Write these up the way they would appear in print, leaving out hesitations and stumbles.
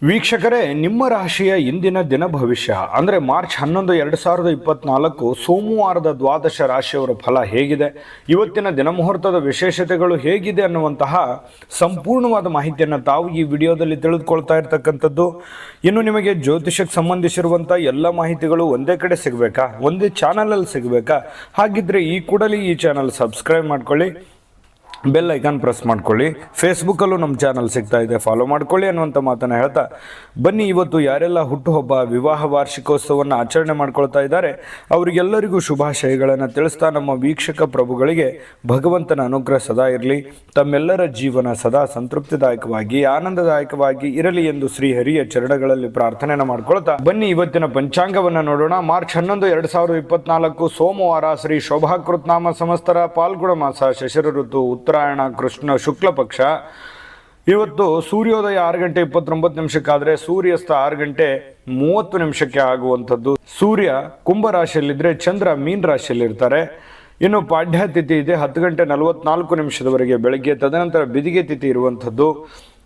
ವೀಕ್ಷಕರೇ, ನಿಮ್ಮ ರಾಶಿಯ ಇಂದಿನ ದಿನ ಭವಿಷ್ಯ ಅಂದರೆ ಮಾರ್ಚ್ 11, 2024 ಸೋಮವಾರದ ದ್ವಾದಶ ರಾಶಿಯವರ ಫಲ ಹೇಗಿದೆ, ಇವತ್ತಿನ ದಿನಮುಹೂರ್ತದ ವಿಶೇಷತೆಗಳು ಹೇಗಿದೆ ಅನ್ನುವಂತಹ ಸಂಪೂರ್ಣವಾದ ಮಾಹಿತಿಯನ್ನು ತಾವು ಈ ವಿಡಿಯೋದಲ್ಲಿ ತಿಳಿದುಕೊಳ್ತಾ ಇರ್ತಕ್ಕಂಥದ್ದು. ಇನ್ನು ನಿಮಗೆ ಜ್ಯೋತಿಷಕ್ಕೆ ಸಂಬಂಧಿಸಿರುವಂಥ ಎಲ್ಲ ಮಾಹಿತಿಗಳು ಒಂದೇ ಕಡೆ ಸಿಗಬೇಕಾ, ಒಂದೇ ಚಾನಲಲ್ಲಿ ಸಿಗಬೇಕಾ? ಹಾಗಿದ್ರೆ ಈ ಕೂಡಲೇ ಈ ಚಾನಲ್ ಸಬ್ಸ್ಕ್ರೈಬ್ ಮಾಡ್ಕೊಳ್ಳಿ, ಬೆಲ್ ಐಕಾನ್ ಪ್ರೆಸ್ ಮಾಡ್ಕೊಳ್ಳಿ. ಫೇಸ್ಬುಕ್ಕಲ್ಲೂ ನಮ್ಮ ಚಾನಲ್ ಸಿಗ್ತಾ ಇದೆ, ಫಾಲೋ ಮಾಡ್ಕೊಳ್ಳಿ ಅನ್ನುವಂಥ ಮಾತನ್ನು ಹೇಳ್ತಾ ಬನ್ನಿ, ಇವತ್ತು ಯಾರೆಲ್ಲ ಹುಟ್ಟುಹಬ್ಬ, ವಿವಾಹ ವಾರ್ಷಿಕೋತ್ಸವವನ್ನು ಆಚರಣೆ ಮಾಡ್ಕೊಳ್ತಾ ಇದ್ದಾರೆ ಅವರಿಗೆಲ್ಲರಿಗೂ ಶುಭಾಶಯಗಳನ್ನು ತಿಳಿಸ್ತಾ ನಮ್ಮ ವೀಕ್ಷಕ ಪ್ರಭುಗಳಿಗೆ ಭಗವಂತನ ಅನುಗ್ರಹ ಸದಾ ಇರಲಿ, ತಮ್ಮೆಲ್ಲರ ಜೀವನ ಸದಾ ಸಂತೃಪ್ತಿದಾಯಕವಾಗಿ ಆನಂದದಾಯಕವಾಗಿ ಇರಲಿ ಎಂದು ಶ್ರೀಹರಿಯ ಚರಣಗಳಲ್ಲಿ ಪ್ರಾರ್ಥನೆಯನ್ನು ಮಾಡ್ಕೊಳ್ತಾ ಬನ್ನಿ ಇವತ್ತಿನ ಪಂಚಾಂಗವನ್ನು ನೋಡೋಣ. ಮಾರ್ಚ್ 11, 2024 ಸೋಮವಾರ, ಶ್ರೀ ಶೋಭಾಕೃತ್ ನಾಮ ಸಂವತ್ಸರ, ಪಾಲ್ಗುಣ ಮಾಸ, ಶಶಿರ ಋತು, ಉತ್ತರಾಯಣ, ಕೃಷ್ಣ ಶುಕ್ಲ ಪಕ್ಷ. ಇವತ್ತು ಸೂರ್ಯೋದಯ 6 ಗಂಟೆ 29 ನಿಮಿಷಕ್ಕಾದರೆ ಸೂರ್ಯಾಸ್ತ 6 ಗಂಟೆ 30 ನಿಮಿಷಕ್ಕೆ ಆಗುವಂಥದ್ದು. ಸೂರ್ಯ ಕುಂಭ ರಾಶಿಯಲ್ಲಿದ್ದರೆ ಚಂದ್ರ ಮೀನ ರಾಶಿಯಲ್ಲಿ ಇರ್ತಾರೆ. ಇನ್ನು ಪಾಡ್ಯ ತಿಥಿ ಇದೆ 10 ಗಂಟೆ 44 ನಿಮಿಷದವರೆಗೆ ಬೆಳಗ್ಗೆ, ತದನಂತರ ಬಿದಿಗೆ ತಿಥಿ ಇರುವಂಥದ್ದು.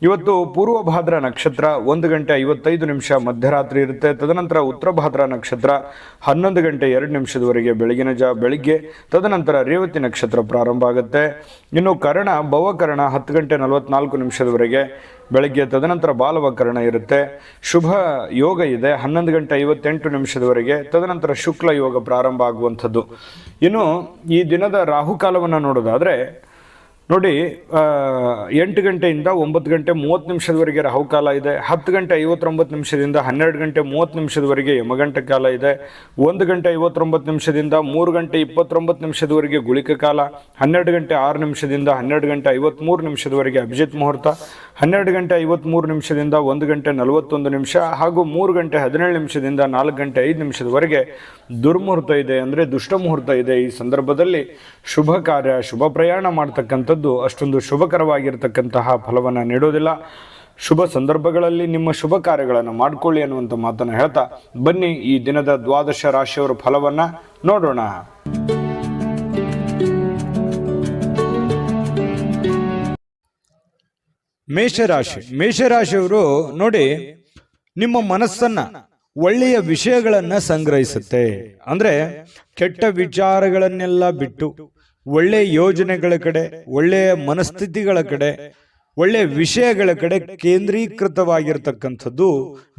ಇವತ್ತು ಪೂರ್ವ ಭಾದ್ರ ನಕ್ಷತ್ರ 1 ಗಂಟೆ 55 ನಿಮಿಷ ಮಧ್ಯರಾತ್ರಿ ಇರುತ್ತೆ. ತದನಂತರ ಉತ್ತರ ಭಾದ್ರ ನಕ್ಷತ್ರ 11 ಗಂಟೆ 2 ನಿಮಿಷದವರೆಗೆ ಬೆಳಿಗ್ಗೆ, ತದನಂತರ ರೇವತಿ ನಕ್ಷತ್ರ ಪ್ರಾರಂಭ ಆಗುತ್ತೆ. ಇನ್ನು ಕರ್ಣ ಭವಕರ್ಣ 10 ಗಂಟೆ 44 ನಿಮಿಷದವರೆಗೆ ಬೆಳಗ್ಗೆ, ತದನಂತರ ಬಾಲವಕರ್ಣ ಇರುತ್ತೆ. ಶುಭ ಯೋಗ ಇದೆ 11 ಗಂಟೆ 58 ನಿಮಿಷದವರೆಗೆ, ತದನಂತರ ಶುಕ್ಲ ಯೋಗ ಪ್ರಾರಂಭ ಆಗುವಂಥದ್ದು. ಇನ್ನು ಈ ದಿನದ ರಾಹುಕಾಲವನ್ನು ನೋಡೋದಾದರೆ ನೋಡಿ, 8 ಗಂಟೆಯಿಂದ 9 ಗಂಟೆ 30 ನಿಮಿಷದವರೆಗೆ ರಾಹುಕಾಲ ಇದೆ. 10 ಗಂಟೆ 59 ನಿಮಿಷದಿಂದ 12 ಗಂಟೆ 30 ನಿಮಿಷದವರೆಗೆ ಯಮಗಂಟ ಕಾಲ ಇದೆ. 1 ಗಂಟೆ 59 ನಿಮಿಷದಿಂದ 3 ಗಂಟೆ 29 ನಿಮಿಷದವರೆಗೆ ಗುಳಿಕ ಕಾಲ. 12 ಗಂಟೆ 6 ನಿಮಿಷದಿಂದ 12 ಗಂಟೆ 53 ನಿಮಿಷದವರೆಗೆ ಅಭಿಜಿತ್ ಮುಹೂರ್ತ. 12 ಗಂಟೆ 53 ನಿಮಿಷದಿಂದ 1 ಗಂಟೆ 41 ನಿಮಿಷ ಹಾಗೂ 3 ಗಂಟೆ 17 ನಿಮಿಷದಿಂದ 4 ಗಂಟೆ 5 ನಿಮಿಷದವರೆಗೆ ದುರ್ಮುಹೂರ್ತ ಇದೆ, ಅಂದರೆ ದುಷ್ಟ ಮುಹೂರ್ತ ಇದೆ. ಈ ಸಂದರ್ಭದಲ್ಲಿ ಶುಭ ಕಾರ್ಯ, ಶುಭ ಪ್ರಯಾಣ ಮಾಡ್ತಕ್ಕಂಥದ್ದು ಅಷ್ಟೊಂದು ಶುಭಕರವಾಗಿರ್ತಕ್ಕಂತಹ ಫಲವನ್ನು ನೀಡೋದಿಲ್ಲ. ಶುಭ ಸಂದರ್ಭಗಳಲ್ಲಿ ನಿಮ್ಮ ಶುಭ ಕಾರ್ಯಗಳನ್ನು ಮಾಡಿಕೊಳ್ಳಿ ಅನ್ನುವಂಥ ಮಾತನ್ನು ಹೇಳ್ತಾ ಬನ್ನಿ ಈ ದಿನದ ದ್ವಾದಶ ರಾಶಿಯವರ ಫಲವನ್ನು ನೋಡೋಣ. ಮೇಷರಾಶಿಯವರು ನೋಡಿ, ನಿಮ್ಮ ಮನಸ್ಸನ್ನ ಒಳ್ಳೆಯ ವಿಷಯಗಳನ್ನ ಸಂಗ್ರಹಿಸುತ್ತೆ. ಅಂದ್ರೆ ಕೆಟ್ಟ ವಿಚಾರಗಳನ್ನೆಲ್ಲ ಬಿಟ್ಟು ಒಳ್ಳೆಯ ಯೋಜನೆಗಳ ಕಡೆ, ಒಳ್ಳೆಯ ಮನಸ್ಥಿತಿಗಳ ಕಡೆ, ಒಳ್ಳೆಯ ವಿಷಯಗಳ ಕಡೆ ಕೇಂದ್ರೀಕೃತವಾಗಿರ್ತಕ್ಕಂಥದ್ದು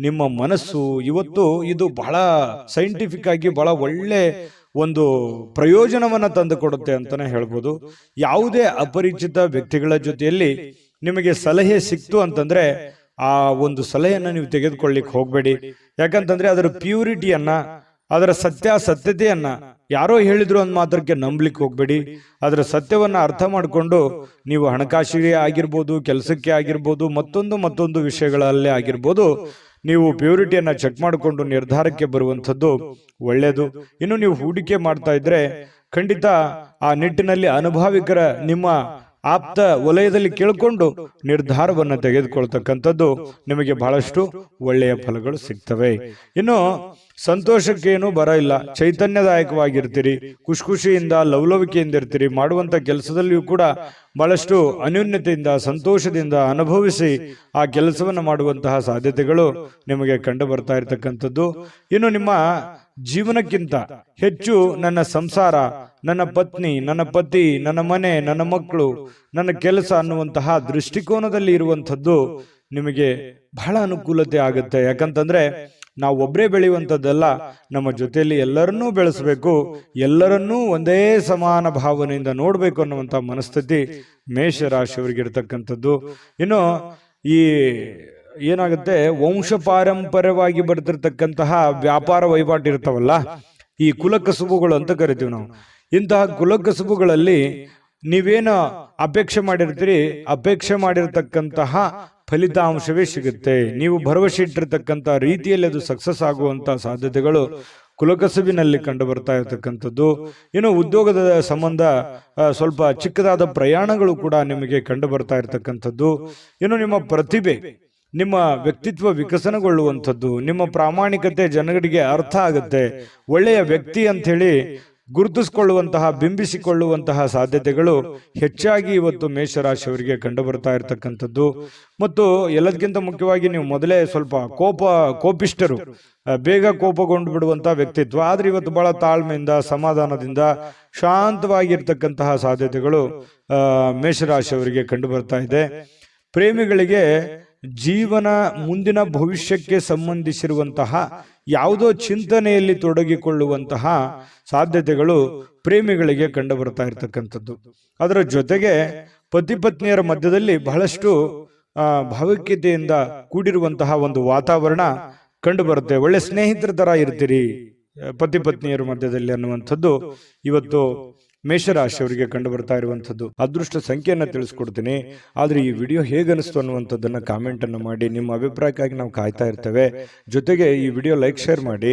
ನಿಮ್ಮ ಮನಸ್ಸು. ಇವತ್ತು ಇದು ಬಹಳ ಸೈಂಟಿಫಿಕ್ ಆಗಿ ಬಹಳ ಒಳ್ಳೆ ಒಂದು ಪ್ರಯೋಜನವನ್ನ ತಂದುಕೊಡುತ್ತೆ ಅಂತಾನೆ ಹೇಳ್ಬೋದು. ಯಾವುದೇ ಅಪರಿಚಿತ ವ್ಯಕ್ತಿಗಳ ಜೊತೆಯಲ್ಲಿ ನಿಮಗೆ ಸಲಹೆ ಸಿಕ್ತು ಅಂತಂದ್ರೆ ಆ ಒಂದು ಸಲಹೆಯನ್ನು ನೀವು ತೆಗೆದುಕೊಳ್ಳಿಕ್ಕೆ ಹೋಗಬೇಡಿ. ಯಾಕಂತಂದ್ರೆ ಅದರ ಪ್ಯೂರಿಟಿಯನ್ನ, ಅದರ ಸತ್ಯತೆಯನ್ನ ಯಾರೋ ಹೇಳಿದ್ರು ಅಂದ್ ಮಾತ್ರಕ್ಕೆ ನಂಬಲಿಕ್ಕೆ ಹೋಗ್ಬೇಡಿ. ಅದರ ಸತ್ಯವನ್ನ ಅರ್ಥ ಮಾಡಿಕೊಂಡು ನೀವು ಹಣಕಾಸಿಗೆ ಆಗಿರ್ಬೋದು, ಕೆಲಸಕ್ಕೆ ಆಗಿರ್ಬೋದು, ಮತ್ತೊಂದು ವಿಷಯಗಳಲ್ಲೇ ಆಗಿರ್ಬೋದು, ನೀವು ಪ್ಯೂರಿಟಿಯನ್ನ ಚೆಕ್ ಮಾಡಿಕೊಂಡು ನಿರ್ಧಾರಕ್ಕೆ ಬರುವಂಥದ್ದು ಒಳ್ಳೆಯದು. ಇನ್ನು ನೀವು ಹೂಡಿಕೆ ಮಾಡ್ತಾ ಇದ್ರೆ ಖಂಡಿತ ಆ ನಿಟ್ಟಿನಲ್ಲಿ ಅನುಭವಿಕರ ನಿಮ್ಮ ಆಪ್ತ ವಲಯದಲ್ಲಿ ಕೇಳಿಕೊಂಡು ನಿರ್ಧಾರವನ್ನು ತೆಗೆದುಕೊಳ್ತಕ್ಕಂಥದ್ದು ನಿಮಗೆ ಬಹಳಷ್ಟು ಒಳ್ಳೆಯ ಫಲಗಳು ಸಿಗ್ತವೆ. ಇನ್ನು ಸಂತೋಷಕ್ಕೇನು ಬರ ಇಲ್ಲ, ಚೈತನ್ಯದಾಯಕವಾಗಿರ್ತೀರಿ, ಖುಷಿಯಿಂದ ಲವಲವಿಕೆಯಿಂದ ಇರ್ತೀರಿ. ಮಾಡುವಂತ ಕೆಲಸದಲ್ಲಿಯೂ ಕೂಡ ಬಹಳಷ್ಟು ಅನ್ಯೋನ್ಯತೆಯಿಂದ ಸಂತೋಷದಿಂದ ಅನುಭವಿಸಿ ಆ ಕೆಲಸವನ್ನು ಮಾಡುವಂತಹ ಸಾಧ್ಯತೆಗಳು ನಿಮಗೆ ಕಂಡು ಬರ್ತಾ ಇರತಕ್ಕಂಥದ್ದು. ಇನ್ನು ನಿಮ್ಮ ಜೀವನಕ್ಕಿಂತ ಹೆಚ್ಚು ನನ್ನ ಸಂಸಾರ, ನನ್ನ ಪತ್ನಿ, ನನ್ನ ಪತಿ, ನನ್ನ ಮನೆ, ನನ್ನ ಮಕ್ಕಳು, ನನ್ನ ಕೆಲಸ ಅನ್ನುವಂತಹ ದೃಷ್ಟಿಕೋನದಲ್ಲಿ ಇರುವಂಥದ್ದು ನಿಮಗೆ ಬಹಳ ಅನುಕೂಲತೆ ಆಗುತ್ತೆ. ಯಾಕಂತಂದ್ರೆ ನಾವು ಒಬ್ಬರೇ ಬೆಳೆಯುವಂಥದ್ದಲ್ಲ, ನಮ್ಮ ಜೊತೆಯಲ್ಲಿ ಎಲ್ಲರನ್ನೂ ಬೆಳೆಸಬೇಕು, ಎಲ್ಲರನ್ನೂ ಒಂದೇ ಸಮಾನ ಭಾವನೆಯಿಂದ ನೋಡಬೇಕು ಅನ್ನುವಂಥ ಮನಸ್ಥಿತಿ ಮೇಷರಾಶಿಯವರಿಗೆ ಇರತಕ್ಕಂಥದ್ದು. ಇನ್ನು ಈ ಏನಾಗುತ್ತೆ, ವಂಶ ಪಾರಂಪರ್ಯವಾಗಿ ಬರ್ತಿರ್ತಕ್ಕಂತಹ ವ್ಯಾಪಾರ ವಹಿವಾಟು ಇರ್ತಾವಲ್ಲ, ಈ ಕುಲಕಸುಬುಗಳು ಅಂತ ಕರಿತೀವಿ ನಾವು. ಇಂತಹ ಕುಲಕಸುಬುಗಳಲ್ಲಿ ನೀವೇನು ಅಪೇಕ್ಷೆ ಮಾಡಿರ್ತೀರಿ, ಅಪೇಕ್ಷೆ ಮಾಡಿರ್ತಕ್ಕಂತಹ ಫಲಿತಾಂಶವೇ ಸಿಗುತ್ತೆ. ನೀವು ಭರವಸೆ ಇಟ್ಟಿರ್ತಕ್ಕಂಥ ರೀತಿಯಲ್ಲಿ ಅದು ಸಕ್ಸಸ್ ಆಗುವಂತ ಸಾಧ್ಯತೆಗಳು ಕುಲಕಸುಬಿನಲ್ಲಿ ಕಂಡು ಬರ್ತಾ ಇರತಕ್ಕಂಥದ್ದು. ಇನ್ನು ಉದ್ಯೋಗದ ಸಂಬಂಧ ಸ್ವಲ್ಪ ಚಿಕ್ಕದಾದ ಪ್ರಯಾಣಗಳು ಕೂಡ ನಿಮಗೆ ಕಂಡು ಬರ್ತಾ ಇರತಕ್ಕಂಥದ್ದು. ಇನ್ನು ನಿಮ್ಮ ಪ್ರತಿಭೆ, ನಿಮ್ಮ ವ್ಯಕ್ತಿತ್ವ ವಿಕಸನಗೊಳ್ಳುವಂಥದ್ದು, ನಿಮ್ಮ ಪ್ರಾಮಾಣಿಕತೆ ಜನಗಳಿಗೆ ಅರ್ಥ ಆಗುತ್ತೆ. ಒಳ್ಳೆಯ ವ್ಯಕ್ತಿ ಅಂತ ಹೇಳಿ ಗುರುತಿಸಿಕೊಳ್ಳುವಂತಹ ಬಿಂಬಿಸಿಕೊಳ್ಳುವಂತಹ ಸಾಧ್ಯತೆಗಳು ಹೆಚ್ಚಾಗಿ ಇವತ್ತು ಮೇಷರಾಶಿಯವರಿಗೆ ಕಂಡು ಬರ್ತಾ ಇರತಕ್ಕಂಥದ್ದು. ಮತ್ತು ಎಲ್ಲದಕ್ಕಿಂತ ಮುಖ್ಯವಾಗಿ ನೀವು ಮೊದಲೇ ಸ್ವಲ್ಪ ಕೋಪಿಷ್ಟರು, ಬೇಗ ಕೋಪಗೊಂಡು ಬಿಡುವಂತಹ ವ್ಯಕ್ತಿತ್ವ. ಆದ್ರೆ ಇವತ್ತು ಬಹಳ ತಾಳ್ಮೆಯಿಂದ ಸಮಾಧಾನದಿಂದ ಶಾಂತವಾಗಿರ್ತಕ್ಕಂತಹ ಸಾಧ್ಯತೆಗಳು ಮೇಷರಾಶಿಯವರಿಗೆ ಕಂಡು ಬರ್ತಾ ಇದೆ. ಪ್ರೇಮಿಗಳಿಗೆ ಜೀವನ ಮುಂದಿನ ಭವಿಷ್ಯಕ್ಕೆ ಸಂಬಂಧಿಸಿರುವಂತಹ ಯಾವುದೋ ಚಿಂತನೆಯಲ್ಲಿ ತೊಡಗಿಕೊಳ್ಳುವಂತಹ ಸಾಧ್ಯತೆಗಳು ಪ್ರೇಮಿಗಳಿಗೆ ಕಂಡು ಬರ್ತಾ ಇರತಕ್ಕಂಥದ್ದು. ಅದರ ಜೊತೆಗೆ ಪತಿ ಪತ್ನಿಯರ ಮಧ್ಯದಲ್ಲಿ ಬಹಳಷ್ಟು ಭಾವೈಕ್ಯತೆಯಿಂದ ಕೂಡಿರುವಂತಹ ಒಂದು ವಾತಾವರಣ ಕಂಡು ಬರುತ್ತೆ. ಒಳ್ಳೆ ಸ್ನೇಹಿತರ ತರ ಇರ್ತೀರಿ ಪತಿ ಪತ್ನಿಯರ ಮಧ್ಯದಲ್ಲಿ ಅನ್ನುವಂಥದ್ದು ಇವತ್ತು ಮೇಷರಾಶಿಯವರಿಗೆ ಕಂಡು ಬರ್ತಾ ಇರುವಂಥದ್ದು. ಅದೃಷ್ಟ ಸಂಖ್ಯೆಯನ್ನು ತಿಳಿಸ್ಕೊಡ್ತೀನಿ. ಆದ್ರೆ ಈ ವಿಡಿಯೋ ಹೇಗನಿಸ್ತು ಅನ್ನುವಂಥದ್ದನ್ನ ಕಾಮೆಂಟ್ ಅನ್ನು ಮಾಡಿ. ನಿಮ್ಮ ಅಭಿಪ್ರಾಯಕ್ಕಾಗಿ ನಾವು ಕಾಯ್ತಾ ಇರ್ತೇವೆ. ಜೊತೆಗೆ ಈ ವಿಡಿಯೋ ಲೈಕ್ ಶೇರ್ ಮಾಡಿ.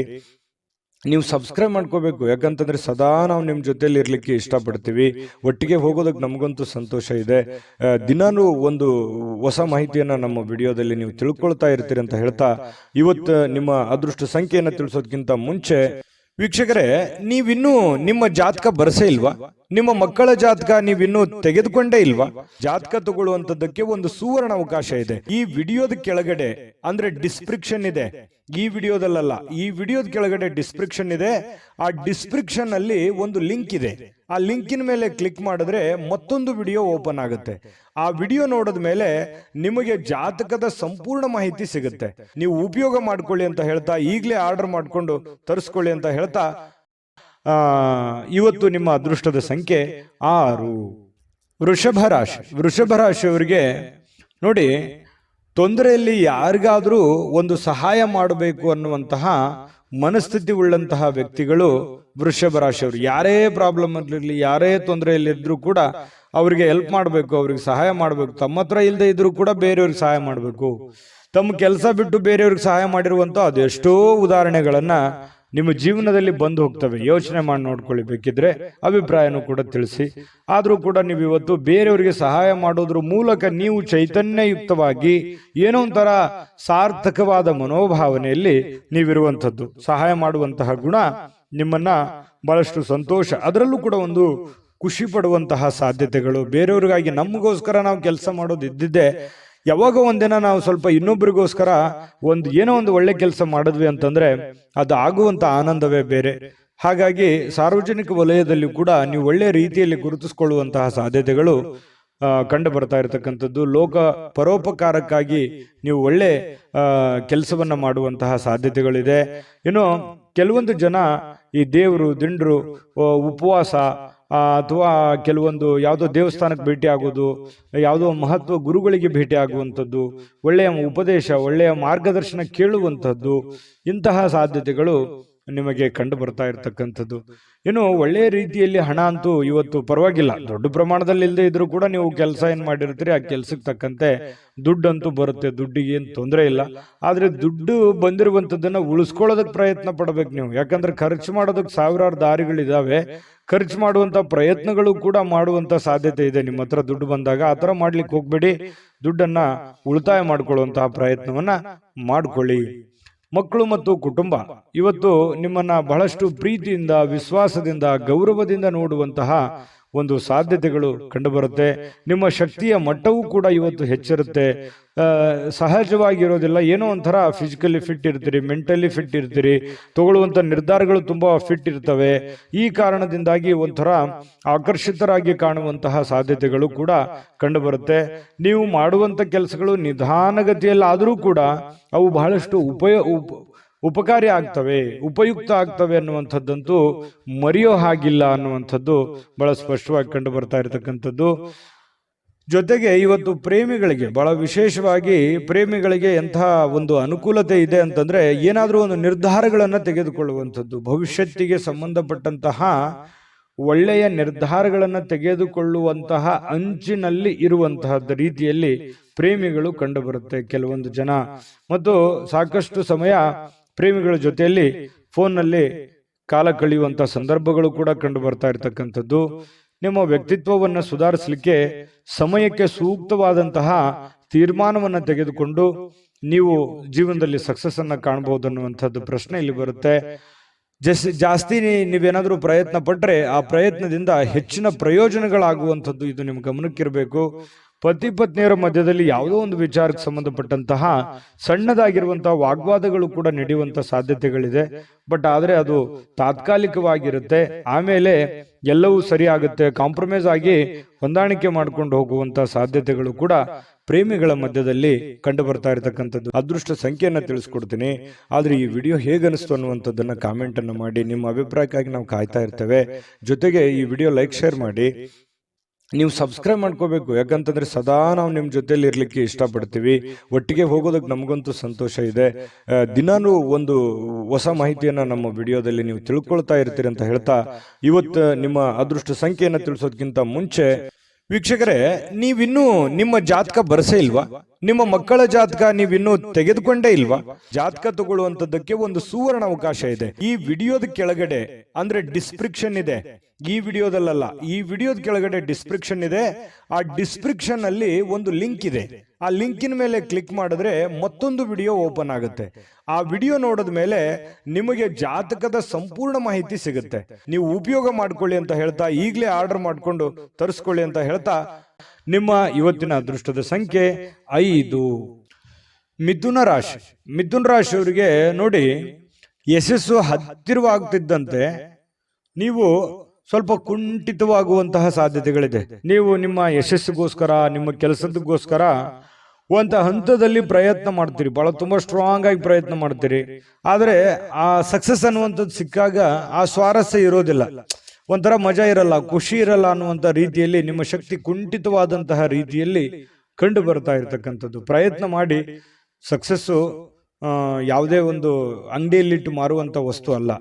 ನೀವು ಸಬ್ಸ್ಕ್ರೈಬ್ ಮಾಡ್ಕೋಬೇಕು, ಯಾಕಂತಂದ್ರೆ ಸದಾ ನಾವು ನಿಮ್ಮ ಜೊತೆಲಿ ಇರ್ಲಿಕ್ಕೆ ಇಷ್ಟಪಡ್ತೀವಿ. ಒಟ್ಟಿಗೆ ಹೋಗೋದಕ್ಕೆ ನಮಗಂತೂ ಸಂತೋಷ ಇದೆ. ದಿನಾನು ಒಂದು ಹೊಸ ಮಾಹಿತಿಯನ್ನ ನಮ್ಮ ವಿಡಿಯೋದಲ್ಲಿ ನೀವು ತಿಳ್ಕೊಳ್ತಾ ಇರ್ತೀರಿ ಅಂತ ಹೇಳ್ತಾ, ಇವತ್ತು ನಿಮ್ಮ ಅದೃಷ್ಟ ಸಂಖ್ಯೆಯನ್ನು ತಿಳಿಸೋದಕ್ಕಿಂತ ಮುಂಚೆ ವೀಕ್ಷಕರೇ, ನೀವಿನ್ನೂ ನಿಮ್ಮ ಜಾತಕ ಬರಸೇ ಇಲ್ವಾ? ನಿಮ್ಮ ಮಕ್ಕಳ ಜಾತಕ ನೀವಿನ್ನೂ ತೆಗೆದುಕೊಂಡೇ ಇಲ್ವಾ? ಜಾತಕ ತಗೊಳ್ಳುವಂತದ್ದಕ್ಕೆ ಒಂದು ಸುವರ್ಣ ಅವಕಾಶ ಇದೆ. ಈ ವಿಡಿಯೋದ ಕೆಳಗಡೆ ಅಂದ್ರೆ ಡಿಸ್ಕ್ರಿಪ್ಷನ್ ಇದೆ. ಈ ವಿಡಿಯೋದಲ್ಲ, ಈ ವಿಡಿಯೋದ ಕೆಳಗಡೆ ಡಿಸ್ಕ್ರಿಪ್ಷನ್ ಇದೆ. ಆ ಡಿಸ್ಕ್ರಿಪ್ಷನ್ ಅಲ್ಲಿ ಒಂದು ಲಿಂಕ್ ಇದೆ. ಆ ಲಿಂಕಿನ ಮೇಲೆ ಕ್ಲಿಕ್ ಮಾಡಿದ್ರೆ ಮತ್ತೊಂದು ವಿಡಿಯೋ ಓಪನ್ ಆಗುತ್ತೆ. ಆ ವಿಡಿಯೋ ನೋಡಿದ ಮೇಲೆ ನಿಮಗೆ ಜಾತಕದ ಸಂಪೂರ್ಣ ಮಾಹಿತಿ ಸಿಗುತ್ತೆ. ನೀವು ಉಪಯೋಗ ಮಾಡ್ಕೊಳ್ಳಿ ಅಂತ ಹೇಳ್ತಾ, ಈಗಲೇ ಆರ್ಡರ್ ಮಾಡ್ಕೊಂಡು ತರಿಸ್ಕೊಳ್ಳಿ ಅಂತ ಹೇಳ್ತಾ, ಇವತ್ತು ನಿಮ್ಮ ಅದೃಷ್ಟದ ಸಂಖ್ಯೆ 6. ವೃಷಭ ರಾಶಿ. ವೃಷಭ ರಾಶಿಯವರಿಗೆ ನೋಡಿ, ತೊಂದರೆಯಲ್ಲಿ ಯಾರಿಗಾದ್ರೂ ಒಂದು ಸಹಾಯ ಮಾಡಬೇಕು ಅನ್ನುವಂತಹ ಮನಸ್ಥಿತಿ ಉಳ್ಳಂತಹ ವ್ಯಕ್ತಿಗಳು ವೃಷಭ ರಾಶಿಯವರು. ಯಾರೇ ಪ್ರಾಬ್ಲಮ್ ಇರಲಿ, ಯಾರೇ ತೊಂದರೆಯಲ್ಲಿದ್ರೂ ಕೂಡ ಅವರಿಗೆ ಹೆಲ್ಪ್ ಮಾಡಬೇಕು, ಅವ್ರಿಗೆ ಸಹಾಯ ಮಾಡಬೇಕು. ತಮ್ಮ ಹತ್ರ ಇಲ್ಲದೆ ಇದ್ರೂ ಕೂಡ ಬೇರೆಯವ್ರಿಗೆ ಸಹಾಯ ಮಾಡಬೇಕು. ತಮ್ಮ ಕೆಲಸ ಬಿಟ್ಟು ಬೇರೆಯವ್ರಿಗೆ ಸಹಾಯ ಮಾಡಿರುವಂತ ಅದೆಷ್ಟೋ ಉದಾಹರಣೆಗಳನ್ನ ನಿಮ್ಮ ಜೀವನದಲ್ಲಿ ಬಂದು ಹೋಗ್ತವೆ. ಯೋಚನೆ ಮಾಡಿ ನೋಡ್ಕೊಳ್ಳಿ, ಬೇಕಿದ್ರೆ ಅಭಿಪ್ರಾಯನೂ ಕೂಡ ತಿಳಿಸಿ. ಆದ್ರೂ ಕೂಡ ನೀವು ಇವತ್ತು ಬೇರೆಯವರಿಗೆ ಸಹಾಯ ಮಾಡೋದ್ರ ಮೂಲಕ ನೀವು ಚೈತನ್ಯಯುಕ್ತವಾಗಿ ಏನೋ ಒಂಥರ ಸಾರ್ಥಕವಾದ ಮನೋಭಾವನೆಯಲ್ಲಿ ನೀವಿರುವಂಥದ್ದು. ಸಹಾಯ ಮಾಡುವಂತಹ ಗುಣ ನಿಮ್ಮನ್ನ ಬಹಳಷ್ಟು ಸಂತೋಷ, ಅದರಲ್ಲೂ ಕೂಡ ಒಂದು ಖುಷಿ ಪಡುವಂತಹ ಸಾಧ್ಯತೆಗಳು. ಬೇರೆಯವ್ರಿಗಾಗಿ ನಮಗೋಸ್ಕರ ನಾವು ಕೆಲಸ ಮಾಡೋದು ಇದ್ದಿದ್ದೆ, ಯಾವಾಗ ಒಂದಿನ ನಾವು ಸ್ವಲ್ಪ ಇನ್ನೊಬ್ಬರಿಗೋಸ್ಕರ ಏನೋ ಒಂದು ಒಳ್ಳೆ ಕೆಲಸ ಮಾಡಿದ್ವಿ ಅಂತಂದ್ರೆ ಅದು ಆಗುವಂತ ಆನಂದವೇ ಬೇರೆ. ಹಾಗಾಗಿ ಸಾರ್ವಜನಿಕ ವಲಯದಲ್ಲಿ ಕೂಡ ನೀವು ಒಳ್ಳೆ ರೀತಿಯಲ್ಲಿ ಗುರುತಿಸಿಕೊಳ್ಳುವಂತಹ ಸಾಧ್ಯತೆಗಳು ಕಂಡು ಬರ್ತಾ ಇರತಕ್ಕಂಥದ್ದು. ಲೋಕ ಪರೋಪಕಾರಕ್ಕಾಗಿ ನೀವು ಒಳ್ಳೆ ಕೆಲಸವನ್ನ ಮಾಡುವಂತಹ ಸಾಧ್ಯತೆಗಳಿದೆ. ಇನ್ನು ಕೆಲವೊಂದು ಜನ ಈ ದೇವರು ದಿಂಡ್ರು, ಉಪವಾಸ ಅಥವಾ ಕೆಲವೊಂದು ಯಾವುದೋ ದೇವಸ್ಥಾನಕ್ಕೆ ಭೇಟಿ ಆಗೋದು, ಯಾವುದೋ ಮಹತ್ವ ಗುರುಗಳಿಗೆ ಭೇಟಿ ಆಗುವಂಥದ್ದು, ಒಳ್ಳೆಯ ಉಪದೇಶ, ಒಳ್ಳೆಯ ಮಾರ್ಗದರ್ಶನ ಕೇಳುವಂಥದ್ದು, ಇಂತಹ ಸಾಧ್ಯತೆಗಳು ನಿಮಗೆ ಕಂಡು ಬರ್ತಾ ಇರತಕ್ಕಂಥದ್ದು. ಇನ್ನು ಒಳ್ಳೆಯ ರೀತಿಯಲ್ಲಿ ಹಣ ಅಂತೂ ಇವತ್ತು ಪರವಾಗಿಲ್ಲ, ದೊಡ್ಡ ಪ್ರಮಾಣದಲ್ಲಿ ಇಲ್ಲದೆ ಇದ್ರೂ ಕೂಡ ನೀವು ಕೆಲಸ ಏನ್ ಮಾಡಿರ್ತೀರಿ ಆ ಕೆಲ್ಸಕ್ಕೆ ತಕ್ಕಂತೆ ದುಡ್ಡಂತೂ ಬರುತ್ತೆ. ದುಡ್ಡಿಗೆ ಏನು ತೊಂದರೆ ಇಲ್ಲ. ಆದ್ರೆ ದುಡ್ಡು ಬಂದಿರುವಂತದ್ದನ್ನ ಉಳಿಸ್ಕೊಳ್ಳೋದಕ್ಕೆ ಪ್ರಯತ್ನ ಪಡ್ಬೇಕು ನೀವು. ಯಾಕಂದ್ರೆ ಖರ್ಚು ಮಾಡೋದಕ್ಕೆ ಸಾವಿರಾರು ದಾರಿಗಳಿದಾವೆ. ಖರ್ಚು ಮಾಡುವಂತ ಪ್ರಯತ್ನಗಳು ಕೂಡ ಮಾಡುವಂತ ಸಾಧ್ಯತೆ ಇದೆ. ನಿಮ್ಮ ಹತ್ರ ದುಡ್ಡು ಬಂದಾಗ ಆ ತರ ಮಾಡ್ಲಿಕ್ಕೆ ಹೋಗ್ಬೇಡಿ. ದುಡ್ಡನ್ನ ಉಳಿತಾಯ ಮಾಡ್ಕೊಳ್ಳುವಂತಹ ಪ್ರಯತ್ನವನ್ನ ಮಾಡ್ಕೊಳ್ಳಿ. ಮಕ್ಕಳು ಮತ್ತು ಕುಟುಂಬ ಇವತ್ತು ನಿಮ್ಮನ್ನ ಬಹಳಷ್ಟು ಪ್ರೀತಿಯಿಂದ, ವಿಶ್ವಾಸದಿಂದ, ಗೌರವದಿಂದ ನೋಡುವಂತಹ ಒಂದು ಸಾಧ್ಯತೆಗಳು ಕಂಡುಬರುತ್ತೆ. ನಿಮ್ಮ ಶಕ್ತಿಯ ಮಟ್ಟವೂ ಕೂಡ ಇವತ್ತು ಹೆಚ್ಚಿರುತ್ತೆ. ಸಹಜವಾಗಿರೋದಿಲ್ಲ, ಏನೋ ಒಂಥರ ಫಿಸಿಕಲಿ ಫಿಟ್ ಇರ್ತೀರಿ, ಮೆಂಟಲಿ ಫಿಟ್ ಇರ್ತೀರಿ, ತಗೊಳ್ಳುವಂತ ನಿರ್ಧಾರಗಳು ತುಂಬಾ ಫಿಟ್ ಇರ್ತವೆ. ಈ ಕಾರಣದಿಂದಾಗಿ ಒಂಥರ ಆಕರ್ಷಿತರಾಗಿ ಕಾಣುವಂತಹ ಸಾಧ್ಯತೆಗಳು ಕೂಡ ಕಂಡುಬರುತ್ತೆ. ನೀವು ಮಾಡುವಂತ ಕೆಲಸಗಳು ನಿಧಾನಗತಿಯಲ್ಲಿ ಆದರೂ ಕೂಡ ಅವು ಬಹಳಷ್ಟು ಉಪಕಾರಿ ಆಗ್ತವೆ, ಉಪಯುಕ್ತ ಆಗ್ತವೆ ಅನ್ನುವಂಥದ್ದಂತೂ ಮರೆಯೋ ಹಾಗಿಲ್ಲ ಅನ್ನುವಂಥದ್ದು ಬಹಳ ಸ್ಪಷ್ಟವಾಗಿ ಕಂಡು ಬರ್ತಾ ಇರತಕ್ಕಂಥದ್ದು. ಜೊತೆಗೆ ಇವತ್ತು ಪ್ರೇಮಿಗಳಿಗೆ ಬಹಳ ವಿಶೇಷವಾಗಿ ಪ್ರೇಮಿಗಳಿಗೆ ಎಂತಹ ಒಂದು ಅನುಕೂಲತೆ ಇದೆ ಅಂತಂದ್ರೆ, ಏನಾದ್ರೂ ಒಂದು ನಿರ್ಧಾರಗಳನ್ನ ತೆಗೆದುಕೊಳ್ಳುವಂಥದ್ದು, ಭವಿಷ್ಯತ್ತಿಗೆ ಸಂಬಂಧಪಟ್ಟಂತಹ ಒಳ್ಳೆಯ ನಿರ್ಧಾರಗಳನ್ನ ತೆಗೆದುಕೊಳ್ಳುವಂತಹ ಅಂಚಿನಲ್ಲಿ ಇರುವಂತಹ ರೀತಿಯಲ್ಲಿ ಪ್ರೇಮಿಗಳು ಕಂಡು ಬರುತ್ತೆ ಕೆಲವೊಂದು ಜನ. ಮತ್ತು ಸಾಕಷ್ಟು ಸಮಯ ಪ್ರೇಮಿಗಳ ಜೊತೆಯಲ್ಲಿ ಫೋನ್ನಲ್ಲಿ ಕಾಲ ಕಳೆಯುವಂತ ಸಂದರ್ಭಗಳು ಕೂಡ ಕಂಡು ಬರ್ತಾ ಇರತಕ್ಕಂಥದ್ದು. ನಿಮ್ಮ ವ್ಯಕ್ತಿತ್ವವನ್ನು ಸುಧಾರಿಸಲಿಕ್ಕೆ ಸಮಯಕ್ಕೆ ಸೂಕ್ತವಾದಂತಹ ತೀರ್ಮಾನವನ್ನು ತೆಗೆದುಕೊಂಡು ನೀವು ಜೀವನದಲ್ಲಿ ಸಕ್ಸಸ್ ಅನ್ನ ಕಾಣಬಹುದು ಅನ್ನುವಂಥದ್ದು ಪ್ರಶ್ನೆ ಇಲ್ಲಿ ಬರುತ್ತೆ. ಜಾಸ್ತಿ ನೀವೇನಾದ್ರೂ ಪ್ರಯತ್ನ ಪಟ್ರೆ ಆ ಪ್ರಯತ್ನದಿಂದ ಹೆಚ್ಚಿನ ಪ್ರಯೋಜನಗಳಾಗುವಂಥದ್ದು ಇದು ನಿಮ್ ಗಮನಕ್ಕಿರಬೇಕು. ಪತಿ ಪತ್ನಿಯರ ಮಧ್ಯದಲ್ಲಿ ಯಾವುದೋ ಒಂದು ವಿಚಾರಕ್ಕೆ ಸಂಬಂಧಪಟ್ಟಂತಹ ಸಣ್ಣದಾಗಿರುವಂತಹ ವಾಗ್ವಾದಗಳು ಕೂಡ ನಡೆಯುವಂತ ಸಾಧ್ಯತೆಗಳಿದೆ. ಬಟ್ ಆದ್ರೆ ಅದು ತಾತ್ಕಾಲಿಕವಾಗಿರುತ್ತೆ. ಆಮೇಲೆ ಎಲ್ಲವೂ ಸರಿ ಆಗುತ್ತೆ. ಕಾಂಪ್ರಮೈಸ್ ಆಗಿ ಹೊಂದಾಣಿಕೆ ಮಾಡ್ಕೊಂಡು ಹೋಗುವಂತ ಸಾಧ್ಯತೆಗಳು ಕೂಡ ಪ್ರೇಮಿಗಳ ಮಧ್ಯದಲ್ಲಿ ಕಂಡು ಬರ್ತಾ ಇರತಕ್ಕಂಥದ್ದು. ಅದೃಷ್ಟ ಸಂಖ್ಯೆಯನ್ನ ತಿಳಿಸ್ಕೊಡ್ತೀನಿ. ಆದ್ರೆ ಈ ವಿಡಿಯೋ ಹೇಗನಿಸ್ತು ಅನ್ನುವಂಥದ್ದನ್ನ ಕಾಮೆಂಟ್ ಅನ್ನು ಮಾಡಿ. ನಿಮ್ಮ ಅಭಿಪ್ರಾಯಕ್ಕಾಗಿ ನಾವು ಕಾಯ್ತಾ ಇರ್ತೇವೆ. ಜೊತೆಗೆ ಈ ವಿಡಿಯೋ ಲೈಕ್ ಶೇರ್ ಮಾಡಿ. ನೀವು ಸಬ್ಸ್ಕ್ರೈಬ್ ಮಾಡ್ಕೋಬೇಕು. ಯಾಕಂತಂದ್ರೆ ಸದಾ ನಾವು ನಿಮ್ಮ ಜೊತೆಲಿ ಇರ್ಲಿಕ್ಕೆ ಇಷ್ಟಪಡ್ತೀವಿ. ಒಟ್ಟಿಗೆ ಹೋಗೋದಕ್ಕೆ ನಮಗಂತೂ ಸಂತೋಷ ಇದೆ. ದಿನಾನು ಒಂದು ಹೊಸ ಮಾಹಿತಿಯನ್ನ ನಮ್ಮ ವಿಡಿಯೋದಲ್ಲಿ ನೀವು ತಿಳ್ಕೊಳ್ತಾ ಇರ್ತೀರಿ ಅಂತ ಹೇಳ್ತಾ, ಇವತ್ತು ನಿಮ್ಮ ಅದೃಷ್ಟ ಸಂಖ್ಯೆಯನ್ನು ತಿಳಿಸೋದಕ್ಕಿಂತ ಮುಂಚೆ ವೀಕ್ಷಕರೇ, ನೀವಿನ್ನೂ ನಿಮ್ಮ ಜಾತಕ ಬರಸೇ ಇಲ್ವಾ? ನಿಮ್ಮ ಮಕ್ಕಳ ಜಾತಕ ನೀವಿನ್ನೂ ತೆಗೆದುಕೊಂಡೇ ಇಲ್ವಾ? ಜಾತಕ ತಗೊಳ್ಳುವಂತದ್ದಕ್ಕೆ ಒಂದು ಸುವರ್ಣ ಅವಕಾಶ ಇದೆ. ಈ ವಿಡಿಯೋದ ಕೆಳಗಡೆ ಅಂದ್ರೆ ಡಿಸ್ಕ್ರಿಪ್ಷನ್ ಇದೆ. ಈ ವಿಡಿಯೋದಲ್ಲ, ಈ ವಿಡಿಯೋದ ಕೆಳಗಡೆ ಡಿಸ್ಕ್ರಿಪ್ಷನ್ ಇದೆ. ಆ ಡಿಸ್ಕ್ರಿಪ್ಷನ್ ಅಲ್ಲಿ ಒಂದು ಲಿಂಕ್ ಇದೆ. ಆ ಲಿಂಕಿನ ಮೇಲೆ ಕ್ಲಿಕ್ ಮಾಡಿದ್ರೆ ಮತ್ತೊಂದು ವಿಡಿಯೋ ಓಪನ್ ಆಗುತ್ತೆ. ಆ ವಿಡಿಯೋ ನೋಡಿದ ಮೇಲೆ ನಿಮಗೆ ಜಾತಕದ ಸಂಪೂರ್ಣ ಮಾಹಿತಿ ಸಿಗುತ್ತೆ. ನೀವು ಉಪಯೋಗ ಮಾಡ್ಕೊಳ್ಳಿ ಅಂತ ಹೇಳ್ತಾ, ಈಗಲೇ ಆರ್ಡರ್ ಮಾಡ್ಕೊಂಡು ತರಿಸ್ಕೊಳ್ಳಿ ಅಂತ ಹೇಳ್ತಾ, ನಿಮ್ಮ ಇವತ್ತಿನ ಅದೃಷ್ಟದ ಸಂಖ್ಯೆ 5. ಮಿಥುನ ರಾಶಿ. ಮಿಥುನ ರಾಶಿಯವರಿಗೆ ನೋಡಿ, ಯಶಸ್ಸು ಹತ್ತಿರವಾಗ್ತಿದ್ದಂತೆ ನೀವು ಸ್ವಲ್ಪ ಕುಂಠಿತವಾಗುವಂತಹ ಸಾಧ್ಯತೆಗಳಿದೆ. ನೀವು ನಿಮ್ಮ ಯಶಸ್ಸಿಗೋಸ್ಕರ, ನಿಮ್ಮ ಕೆಲಸದಗೋಸ್ಕರ ಒಂದು ಹಂತದಲ್ಲಿ ಪ್ರಯತ್ನ ಮಾಡ್ತೀರಿ, ಬಹಳ ತುಂಬಾ ಸ್ಟ್ರಾಂಗ್ ಆಗಿ ಪ್ರಯತ್ನ ಮಾಡ್ತೀರಿ. ಆದ್ರೆ ಆ ಸಕ್ಸಸ್ ಅನ್ನುವಂಥದ್ದು ಸಿಕ್ಕಾಗ ಆ ಸ್ವಾರಸ್ಯ ಇರೋದಿಲ್ಲ, ಒಂಥರ ಮಜಾ ಇರಲ್ಲ, ಖುಷಿ ಇರಲ್ಲ ಅನ್ನುವಂಥ ರೀತಿಯಲ್ಲಿ ನಿಮ್ಮ ಶಕ್ತಿ ಕುಂಠಿತವಾದಂತಹ ರೀತಿಯಲ್ಲಿ ಕಂಡು ಬರ್ತಾ ಇರತಕ್ಕಂಥದ್ದು. ಪ್ರಯತ್ನ ಮಾಡಿ. ಸಕ್ಸಸ್ಸು ಯಾವುದೇ ಒಂದು ಅಂಗಡಿಯಲ್ಲಿಟ್ಟು ಮಾರುವಂತ ವಸ್ತು ಅಲ್ಲ.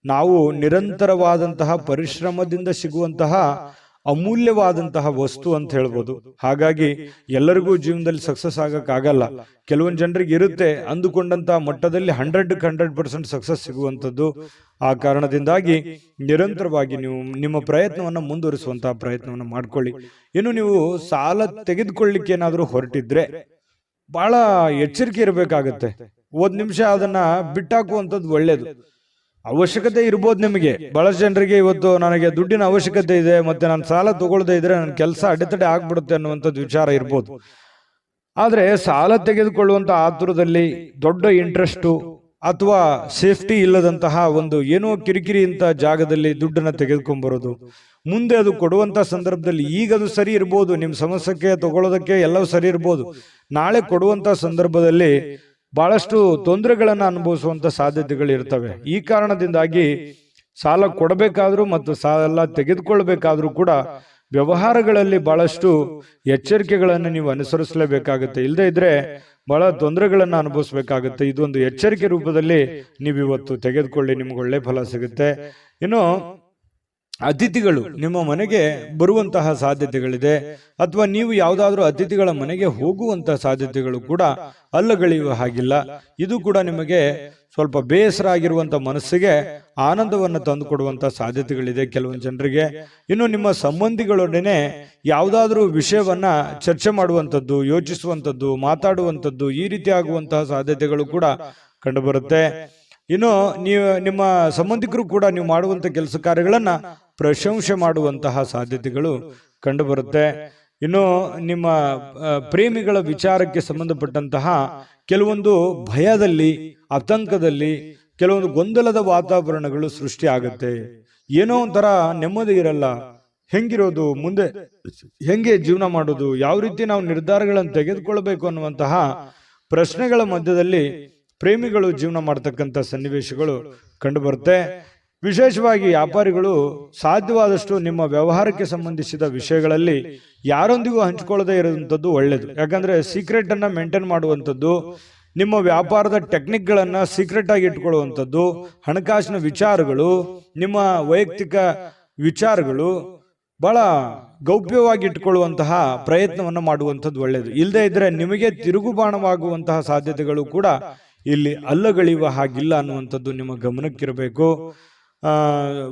ನಾವು ನಿರಂತರವಾದಂತಹ ಪರಿಶ್ರಮದಿಂದ ಸಿಗುವಂತಹ ಅಮೂಲ್ಯವಾದಂತಹ ವಸ್ತು ಅಂತ ಹೇಳ್ಬೋದು. ಹಾಗಾಗಿ ಎಲ್ಲರಿಗೂ ಜೀವನದಲ್ಲಿ ಸಕ್ಸಸ್ ಆಗಕ್ಕಾಗಲ್ಲ. ಕೆಲವೊಂದು ಜನರಿಗೆ ಇರುತ್ತೆ ಅಂದುಕೊಂಡಂತಹ ಮಟ್ಟದಲ್ಲಿ 100% ಸಕ್ಸಸ್ ಸಿಗುವಂಥದ್ದು. ಆ ಕಾರಣದಿಂದಾಗಿ ನಿರಂತರವಾಗಿ ನೀವು ನಿಮ್ಮ ಪ್ರಯತ್ನವನ್ನು ಮುಂದುವರಿಸುವಂತಹ ಪ್ರಯತ್ನವನ್ನು ಮಾಡ್ಕೊಳ್ಳಿ. ಇನ್ನು ನೀವು ಸಾಲ ತೆಗೆದುಕೊಳ್ಳಿಕ್ಕೆ ಏನಾದರೂ ಹೊರಟಿದ್ರೆ ಬಹಳ ಎಚ್ಚರಿಕೆ ಇರಬೇಕಾಗತ್ತೆ. 1 ನಿಮಿಷ ಅದನ್ನ ಬಿಟ್ಟಾಕುವಂಥದ್ದು ಒಳ್ಳೇದು. ಅವಶ್ಯಕತೆ ಇರ್ಬೋದು ನಿಮಗೆ. ಬಹಳಷ್ಟು ಜನರಿಗೆ ಇವತ್ತು ನನಗೆ ದುಡ್ಡಿನ ಅವಶ್ಯಕತೆ ಇದೆ, ಮತ್ತೆ ನಾನು ಸಾಲ ತಗೊಳ್ಳದೆ ಇದ್ರೆ ನನ್ನ ಕೆಲಸ ಅಡೆತಡೆ ಆಗ್ಬಿಡುತ್ತೆ ಅನ್ನುವಂಥದ್ದು ವಿಚಾರ ಇರ್ಬೋದು. ಆದ್ರೆ ಸಾಲ ತೆಗೆದುಕೊಳ್ಳುವಂತ ಆತುರದಲ್ಲಿ ದೊಡ್ಡ ಇಂಟ್ರೆಸ್ಟು ಅಥವಾ ಸೇಫ್ಟಿ ಇಲ್ಲದಂತಹ ಒಂದು ಏನೋ ಕಿರಿಕಿರಿ ಇಂತ ಜಾಗದಲ್ಲಿ ದುಡ್ಡನ್ನ ತೆಗೆದುಕೊಂಡ್ಬರೋದು, ಮುಂದೆ ಅದು ಕೊಡುವಂತ ಸಂದರ್ಭದಲ್ಲಿ ಈಗ ಅದು ಸರಿ ಇರ್ಬೋದು, ನಿಮ್ಮ ಸಮಸ್ಯೆಗೆ ತಗೊಳ್ಳೋದಕ್ಕೆ ಎಲ್ಲವೂ ಸರಿ ಇರ್ಬೋದು, ನಾಳೆ ಕೊಡುವಂತ ಸಂದರ್ಭದಲ್ಲಿ ಬಹಳಷ್ಟು ತೊಂದರೆಗಳನ್ನ ಅನುಭವಿಸುವಂತ ಸಾಧ್ಯತೆಗಳು ಇರ್ತವೆ. ಈ ಕಾರಣದಿಂದಾಗಿ ಸಾಲ ಕೊಡಬೇಕಾದ್ರೂ ಮತ್ತು ಸಾಲ ತೆಗೆದುಕೊಳ್ಬೇಕಾದ್ರೂ ಕೂಡ ವ್ಯವಹಾರಗಳಲ್ಲಿ ಬಹಳಷ್ಟು ಎಚ್ಚರಿಕೆಗಳನ್ನು ನೀವು ಅನುಸರಿಸಲೇಬೇಕಾಗುತ್ತೆ. ಇಲ್ಲದೆ ಇದ್ರೆ ಬಹಳ ತೊಂದರೆಗಳನ್ನ ಅನುಭವಿಸಬೇಕಾಗುತ್ತೆ. ಇದೊಂದು ಎಚ್ಚರಿಕೆ ರೂಪದಲ್ಲಿ ನೀವು ಇವತ್ತು ತೆಗೆದುಕೊಳ್ಳಿ, ನಿಮ್ಗೆ ಒಳ್ಳೆ ಫಲ ಸಿಗುತ್ತೆ. ಇನ್ನು ಅತಿಥಿಗಳು ನಿಮ್ಮ ಮನೆಗೆ ಬರುವಂತಹ ಸಾಧ್ಯತೆಗಳಿದೆ, ಅಥವಾ ನೀವು ಯಾವುದಾದ್ರೂ ಅತಿಥಿಗಳ ಮನೆಗೆ ಹೋಗುವಂತಹ ಸಾಧ್ಯತೆಗಳು ಕೂಡ ಅಲ್ಲಗಳೆಯುವ ಹಾಗಿಲ್ಲ. ಇದು ಕೂಡ ನಿಮಗೆ ಸ್ವಲ್ಪ ಬೇಸರ ಆಗಿರುವಂತ ಮನಸ್ಸಿಗೆ ಆನಂದವನ್ನು ತಂದುಕೊಡುವಂತ ಸಾಧ್ಯತೆಗಳಿದೆ ಕೆಲವೊಂದು ಜನರಿಗೆ. ಇನ್ನು ನಿಮ್ಮ ಸಂಬಂಧಿಗಳೊಡನೆ ಯಾವುದಾದ್ರೂ ವಿಷಯವನ್ನ ಚರ್ಚೆ ಮಾಡುವಂಥದ್ದು, ಯೋಚಿಸುವಂಥದ್ದು, ಮಾತಾಡುವಂಥದ್ದು, ಈ ರೀತಿ ಆಗುವಂತಹ ಸಾಧ್ಯತೆಗಳು ಕೂಡ ಕಂಡುಬರುತ್ತೆ. ಇನ್ನು ನಿಮ್ಮ ಸಂಬಂಧಿಕರು ಕೂಡ ನೀವು ಮಾಡುವಂತ ಕೆಲಸ ಕಾರ್ಯಗಳನ್ನ ಪ್ರಶಂಸೆ ಮಾಡುವಂತಹ ಸಾಧ್ಯತೆಗಳು ಕಂಡುಬರುತ್ತೆ. ಇನ್ನು ನಿಮ್ಮ ಪ್ರೇಮಿಗಳ ವಿಚಾರಕ್ಕೆ ಸಂಬಂಧಪಟ್ಟಂತಹ ಕೆಲವೊಂದು ಭಯದಲ್ಲಿ, ಆತಂಕದಲ್ಲಿ, ಕೆಲವೊಂದು ಗೊಂದಲದ ವಾತಾವರಣಗಳು ಸೃಷ್ಟಿ ಆಗುತ್ತೆ. ಏನೋ ಒಂಥರ ನೆಮ್ಮದಿ ಇರಲ್ಲ. ಹೆಂಗಿರೋದು, ಮುಂದೆ ಹೆಂಗೆ ಜೀವನ ಮಾಡೋದು, ಯಾವ ರೀತಿ ನಾವು ನಿರ್ಧಾರಗಳನ್ನು ತೆಗೆದುಕೊಳ್ಬೇಕು ಅನ್ನುವಂತಹ ಪ್ರಶ್ನೆಗಳ ಮಧ್ಯದಲ್ಲಿ ಪ್ರೇಮಿಗಳು ಜೀವನ ಮಾಡತಕ್ಕಂಥ ಸನ್ನಿವೇಶಗಳು ಕಂಡುಬರುತ್ತೆ. ವಿಶೇಷವಾಗಿ ವ್ಯಾಪಾರಿಗಳು ಸಾಧ್ಯವಾದಷ್ಟು ನಿಮ್ಮ ವ್ಯವಹಾರಕ್ಕೆ ಸಂಬಂಧಿಸಿದ ವಿಷಯಗಳಲ್ಲಿ ಯಾರೊಂದಿಗೂ ಹಂಚಿಕೊಳ್ಳದೆ ಇರುವಂಥದ್ದು ಒಳ್ಳೆಯದು. ಯಾಕಂದ್ರೆ ಸೀಕ್ರೆಟ್ ಅನ್ನ ಮೇಂಟೈನ್ ಮಾಡುವಂಥದ್ದು, ನಿಮ್ಮ ವ್ಯಾಪಾರದ ಟೆಕ್ನಿಕ್ಗಳನ್ನ ಸೀಕ್ರೆಟ್ ಆಗಿ ಇಟ್ಕೊಳ್ಳುವಂಥದ್ದು, ಹಣಕಾಸಿನ ವಿಚಾರಗಳು, ನಿಮ್ಮ ವೈಯಕ್ತಿಕ ವಿಚಾರಗಳು ಬಹಳ ಗೌಪ್ಯವಾಗಿ ಇಟ್ಟುಕೊಳ್ಳುವಂತಹ ಪ್ರಯತ್ನವನ್ನು ಮಾಡುವಂಥದ್ದು ಒಳ್ಳೆಯದು. ಇಲ್ಲದೆ ಇದ್ರೆ ನಿಮಗೆ ತಿರುಗುಬಾಣವಾಗುವಂತಹ ಸಾಧ್ಯತೆಗಳು ಕೂಡ ಇಲ್ಲಿ ಅಲ್ಲಗಳೆಯುವ ಹಾಗಿಲ್ಲ ಅನ್ನುವಂಥದ್ದು ನಿಮ್ಮ ಗಮನಕ್ಕಿರಬೇಕು.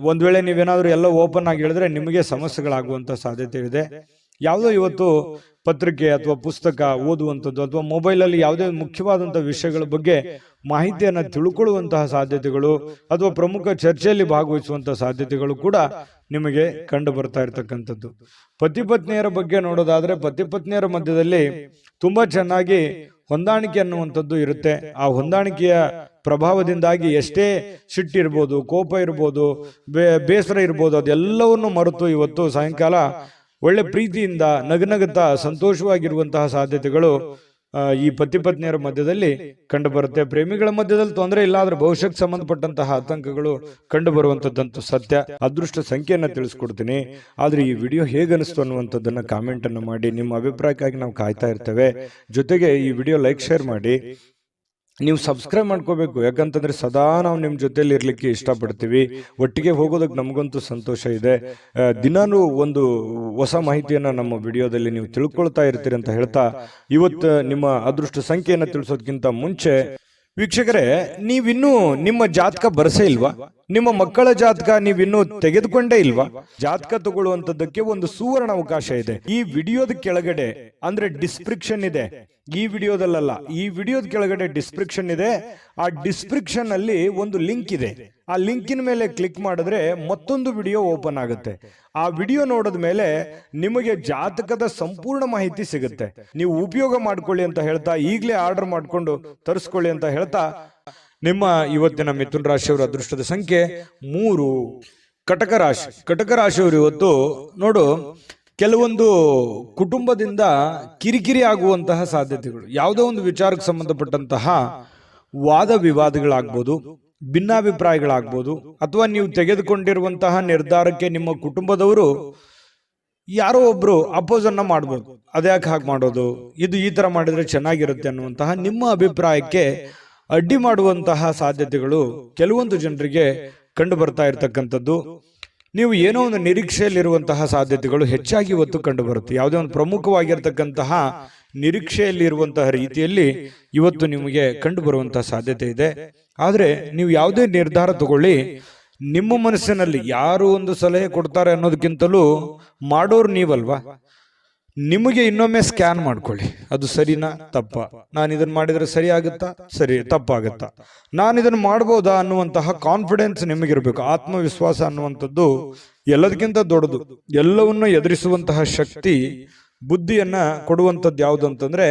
ಒಂದ್ ವೇಳೆ ನೀವೇನಾದ್ರೂ ಎಲ್ಲ ಓಪನ್ ಆಗಿ ಹೇಳಿದ್ರೆ ನಿಮಗೆ ಸಮಸ್ಯೆಗಳಾಗುವಂತ ಸಾಧ್ಯತೆ ಇದೆ. ಯಾವುದೋ ಇವತ್ತು ಪತ್ರಿಕೆ ಅಥವಾ ಪುಸ್ತಕ ಓದುವಂಥದ್ದು ಅಥವಾ ಮೊಬೈಲಲ್ಲಿ ಯಾವುದೇ ಮುಖ್ಯವಾದಂತಹ ವಿಷಯಗಳ ಬಗ್ಗೆ ಮಾಹಿತಿಯನ್ನು ತಿಳ್ಕೊಳ್ಳುವಂತಹ ಸಾಧ್ಯತೆಗಳು ಅಥವಾ ಪ್ರಮುಖ ಚರ್ಚೆಯಲ್ಲಿ ಭಾಗವಹಿಸುವಂತಹ ಸಾಧ್ಯತೆಗಳು ಕೂಡ ನಿಮಗೆ ಕಂಡು ಬರ್ತಾ ಇರತಕ್ಕಂಥದ್ದು. ಪತಿ ಪತ್ನಿಯರ ಬಗ್ಗೆ ನೋಡೋದಾದ್ರೆ ಪತಿ ಪತ್ನಿಯರ ಮಧ್ಯದಲ್ಲಿ ತುಂಬಾ ಚೆನ್ನಾಗಿ ಹೊಂದಾಣಿಕೆ ಅನ್ನುವಂಥದ್ದು ಇರುತ್ತೆ. ಆ ಹೊಂದಾಣಿಕೆಯ ಪ್ರಭಾವದಿಂದಾಗಿ ಎಷ್ಟೇ ಸಿಟ್ಟಿರ್ಬೋದು, ಕೋಪ ಇರ್ಬೋದು, ಬೇಸರ ಇರ್ಬೋದು, ಅದೆಲ್ಲವನ್ನು ಮರೆತು ಇವತ್ತು ಸಾಯಂಕಾಲ ಒಳ್ಳೆ ಪ್ರೀತಿಯಿಂದ ನಗನಗುತ್ತಾ ಸಂತೋಷವಾಗಿರುವಂತಹ ಸಾಧ್ಯತೆಗಳು ಈ ಪತಿ ಪತ್ನಿಯರ ಮಧ್ಯದಲ್ಲಿ ಕಂಡು ಬರುತ್ತೆ. ಪ್ರೇಮಿಗಳ ಮಧ್ಯದಲ್ಲಿ ತೊಂದರೆ ಇಲ್ಲ, ಆದ್ರೆ ಭವಿಷ್ಯಕ್ಕೆ ಸಂಬಂಧಪಟ್ಟಂತಹ ಆತಂಕಗಳು ಕಂಡು ಬರುವಂತದ್ದಂತೂ ಸತ್ಯ. ಅದೃಷ್ಟ ಸಂಖ್ಯೆಯನ್ನ ತಿಳಿಸ್ಕೊಡ್ತೀನಿ, ಆದ್ರೆ ಈ ವಿಡಿಯೋ ಹೇಗನಿಸ್ತು ಅನ್ನುವಂಥದ್ದನ್ನ ಕಾಮೆಂಟ್ ಅನ್ನು ಮಾಡಿ. ನಿಮ್ಮ ಅಭಿಪ್ರಾಯಕ್ಕಾಗಿ ನಾವು ಕಾಯ್ತಾ ಇರ್ತೇವೆ. ಜೊತೆಗೆ ಈ ವಿಡಿಯೋ ಲೈಕ್ ಶೇರ್ ಮಾಡಿ. ನೀವು ಸಬ್ಸ್ಕ್ರೈಬ್ ಮಾಡ್ಕೋಬೇಕು, ಯಾಕಂತಂದ್ರೆ ಸದಾ ನಾವು ನಿಮ್ಮ ಜೊತೆಲಿ ಇರ್ಲಿಕ್ಕೆ ಇಷ್ಟಪಡ್ತೀವಿ. ಒಟ್ಟಿಗೆ ಹೋಗೋದಕ್ಕೆ ನಮಗಂತೂ ಸಂತೋಷ ಇದೆ. ದಿನಾನು ಒಂದು ಹೊಸ ಮಾಹಿತಿಯನ್ನ ನಮ್ಮ ವಿಡಿಯೋದಲ್ಲಿ ನೀವು ತಿಳ್ಕೊಳ್ತಾ ಇರ್ತೀರಿ ಅಂತ ಹೇಳ್ತಾ, ಇವತ್ತು ನಿಮ್ಮ ಅದೃಷ್ಟ ಸಂಖ್ಯೆಯನ್ನು ತಿಳಿಸೋದಕ್ಕಿಂತ ಮುಂಚೆ ವೀಕ್ಷಕರೇ, ನೀವಿನ್ನೂ ನಿಮ್ಮ ಜಾತಕ ಬರಸೇ ಇಲ್ವಾ? ನಿಮ್ಮ ಮಕ್ಕಳ ಜಾತಕ ನೀವಿನ್ನೂ ತೆಗೆದುಕೊಂಡೇ ಇಲ್ವಾ? ಜಾತಕ ತಗೊಳ್ಳುವಂತದ್ದಕ್ಕೆ ಒಂದು ಸುವರ್ಣ ಅವಕಾಶ ಇದೆ. ಈ ವಿಡಿಯೋದ ಕೆಳಗಡೆ ಅಂದ್ರೆ ಡಿಸ್ಕ್ರಿಪ್ಷನ್ ಇದೆ, ಈ ವಿಡಿಯೋದಲ್ಲ, ಈ ವಿಡಿಯೋದ ಕೆಳಗಡೆ ಡಿಸ್ಕ್ರಿಪ್ಷನ್ ಇದೆ. ಆ ಡಿಸ್ಕ್ರಿಪ್ಷನ್ ಅಲ್ಲಿ ಒಂದು ಲಿಂಕ್ ಇದೆ. ಆ ಲಿಂಕಿನ ಮೇಲೆ ಕ್ಲಿಕ್ ಮಾಡಿದ್ರೆ ಮತ್ತೊಂದು ವಿಡಿಯೋ ಓಪನ್ ಆಗುತ್ತೆ. ಆ ವಿಡಿಯೋ ನೋಡಿದ ಮೇಲೆ ನಿಮಗೆ ಜಾತಕದ ಸಂಪೂರ್ಣ ಮಾಹಿತಿ ಸಿಗುತ್ತೆ. ನೀವು ಉಪಯೋಗ ಮಾಡ್ಕೊಳ್ಳಿ ಅಂತ ಹೇಳ್ತಾ, ಈಗಲೇ ಆರ್ಡರ್ ಮಾಡ್ಕೊಂಡು ತರಿಸ್ಕೊಳ್ಳಿ ಅಂತ ಹೇಳ್ತಾ, ನಿಮ್ಮ ಇವತ್ತಿನ ಮಿಥುನ ರಾಶಿಯವರ ಅದೃಷ್ಟದ ಸಂಖ್ಯೆ 3. ಕಟಕ ರಾಶಿ. ಕಟಕ ರಾಶಿಯವರು ಇವತ್ತು ನೋಡು, ಕೆಲವೊಂದು ಕುಟುಂಬದಿಂದ ಕಿರಿಕಿರಿ ಆಗುವಂತಹ ಸಾಧ್ಯತೆಗಳು, ಯಾವುದೋ ಒಂದು ವಿಚಾರಕ್ಕೆ ಸಂಬಂಧಪಟ್ಟಂತಹ ವಾದ ವಿವಾದಗಳಾಗ್ಬೋದು, ಭಿನ್ನಾಭಿಪ್ರಾಯಗಳಾಗ್ಬೋದು, ಅಥವಾ ನೀವು ತೆಗೆದುಕೊಂಡಿರುವಂತಹ ನಿರ್ಧಾರಕ್ಕೆ ನಿಮ್ಮ ಕುಟುಂಬದವರು ಯಾರೋ ಒಬ್ರು ಅಪೋಸ್ ಅನ್ನ ಮಾಡ್ಬೋದು. ಅದ್ಯಾಕೆ ಹಾಗೆ ಮಾಡೋದು, ಇದು ಈ ತರ ಮಾಡಿದ್ರೆ ಚೆನ್ನಾಗಿರುತ್ತೆ ಅನ್ನುವಂತಹ ನಿಮ್ಮ ಅಭಿಪ್ರಾಯಕ್ಕೆ ಅಡ್ಡಿ ಮಾಡುವಂತಹ ಸಾಧ್ಯತೆಗಳು ಕೆಲವೊಂದು ಜನರಿಗೆ ಕಂಡು ಬರ್ತಾ ಇರತಕ್ಕಂಥದ್ದು. ನೀವು ಏನೋ ಒಂದು ನಿರೀಕ್ಷೆಯಲ್ಲಿರುವಂತಹ ಸಾಧ್ಯತೆಗಳು ಹೆಚ್ಚಾಗಿ ಇವತ್ತು ಕಂಡು ಬರುತ್ತೆ. ಯಾವುದೇ ಒಂದು ಪ್ರಮುಖವಾಗಿರ್ತಕ್ಕಂತಹ ನಿರೀಕ್ಷೆಯಲ್ಲಿ ಇರುವಂತಹ ರೀತಿಯಲ್ಲಿ ಇವತ್ತು ನಿಮಗೆ ಕಂಡು ಬರುವಂತಹ ಸಾಧ್ಯತೆ ಇದೆ. ಆದ್ರೆ ನೀವು ಯಾವುದೇ ನಿರ್ಧಾರ ತಗೊಳ್ಳಿ, ನಿಮ್ಮ ಮನಸ್ಸಿನಲ್ಲಿ ಯಾರು ಒಂದು ಸಲಹೆ ಕೊಡ್ತಾರೆ ಅನ್ನೋದಕ್ಕಿಂತಲೂ ಮಾಡೋರು ನೀವಲ್ವಾ. ನಿಮಗೆ ಇನ್ನೊಮ್ಮೆ ಸ್ಕ್ಯಾನ್ ಮಾಡ್ಕೊಳ್ಳಿ, ಅದು ಸರಿನಾ ತಪ್ಪ, ನಾನು ಇದನ್ನ ಮಾಡಿದ್ರೆ ಸರಿ ಆಗುತ್ತಾ, ಸರಿ ತಪ್ಪಾಗತ್ತಾ, ನಾನು ಇದನ್ನು ಮಾಡ್ಬೋದಾ ಅನ್ನುವಂತಹ ಕಾನ್ಫಿಡೆನ್ಸ್ ನಿಮಗಿರ್ಬೇಕು. ಆತ್ಮವಿಶ್ವಾಸ ಅನ್ನುವಂಥದ್ದು ಎಲ್ಲದಕ್ಕಿಂತ ದೊಡ್ಡದು. ಎಲ್ಲವನ್ನು ಎದುರಿಸುವಂತಹ ಶಕ್ತಿ, ಬುದ್ಧಿಯನ್ನ ಕೊಡುವಂಥದ್ದು ಯಾವುದು ಅಂತಂದ್ರೆ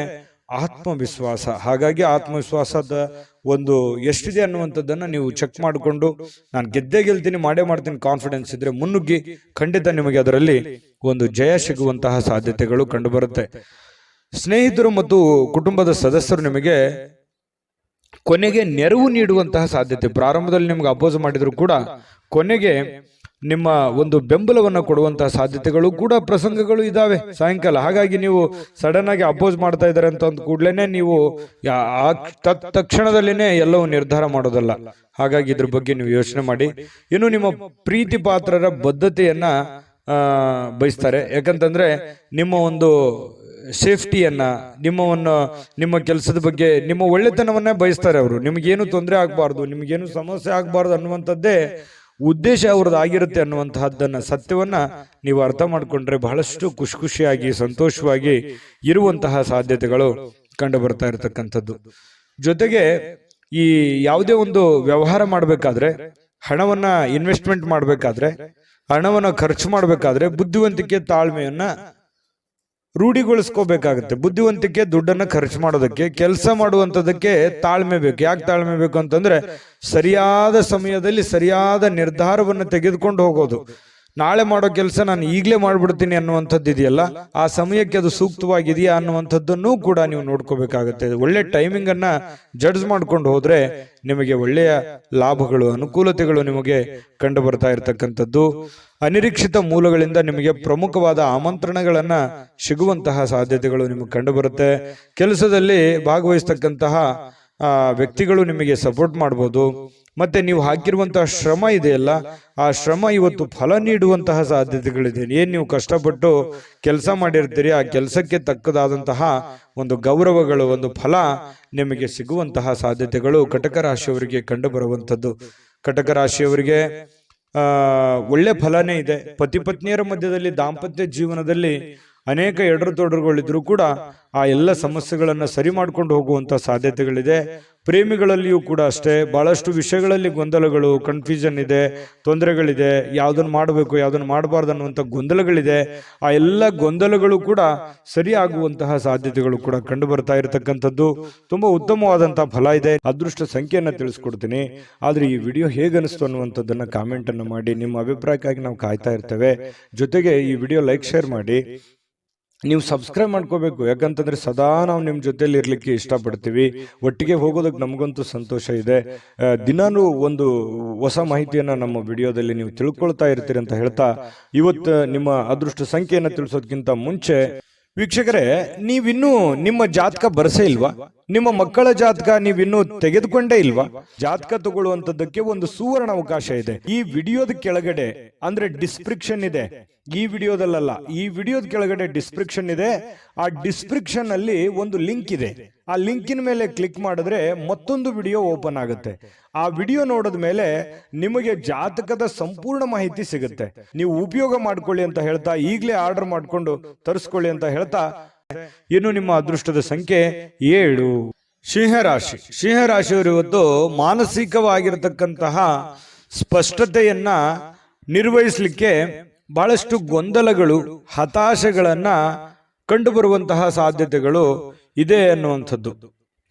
ಆತ್ಮವಿಶ್ವಾಸ. ಹಾಗಾಗಿ ಆತ್ಮವಿಶ್ವಾಸದ ಒಂದು ಎಷ್ಟಿದೆ ಅನ್ನುವಂಥದ್ದನ್ನ ನೀವು ಚೆಕ್ ಮಾಡಿಕೊಂಡು, ನಾನು ಗೆದ್ದೇ ಗೆಲ್ತೀನಿ, ಮಾಡೇ ಮಾಡ್ತೀನಿ ಕಾನ್ಫಿಡೆನ್ಸ್ ಇದ್ರೆ ಮುನ್ನುಗ್ಗಿ, ಖಂಡಿತ ನಿಮಗೆ ಅದರಲ್ಲಿ ಒಂದು ಜಯ ಸಿಗುವಂತಹ ಸಾಧ್ಯತೆಗಳು ಕಂಡು ಬರುತ್ತೆ. ಸ್ನೇಹಿತರು ಮತ್ತು ಕುಟುಂಬದ ಸದಸ್ಯರು ನಿಮಗೆ ಕೊನೆಗೆ ನೆರವು ನೀಡುವಂತಹ ಸಾಧ್ಯತೆ. ಪ್ರಾರಂಭದಲ್ಲಿ ನಿಮ್ಗೆ ಅಪೋಸ್ ಮಾಡಿದ್ರು ಕೂಡ ಕೊನೆಗೆ ನಿಮ್ಮ ಒಂದು ಬೆಂಬಲವನ್ನು ಕೊಡುವಂತಹ ಸಾಧ್ಯತೆಗಳು ಕೂಡ ಪ್ರಸಂಗಗಳು ಇದಾವೆ ಸಾಯಂಕಾಲ. ಹಾಗಾಗಿ ನೀವು ಸಡನ್ ಆಗಿ ಅಪೋಸ್ ಮಾಡ್ತಾ ಇದ್ದಾರೆ ಅಂತ ಅಂದ ಕೂಡಲೇ ನೀವು ತಕ್ಷಣದಲ್ಲಿನೇ ಎಲ್ಲವೂ ನಿರ್ಧಾರ ಮಾಡೋದಲ್ಲ. ಹಾಗಾಗಿ ಇದ್ರ ಬಗ್ಗೆ ನೀವು ಯೋಚನೆ ಮಾಡಿ. ಇನ್ನು ನಿಮ್ಮ ಪ್ರೀತಿ ಪಾತ್ರರ ಬದ್ಧತೆಯನ್ನ ಬಯಸ್ತಾರೆ. ಯಾಕಂತಂದ್ರೆ ನಿಮ್ಮ ಒಂದು ಸೇಫ್ಟಿಯನ್ನ, ನಿಮ್ಮ ಕೆಲಸದ ಬಗ್ಗೆ, ನಿಮ್ಮ ಒಳ್ಳೆತನವನ್ನ ಬಯಸ್ತಾರೆ ಅವರು. ನಿಮ್ಗೇನು ತೊಂದರೆ ಆಗ್ಬಾರ್ದು, ನಿಮ್ಗೇನು ಸಮಸ್ಯೆ ಆಗ್ಬಾರ್ದು ಅನ್ನುವಂಥದ್ದೇ ಉದ್ದೇಶ ಅವ್ರದ್ದು ಆಗಿರುತ್ತೆ ಅನ್ನುವಂತಹದ್ದನ್ನ, ಸತ್ಯವನ್ನ ನೀವು ಅರ್ಥ ಮಾಡ್ಕೊಂಡ್ರೆ ಬಹಳಷ್ಟು ಖುಷಿಯಾಗಿ ಸಂತೋಷವಾಗಿ ಇರುವಂತಹ ಸಾಧ್ಯತೆಗಳು ಕಂಡು ಬರ್ತಾ ಇರತಕ್ಕಂಥದ್ದು. ಜೊತೆಗೆ ಈ ಯಾವುದೇ ಒಂದು ವ್ಯವಹಾರ ಮಾಡಬೇಕಾದ್ರೆ, ಹಣವನ್ನ ಇನ್ವೆಸ್ಟ್ಮೆಂಟ್ ಮಾಡಬೇಕಾದ್ರೆ, ಹಣವನ್ನ ಖರ್ಚು ಮಾಡಬೇಕಾದ್ರೆ ಬುದ್ಧಿವಂತಿಕೆ, ತಾಳ್ಮೆಯನ್ನ ರೂಢಿಗೊಳಿಸ್ಕೋಬೇಕಾಗುತ್ತೆ. ಬುದ್ಧಿವಂತಿಕೆ ದುಡ್ಡನ್ನ ಖರ್ಚು ಮಾಡೋದಕ್ಕೆ, ಕೆಲಸ ಮಾಡುವಂಥದ್ದಕ್ಕೆ ತಾಳ್ಮೆ ಬೇಕು. ಯಾಕೆ ತಾಳ್ಮೆ ಬೇಕು ಅಂತಂದ್ರೆ ಸರಿಯಾದ ಸಮಯದಲ್ಲಿ ಸರಿಯಾದ ನಿರ್ಧಾರವನ್ನು ತೆಗೆದುಕೊಂಡು ಹೋಗೋದು. ನಾಳೆ ಮಾಡೋ ಕೆಲಸ ನಾನು ಈಗಲೇ ಮಾಡ್ಬಿಡ್ತೀನಿ ಅನ್ನುವಂಥದ್ದು ಇದೆಯಲ್ಲ, ಆ ಸಮಯಕ್ಕೆ ಅದು ಸೂಕ್ತವಾಗಿದೆಯಾ ಅನ್ನುವಂಥದ್ದನ್ನು ಕೂಡ ನೀವು ನೋಡ್ಕೋಬೇಕಾಗುತ್ತೆ. ಒಳ್ಳೆ ಟೈಮಿಂಗ್ ಅನ್ನ ಜಡ್ಜ್ ಮಾಡ್ಕೊಂಡು ಹೋದ್ರೆ ನಿಮಗೆ ಒಳ್ಳೆಯ ಲಾಭಗಳು, ಅನುಕೂಲತೆಗಳು ನಿಮಗೆ ಕಂಡು ಬರ್ತಾ ಇರತಕ್ಕಂಥದ್ದು. ಅನಿರೀಕ್ಷಿತ ಮೂಲಗಳಿಂದ ನಿಮಗೆ ಪ್ರಮುಖವಾದ ಆಮಂತ್ರಣಗಳನ್ನ ಸಿಗುವಂತಹ ಸಾಧ್ಯತೆಗಳು ನಿಮಗೆ ಕಂಡು ಬರುತ್ತೆ. ಕೆಲಸದಲ್ಲಿ ಭಾಗವಹಿಸ್ತಕ್ಕಂತಹ ವ್ಯಕ್ತಿಗಳು ನಿಮಗೆ ಸಪೋರ್ಟ್ ಮಾಡ್ಬೋದು. ಮತ್ತೆ ನೀವು ಹಾಕಿರುವಂತಹ ಶ್ರಮ ಇದೆಯಲ್ಲ, ಆ ಶ್ರಮ ಇವತ್ತು ಫಲ ನೀಡುವಂತಹ ಸಾಧ್ಯತೆಗಳಿದೆ. ಏನ್ ನೀವು ಕಷ್ಟಪಟ್ಟು ಕೆಲಸ ಮಾಡಿರ್ತೀರಿ, ಆ ಕೆಲಸಕ್ಕೆ ತಕ್ಕದಾದಂತಹ ಒಂದು ಗೌರವಗಳು, ಒಂದು ಫಲ ನಿಮಗೆ ಸಿಗುವಂತಹ ಸಾಧ್ಯತೆಗಳು ಕಟಕ ರಾಶಿಯವರಿಗೆ ಕಂಡು ಬರುವಂಥದ್ದು. ಕಟಕ ರಾಶಿಯವರಿಗೆ ಒಳ್ಳೆ ಫಲನೇ ಇದೆ. ಪತಿ ಪತ್ನಿಯರ ಮಧ್ಯದಲ್ಲಿ ದಾಂಪತ್ಯ ಜೀವನದಲ್ಲಿ ಅನೇಕ ಎಡರು ಕೂಡ ಆ ಎಲ್ಲ ಸಮಸ್ಯೆಗಳನ್ನು ಸರಿ ಮಾಡ್ಕೊಂಡು ಹೋಗುವಂತ ಸಾಧ್ಯತೆಗಳಿದೆ. ಪ್ರೇಮಿಗಳಲ್ಲಿಯೂ ಕೂಡ ಅಷ್ಟೇ ಬಹಳಷ್ಟು ವಿಷಯಗಳಲ್ಲಿ ಗೊಂದಲಗಳು, ಕನ್ಫ್ಯೂಷನ್ ಇದೆ, ತೊಂದರೆಗಳಿದೆ, ಯಾವ್ದನ್ನು ಮಾಡಬೇಕು ಯಾವ್ದನ್ನು ಮಾಡಬಾರ್ದು ಅನ್ನುವಂಥ ಗೊಂದಲಗಳಿದೆ. ಆ ಎಲ್ಲ ಗೊಂದಲಗಳು ಕೂಡ ಸರಿಯಾಗುವಂತಹ ಸಾಧ್ಯತೆಗಳು ಕೂಡ ಕಂಡು ಬರ್ತಾ ಇರತಕ್ಕಂಥದ್ದು. ತುಂಬಾ ಉತ್ತಮವಾದಂತಹ ಫಲ ಇದೆ. ಅದೃಷ್ಟ ಸಂಖ್ಯೆಯನ್ನು ತಿಳಿಸ್ಕೊಡ್ತೀನಿ. ಆದ್ರೆ ಈ ವಿಡಿಯೋ ಹೇಗನಿಸ್ತು ಅನ್ನುವಂಥದ್ದನ್ನ ಕಾಮೆಂಟ್ ಅನ್ನು ಮಾಡಿ. ನಿಮ್ಮ ಅಭಿಪ್ರಾಯಕ್ಕಾಗಿ ನಾವು ಕಾಯ್ತಾ ಇರ್ತೇವೆ. ಜೊತೆಗೆ ಈ ವಿಡಿಯೋ ಲೈಕ್, ಶೇರ್ ಮಾಡಿ. ನೀವು ಸಬ್ಸ್ಕ್ರೈಬ್ ಮಾಡ್ಕೋಬೇಕು, ಯಾಕಂತಂದ್ರೆ ಸದಾ ನಾವು ನಿಮ್ಮ ಜೊತೆಲಿ ಇರ್ಲಿಕ್ಕೆ ಇಷ್ಟಪಡ್ತೀವಿ. ಒಟ್ಟಿಗೆ ಹೋಗೋದಕ್ಕೆ ನಮಗಂತೂ ಸಂತೋಷ ಇದೆ. ದಿನಾನು ಒಂದು ಹೊಸ ಮಾಹಿತಿಯನ್ನ ನಮ್ಮ ವಿಡಿಯೋದಲ್ಲಿ ನೀವು ತಿಳ್ಕೊಳ್ತಾ ಇರ್ತೀರಿ ಅಂತ ಹೇಳ್ತಾ, ಇವತ್ತು ನಿಮ್ಮ ಅದೃಷ್ಟ ಸಂಖ್ಯೆಯನ್ನು ತಿಳಿಸೋದಕ್ಕಿಂತ ಮುಂಚೆ ವೀಕ್ಷಕರೇ, ನೀವಿನ್ನೂ ನಿಮ್ಮ ಜಾತಕ ಬರಸೇ ಇಲ್ವಾ? ನಿಮ್ಮ ಮಕ್ಕಳ ಜಾತಕ ನೀವಿನ್ನೂ ತೆಗೆದುಕೊಂಡೇ ಇಲ್ವಾ? ಜಾತಕ ತಗೊಳ್ಳುವಂತದ್ದಕ್ಕೆ ಒಂದು ಸುವರ್ಣ ಅವಕಾಶ ಇದೆ. ಈ ವಿಡಿಯೋದ ಕೆಳಗಡೆ ಅಂದ್ರೆ ಡಿಸ್ಕ್ರಿಪ್ಷನ್ ಇದೆ. ಈ ವಿಡಿಯೋದಲ್ಲ, ಈ ವಿಡಿಯೋದ ಕೆಳಗಡೆ ಡಿಸ್ಕ್ರಿಪ್ಷನ್ ಇದೆ. ಆ ಡಿಸ್ಕ್ರಿಪ್ಷನ್ ಅಲ್ಲಿ ಒಂದು ಲಿಂಕ್ ಇದೆ. ಆ ಲಿಂಕಿನ ಮೇಲೆ ಕ್ಲಿಕ್ ಮಾಡಿದ್ರೆ ಮತ್ತೊಂದು ವಿಡಿಯೋ ಓಪನ್ ಆಗುತ್ತೆ. ಆ ವಿಡಿಯೋ ನೋಡಿದ ಮೇಲೆ ನಿಮಗೆ ಜಾತಕದ ಸಂಪೂರ್ಣ ಮಾಹಿತಿ ಸಿಗುತ್ತೆ. ನೀವು ಉಪಯೋಗ ಮಾಡ್ಕೊಳ್ಳಿ ಅಂತ ಹೇಳ್ತಾ, ಈಗಲೇ ಆರ್ಡರ್ ಮಾಡ್ಕೊಂಡು ತರಿಸ್ಕೊಳ್ಳಿ ಅಂತ ಹೇಳ್ತಾ, ಇನ್ನು ನಿಮ್ಮ ಅದೃಷ್ಟದ ಸಂಖ್ಯೆ 7. ಸಿಂಹರಾಶಿ. ಸಿಂಹರಾಶಿಯವರು ಇವತ್ತು ಮಾನಸಿಕವಾಗಿರತಕ್ಕಂತಹ ಸ್ಪಷ್ಟತೆಯನ್ನ ನಿರ್ವಹಿಸಲಿಕ್ಕೆ ಬಹಳಷ್ಟು ಗೊಂದಲಗಳು, ಹತಾಶೆಗಳನ್ನ ಕಂಡು ಬರುವಂತಹ ಸಾಧ್ಯತೆಗಳು ಇದೆ ಅನ್ನುವಂಥದ್ದು.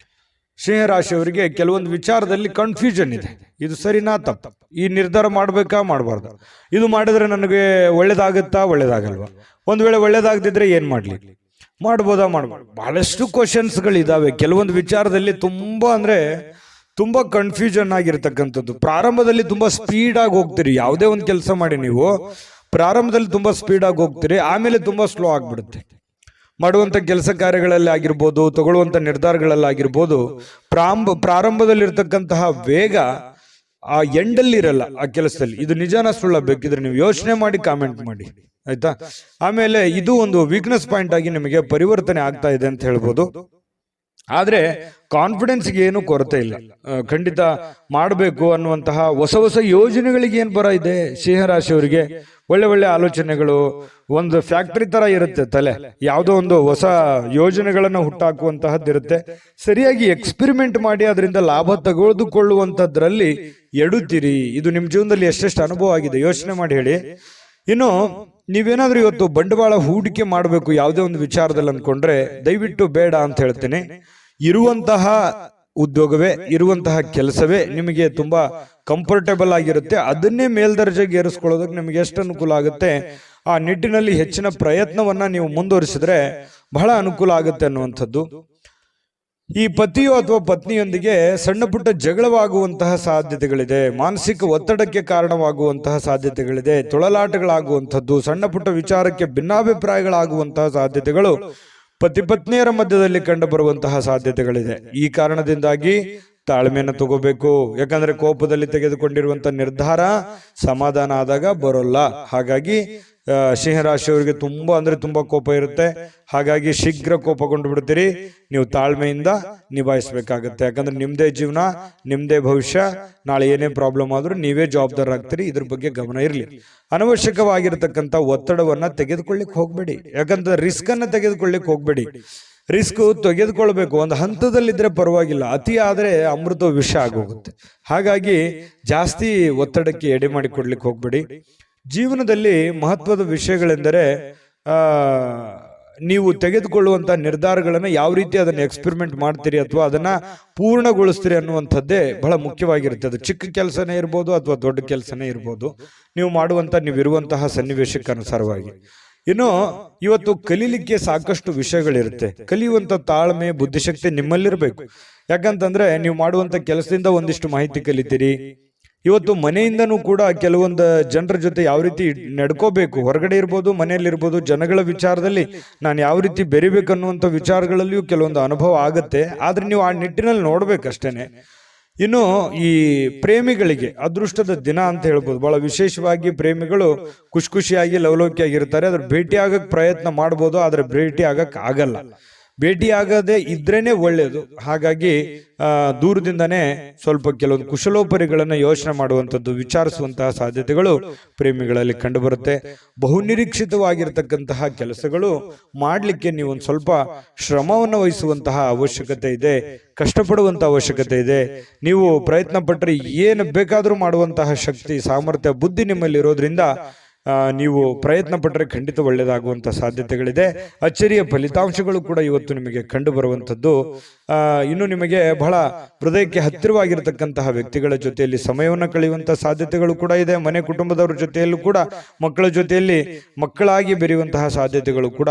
ಸಿಂಹರಾಶಿಯವರಿಗೆ ಕೆಲವೊಂದು ವಿಚಾರದಲ್ಲಿ ಕನ್ಫ್ಯೂಷನ್ ಇದೆ. ಇದು ಸರಿನಾ ತಪ್ಪ, ಈ ನಿರ್ಧಾರ ಮಾಡಬೇಕಾ ಮಾಡಬಾರ್ದು, ಇದು ಮಾಡಿದ್ರೆ ನನಗೆ ಒಳ್ಳೇದಾಗುತ್ತಾ ಒಳ್ಳೇದಾಗಲ್ವಾ, ಒಂದ್ ವೇಳೆ ಒಳ್ಳೇದಾಗದಿದ್ರೆ ಏನ್ ಮಾಡ್ಲಿ, ಮಾಡ್ಬೋದಾ ಮಾಡ್ಬೋದು, ಬಹಳಷ್ಟು ಕ್ವಶನ್ಸ್ಗಳಿದಾವೆ. ಕೆಲವೊಂದು ವಿಚಾರದಲ್ಲಿ ತುಂಬಾ ಕನ್ಫ್ಯೂಷನ್ ಆಗಿರ್ತಕ್ಕಂಥದ್ದು. ಪ್ರಾರಂಭದಲ್ಲಿ ತುಂಬಾ ಸ್ಪೀಡ್ ಆಗಿ ಹೋಗ್ತೀರಿ. ಯಾವುದೇ ಒಂದು ಕೆಲಸ ಮಾಡಿ ನೀವು ಪ್ರಾರಂಭದಲ್ಲಿ ತುಂಬಾ ಸ್ಪೀಡ್ ಆಗಿ ಹೋಗ್ತೀರಿ, ಆಮೇಲೆ ತುಂಬಾ ಸ್ಲೋ ಆಗ್ಬಿಡುತ್ತೆ. ಮಾಡುವಂತ ಕೆಲಸ ಕಾರ್ಯಗಳಲ್ಲಿ ಆಗಿರ್ಬೋದು, ತಗೊಳ್ಳುವಂತ ನಿರ್ಧಾರಗಳಲ್ಲಿ ಆಗಿರ್ಬೋದು, ಪ್ರಾರಂಭದಲ್ಲಿರ್ತಕ್ಕಂತಹ ವೇಗ ಆ ಎಂಡಲ್ಲಿ ಇರಲ್ಲ ಆ ಕೆಲಸದಲ್ಲಿ. ಇದು ನಿಜಾನ ಸುಳ್ಳ? ಬೇಕಿದ್ರೆ ನೀವು ಯೋಚನೆ ಮಾಡಿ ಕಾಮೆಂಟ್ ಮಾಡಿ, ಆಯ್ತಾ? ಆಮೇಲೆ ಇದು ಒಂದು ವೀಕ್ನೆಸ್ ಪಾಯಿಂಟ್ ಆಗಿ ನಿಮಗೆ ಪರಿವರ್ತನೆ ಆಗ್ತಾ ಇದೆ ಅಂತ ಹೇಳ್ಬೋದು. ಆದ್ರೆ ಕಾನ್ಫಿಡೆನ್ಸ್ಗೆ ಏನು ಕೊರತೆ ಇಲ್ಲ. ಖಂಡಿತ ಮಾಡಬೇಕು ಅನ್ನುವಂತಹ ಹೊಸ ಹೊಸ ಯೋಜನೆಗಳಿಗೆ ಏನ್ ಬರ ಇದೆ ಸಿಂಹರಾಶಿಯವರಿಗೆ. ಒಳ್ಳೆ ಒಳ್ಳೆ ಆಲೋಚನೆಗಳು, ಒಂದು ಫ್ಯಾಕ್ಟರಿ ತರ ಇರುತ್ತೆ ತಲೆ. ಯಾವುದೋ ಒಂದು ಹೊಸ ಯೋಜನೆಗಳನ್ನ ಹುಟ್ಟಾಕುವಂತಹದ್ದು ಇರುತ್ತೆ. ಸರಿಯಾಗಿ ಎಕ್ಸ್ಪೆರಿಮೆಂಟ್ ಮಾಡಿ ಅದರಿಂದ ಲಾಭ ತೆಗೆದುಕೊಳ್ಳುವಂತದ್ರಲ್ಲಿ ಎಡುತ್ತೀರಿ. ಇದು ನಿಮ್ ಜೀವನದಲ್ಲಿ ಎಷ್ಟೆಷ್ಟು ಅನುಭವ ಆಗಿದೆ ಯೋಚನೆ ಮಾಡಿ ಹೇಳಿ. ಇನ್ನು ನೀವೇನಾದ್ರೂ ಇವತ್ತು ಬಂಡವಾಳ ಹೂಡಿಕೆ ಮಾಡಬೇಕು ಯಾವುದೇ ಒಂದು ವಿಚಾರದಲ್ಲಿ ಅಂದ್ಕೊಂಡ್ರೆ ದಯವಿಟ್ಟು ಬೇಡ ಅಂತ ಹೇಳ್ತೇನೆ. ಇರುವಂತಹ ಉದ್ಯೋಗವೇ, ಇರುವಂತಹ ಕೆಲಸವೇ ನಿಮಗೆ ತುಂಬಾ ಕಂಫರ್ಟೇಬಲ್ ಆಗಿರುತ್ತೆ. ಅದನ್ನೇ ಮೇಲ್ದರ್ಜೆಗೆ ಏರಿಸ್ಕೊಳ್ಳೋದಕ್ಕೆ ನಿಮಗೆ ಎಷ್ಟು ಅನುಕೂಲ ಆಗುತ್ತೆ, ಆ ನಿಟ್ಟಿನಲ್ಲಿ ಹೆಚ್ಚಿನ ಪ್ರಯತ್ನವನ್ನ ನೀವು ಮುಂದುವರಿಸಿದ್ರೆ ಬಹಳ ಅನುಕೂಲ ಆಗುತ್ತೆ ಅನ್ನುವಂಥದ್ದು. ಈ ಪತಿಯೋ ಅಥವಾ ಪತ್ನಿಯೊಂದಿಗೆ ಸಣ್ಣ ಪುಟ್ಟ ಜಗಳವಾಗುವಂತಹ ಸಾಧ್ಯತೆಗಳಿದೆ. ಮಾನಸಿಕ ಒತ್ತಡಕ್ಕೆ ಕಾರಣವಾಗುವಂತಹ ಸಾಧ್ಯತೆಗಳಿದೆ. ತೊಳಲಾಟಗಳಾಗುವಂಥದ್ದು, ಸಣ್ಣ ಪುಟ್ಟ ವಿಚಾರಕ್ಕೆ ಭಿನ್ನಾಭಿಪ್ರಾಯಗಳಾಗುವಂತಹ ಸಾಧ್ಯತೆಗಳು ಪತಿ ಪತ್ನಿಯರ ಮಧ್ಯದಲ್ಲಿ ಕಂಡು ಬರುವಂತಹ ಸಾಧ್ಯತೆಗಳಿದೆ. ಈ ಕಾರಣದಿಂದಾಗಿ ತಾಳ್ಮೆಯನ್ನು ತಗೋಬೇಕು. ಯಾಕಂದ್ರೆ ಕೋಪದಲ್ಲಿ ತೆಗೆದುಕೊಂಡಿರುವಂತಹ ನಿರ್ಧಾರ ಸಮಾಧಾನ ಆದಾಗ ಬರೋಲ್ಲ. ಹಾಗಾಗಿ ಸಿಂಹರಾಶಿಯವರಿಗೆ ತುಂಬಾ ಕೋಪ ಇರುತ್ತೆ. ಹಾಗಾಗಿ ಶೀಘ್ರ ಕೋಪಗೊಂಡು ಬಿಡ್ತೀರಿ. ನೀವು ತಾಳ್ಮೆಯಿಂದ ನಿಭಾಯಿಸಬೇಕಾಗತ್ತೆ. ಯಾಕಂದ್ರೆ ನಿಮ್ದೇ ಜೀವನ, ನಿಮ್ದೇ ಭವಿಷ್ಯ. ನಾಳೆ ಏನೇ ಪ್ರಾಬ್ಲಮ್ ಆದ್ರೂ ನೀವೇ ಜವಾಬ್ದಾರರಾಗ್ತೀರಿ. ಇದ್ರ ಬಗ್ಗೆ ಗಮನ ಇರಲಿ. ಅನವಶ್ಯಕವಾಗಿರತಕ್ಕಂಥ ಒತ್ತಡವನ್ನ ತೆಗೆದುಕೊಳ್ಳಿಕ್ ಹೋಗ್ಬೇಡಿ. ಯಾಕಂದ್ರೆ ರಿಸ್ಕ್ ಅನ್ನ ತೆಗೆದುಕೊಳ್ಳಿಕ್ ಹೋಗ್ಬೇಡಿ. ರಿಸ್ಕ್ ತೆಗೆದುಕೊಳ್ಬೇಕು, ಒಂದು ಹಂತದಲ್ಲಿದ್ರೆ ಪರವಾಗಿಲ್ಲ. ಅತಿ ಆದ್ರೆ ಅಮೃತ ವಿಷ ಆಗೋಗುತ್ತೆ. ಹಾಗಾಗಿ ಜಾಸ್ತಿ ಒತ್ತಡಕ್ಕೆ ಎಡೆ ಮಾಡಿಕೊಡ್ಲಿಕ್ಕೆ ಹೋಗ್ಬೇಡಿ. ಜೀವನದಲ್ಲಿ ಮಹತ್ವದ ವಿಷಯಗಳೆಂದರೆ ನೀವು ತೆಗೆದುಕೊಳ್ಳುವಂತ ನಿರ್ಧಾರಗಳನ್ನ ಯಾವ ರೀತಿ ಅದನ್ನ ಎಕ್ಸ್ಪೆರಿಮೆಂಟ್ ಮಾಡ್ತೀರಿ ಅಥವಾ ಅದನ್ನ ಪೂರ್ಣಗೊಳಿಸ್ತೀರಿ ಅನ್ನುವಂಥದ್ದೇ ಬಹಳ ಮುಖ್ಯವಾಗಿರುತ್ತೆ. ಅದು ಚಿಕ್ಕ ಕೆಲಸನೇ ಇರ್ಬೋದು ಅಥವಾ ದೊಡ್ಡ ಕೆಲಸನೇ ಇರ್ಬೋದು, ನೀವಿರುವಂತಹ ಸನ್ನಿವೇಶಕ್ಕೆ ಅನುಸಾರವಾಗಿ. ಇನ್ನು ಇವತ್ತು ಕಲೀಲಿಕ್ಕೆ ಸಾಕಷ್ಟು ವಿಷಯಗಳಿರುತ್ತೆ. ಕಲಿಯುವಂತ ತಾಳ್ಮೆ, ಬುದ್ಧಿಶಕ್ತಿ ನಿಮ್ಮಲ್ಲಿರ್ಬೇಕು. ಯಾಕಂತಂದ್ರೆ ನೀವು ಮಾಡುವಂತ ಕೆಲಸದಿಂದ ಒಂದಿಷ್ಟು ಮಾಹಿತಿ ಕಲಿತೀರಿ. ಇವತ್ತು ಮನೆಯಿಂದನೂ ಕೂಡ ಕೆಲವೊಂದು ಜನರ ಜೊತೆ ಯಾವ ರೀತಿ ನಡ್ಕೋಬೇಕು, ಹೊರಗಡೆ ಇರ್ಬೋದು, ಮನೆಯಲ್ಲಿರ್ಬೋದು, ಜನಗಳ ವಿಚಾರದಲ್ಲಿ ನಾನು ಯಾವ ರೀತಿ ಬೆರಿಬೇಕನ್ನುವಂಥ ವಿಚಾರಗಳಲ್ಲಿಯೂ ಕೆಲವೊಂದು ಅನುಭವ ಆಗುತ್ತೆ. ಆದ್ರೆ ನೀವು ಆ ನಿಟ್ಟಿನಲ್ಲಿ ನೋಡ್ಬೇಕಷ್ಟೇನೆ. ಇನ್ನು ಈ ಪ್ರೇಮಿಗಳಿಗೆ ಅದೃಷ್ಟದ ದಿನ ಅಂತ ಹೇಳ್ಬೋದು. ಬಹಳ ವಿಶೇಷವಾಗಿ ಪ್ರೇಮಿಗಳು ಖುಷಿಯಾಗಿ ಲವಲವಿಕೆಯಾಗಿರ್ತಾರೆ. ಅದ್ರ ಭೇಟಿ ಆಗಕ್ ಪ್ರಯತ್ನ ಮಾಡ್ಬೋದು, ಆದ್ರೆ ಭೇಟಿ ಆಗಕ್ ಆಗಲ್ಲ. ಭೇಟಿಯಾಗದೆ ಇದ್ರೇನೆ ಒಳ್ಳೆಯದು. ಹಾಗಾಗಿ ದೂರದಿಂದನೇ ಸ್ವಲ್ಪ ಕೆಲವೊಂದು ಕುಶಲೋಪರಿಗಳನ್ನು ಯೋಚನೆ ಮಾಡುವಂಥದ್ದು, ವಿಚಾರಿಸುವಂತಹ ಸಾಧ್ಯತೆಗಳು ಪ್ರೇಮಿಗಳಲ್ಲಿ ಕಂಡುಬರುತ್ತೆ. ಬಹುನಿರೀಕ್ಷಿತವಾಗಿರ್ತಕ್ಕಂತಹ ಕೆಲಸಗಳು ಮಾಡಲಿಕ್ಕೆ ನೀವು ಒಂದು ಸ್ವಲ್ಪ ಶ್ರಮವನ್ನು ವಹಿಸುವಂತಹ ಅವಶ್ಯಕತೆ ಇದೆ, ಕಷ್ಟಪಡುವಂತಹ ಅವಶ್ಯಕತೆ ಇದೆ. ನೀವು ಪ್ರಯತ್ನ ಪಟ್ಟರೆ ಏನು ಬೇಕಾದರೂ ಮಾಡುವಂತಹ ಶಕ್ತಿ, ಸಾಮರ್ಥ್ಯ, ಬುದ್ಧಿ ನಿಮ್ಮಲ್ಲಿ ಇರೋದ್ರಿಂದ ನೀವು ಪ್ರಯತ್ನ ಪಟ್ಟರೆ ಖಂಡಿತ ಒಳ್ಳೆಯದಾಗುವಂಥ ಸಾಧ್ಯತೆಗಳಿದೆ. ಅಚ್ಚರಿಯ ಫಲಿತಾಂಶಗಳು ಕೂಡ ಇವತ್ತು ನಿಮಗೆ ಕಂಡು ಬರುವಂಥದ್ದು. ಇನ್ನು ನಿಮಗೆ ಬಹಳ ಹೃದಯಕ್ಕೆ ಹತ್ತಿರವಾಗಿರತಕ್ಕಂತಹ ವ್ಯಕ್ತಿಗಳ ಜೊತೆಯಲ್ಲಿ ಸಮಯವನ್ನು ಕಳೆಯುವಂಥ ಸಾಧ್ಯತೆಗಳು ಕೂಡ ಇದೆ. ಮನೆ ಕುಟುಂಬದವರ ಜೊತೆಯಲ್ಲೂ ಕೂಡ ಮಕ್ಕಳ ಜೊತೆಯಲ್ಲಿ ಮಕ್ಕಳಾಗಿ ಬೆರೆಯುವಂತಹ ಸಾಧ್ಯತೆಗಳು ಕೂಡ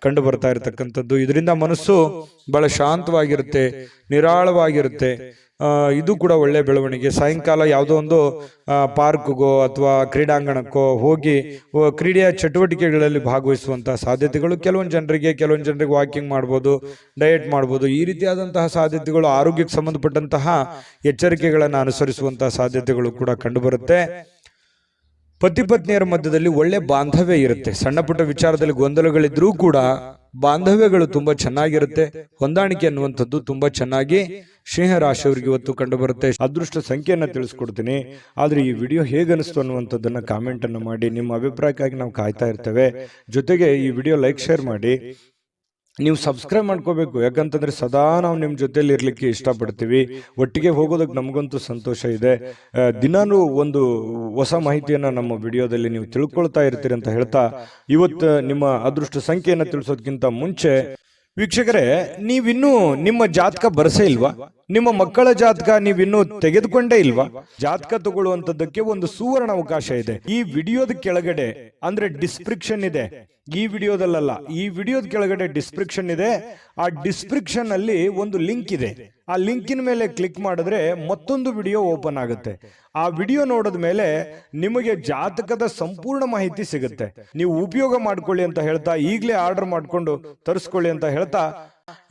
ಕಂಡು ಬರ್ತಾ ಇರತಕ್ಕಂಥದ್ದು. ಇದರಿಂದ ಮನಸ್ಸು ಬಹಳ ಶಾಂತವಾಗಿರುತ್ತೆ, ನಿರಾಳವಾಗಿರುತ್ತೆ. ಇದು ಕೂಡ ಒಳ್ಳೆಯ ಬೆಳವಣಿಗೆ. ಸಾಯಂಕಾಲ ಯಾವುದೋ ಒಂದು ಪಾರ್ಕ್ಗೋ ಅಥವಾ ಕ್ರೀಡಾಂಗಣಕ್ಕೋ ಹೋಗಿ ಕ್ರೀಡೆಯ ಚಟುವಟಿಕೆಗಳಲ್ಲಿ ಭಾಗವಹಿಸುವಂತಹ ಸಾಧ್ಯತೆಗಳು ಕೆಲವೊಂದು ಜನರಿಗೆ ವಾಕಿಂಗ್ ಮಾಡ್ಬೋದು, ಡಯಟ್ ಮಾಡ್ಬೋದು. ಈ ರೀತಿಯಾದಂತಹ ಸಾಧ್ಯತೆಗಳು, ಆರೋಗ್ಯಕ್ಕೆ ಸಂಬಂಧಪಟ್ಟಂತಹ ಎಚ್ಚರಿಕೆಗಳನ್ನು ಅನುಸರಿಸುವಂತಹ ಸಾಧ್ಯತೆಗಳು ಕೂಡ ಕಂಡುಬರುತ್ತೆ. ಪತಿ ಪತ್ನಿಯರ ಮಧ್ಯದಲ್ಲಿ ಒಳ್ಳೆ ಬಾಂಧವ್ಯ ಇರುತ್ತೆ. ಸಣ್ಣ ಪುಟ್ಟ ವಿಚಾರದಲ್ಲಿ ಗೊಂದಲಗಳಿದ್ರೂ ಕೂಡ ಬಾಂಧವ್ಯಗಳು ತುಂಬಾ ಚೆನ್ನಾಗಿರುತ್ತೆ. ಹೊಂದಾಣಿಕೆ ಅನ್ನುವಂಥದ್ದು ತುಂಬಾ ಚೆನ್ನಾಗಿ ಸಿಂಹ ರಾಶಿಯವರಿಗೆ ಇವತ್ತು ಕಂಡು ಬರುತ್ತೆ. ಅದೃಷ್ಟ ಸಂಖ್ಯೆಯನ್ನು ತಿಳಿಸ್ಕೊಡ್ತೀನಿ, ಆದ್ರೆ ಈ ವಿಡಿಯೋ ಹೇಗನಿಸ್ತು ಅನ್ನುವಂಥದ್ದನ್ನ ಕಾಮೆಂಟ್ ಅನ್ನು ಮಾಡಿ. ನಿಮ್ಮ ಅಭಿಪ್ರಾಯಕ್ಕಾಗಿ ನಾವು ಕಾಯ್ತಾ ಇರ್ತೇವೆ. ಜೊತೆಗೆ ಈ ವಿಡಿಯೋ ಲೈಕ್, ಶೇರ್ ಮಾಡಿ. ನೀವು ಸಬ್ಸ್ಕ್ರೈಬ್ ಮಾಡ್ಕೋಬೇಕು, ಯಾಕಂತಂದ್ರೆ ಸದಾ ನಾವು ನಿಮ್ಮ ಜೊತೆಲಿ ಇರ್ಲಿಕ್ಕೆ ಇಷ್ಟಪಡ್ತೀವಿ. ಒಟ್ಟಿಗೆ ಹೋಗೋದಕ್ಕೆ ನಮಗಂತೂ ಸಂತೋಷ ಇದೆ. ದಿನಾನು ಒಂದು ಹೊಸ ಮಾಹಿತಿಯನ್ನು ನಮ್ಮ ವಿಡಿಯೋದಲ್ಲಿ ನೀವು ತಿಳ್ಕೊಳ್ತಾ ಇರ್ತೀರಿ ಅಂತ ಹೇಳ್ತಾ, ಇವತ್ತು ನಿಮ್ಮ ಅದೃಷ್ಟ ಸಂಖ್ಯೆಯನ್ನು ತಿಳಿಸೋದಕ್ಕಿಂತ ಮುಂಚೆ ವೀಕ್ಷಕರೇ, ನೀವಿನ್ನೂ ನಿಮ್ಮ ಜಾತಕ ಬರಸೇ ಇಲ್ವಾ? ನಿಮ್ಮ ಮಕ್ಕಳ ಜಾತಕ ನೀವಿನ್ನೂ ತೆಗೆದುಕೊಂಡೇ ಇಲ್ವಾ? ಜಾತಕ ತಗೊಳ್ಳುವಂತದ್ದಕ್ಕೆ ಒಂದು ಸುವರ್ಣ ಅವಕಾಶ ಇದೆ. ಈ ವಿಡಿಯೋದ ಕೆಳಗಡೆ ಅಂದ್ರೆ ಡಿಸ್ಕ್ರಿಪ್ಷನ್ ಇದೆ. ಈ ವಿಡಿಯೋದಲ್ಲ, ಈ ವಿಡಿಯೋದ ಕೆಳಗಡೆ ಡಿಸ್ಕ್ರಿಪ್ಷನ್ ಇದೆ. ಆ ಡಿಸ್ಕ್ರಿಪ್ಷನ್ ಅಲ್ಲಿ ಒಂದು ಲಿಂಕ್ ಇದೆ. ಆ ಲಿಂಕಿನ ಮೇಲೆ ಕ್ಲಿಕ್ ಮಾಡಿದ್ರೆ ಮತ್ತೊಂದು ವಿಡಿಯೋ ಓಪನ್ ಆಗುತ್ತೆ. ಆ ವಿಡಿಯೋ ನೋಡಿದ ಮೇಲೆ ನಿಮಗೆ ಜಾತಕದ ಸಂಪೂರ್ಣ ಮಾಹಿತಿ ಸಿಗುತ್ತೆ. ನೀವು ಉಪಯೋಗ ಮಾಡ್ಕೊಳ್ಳಿ ಅಂತ ಹೇಳ್ತಾ, ಈಗಲೇ ಆರ್ಡರ್ ಮಾಡಿಕೊಂಡು ತರಿಸ್ಕೊಳ್ಳಿ ಅಂತ ಹೇಳ್ತಾ,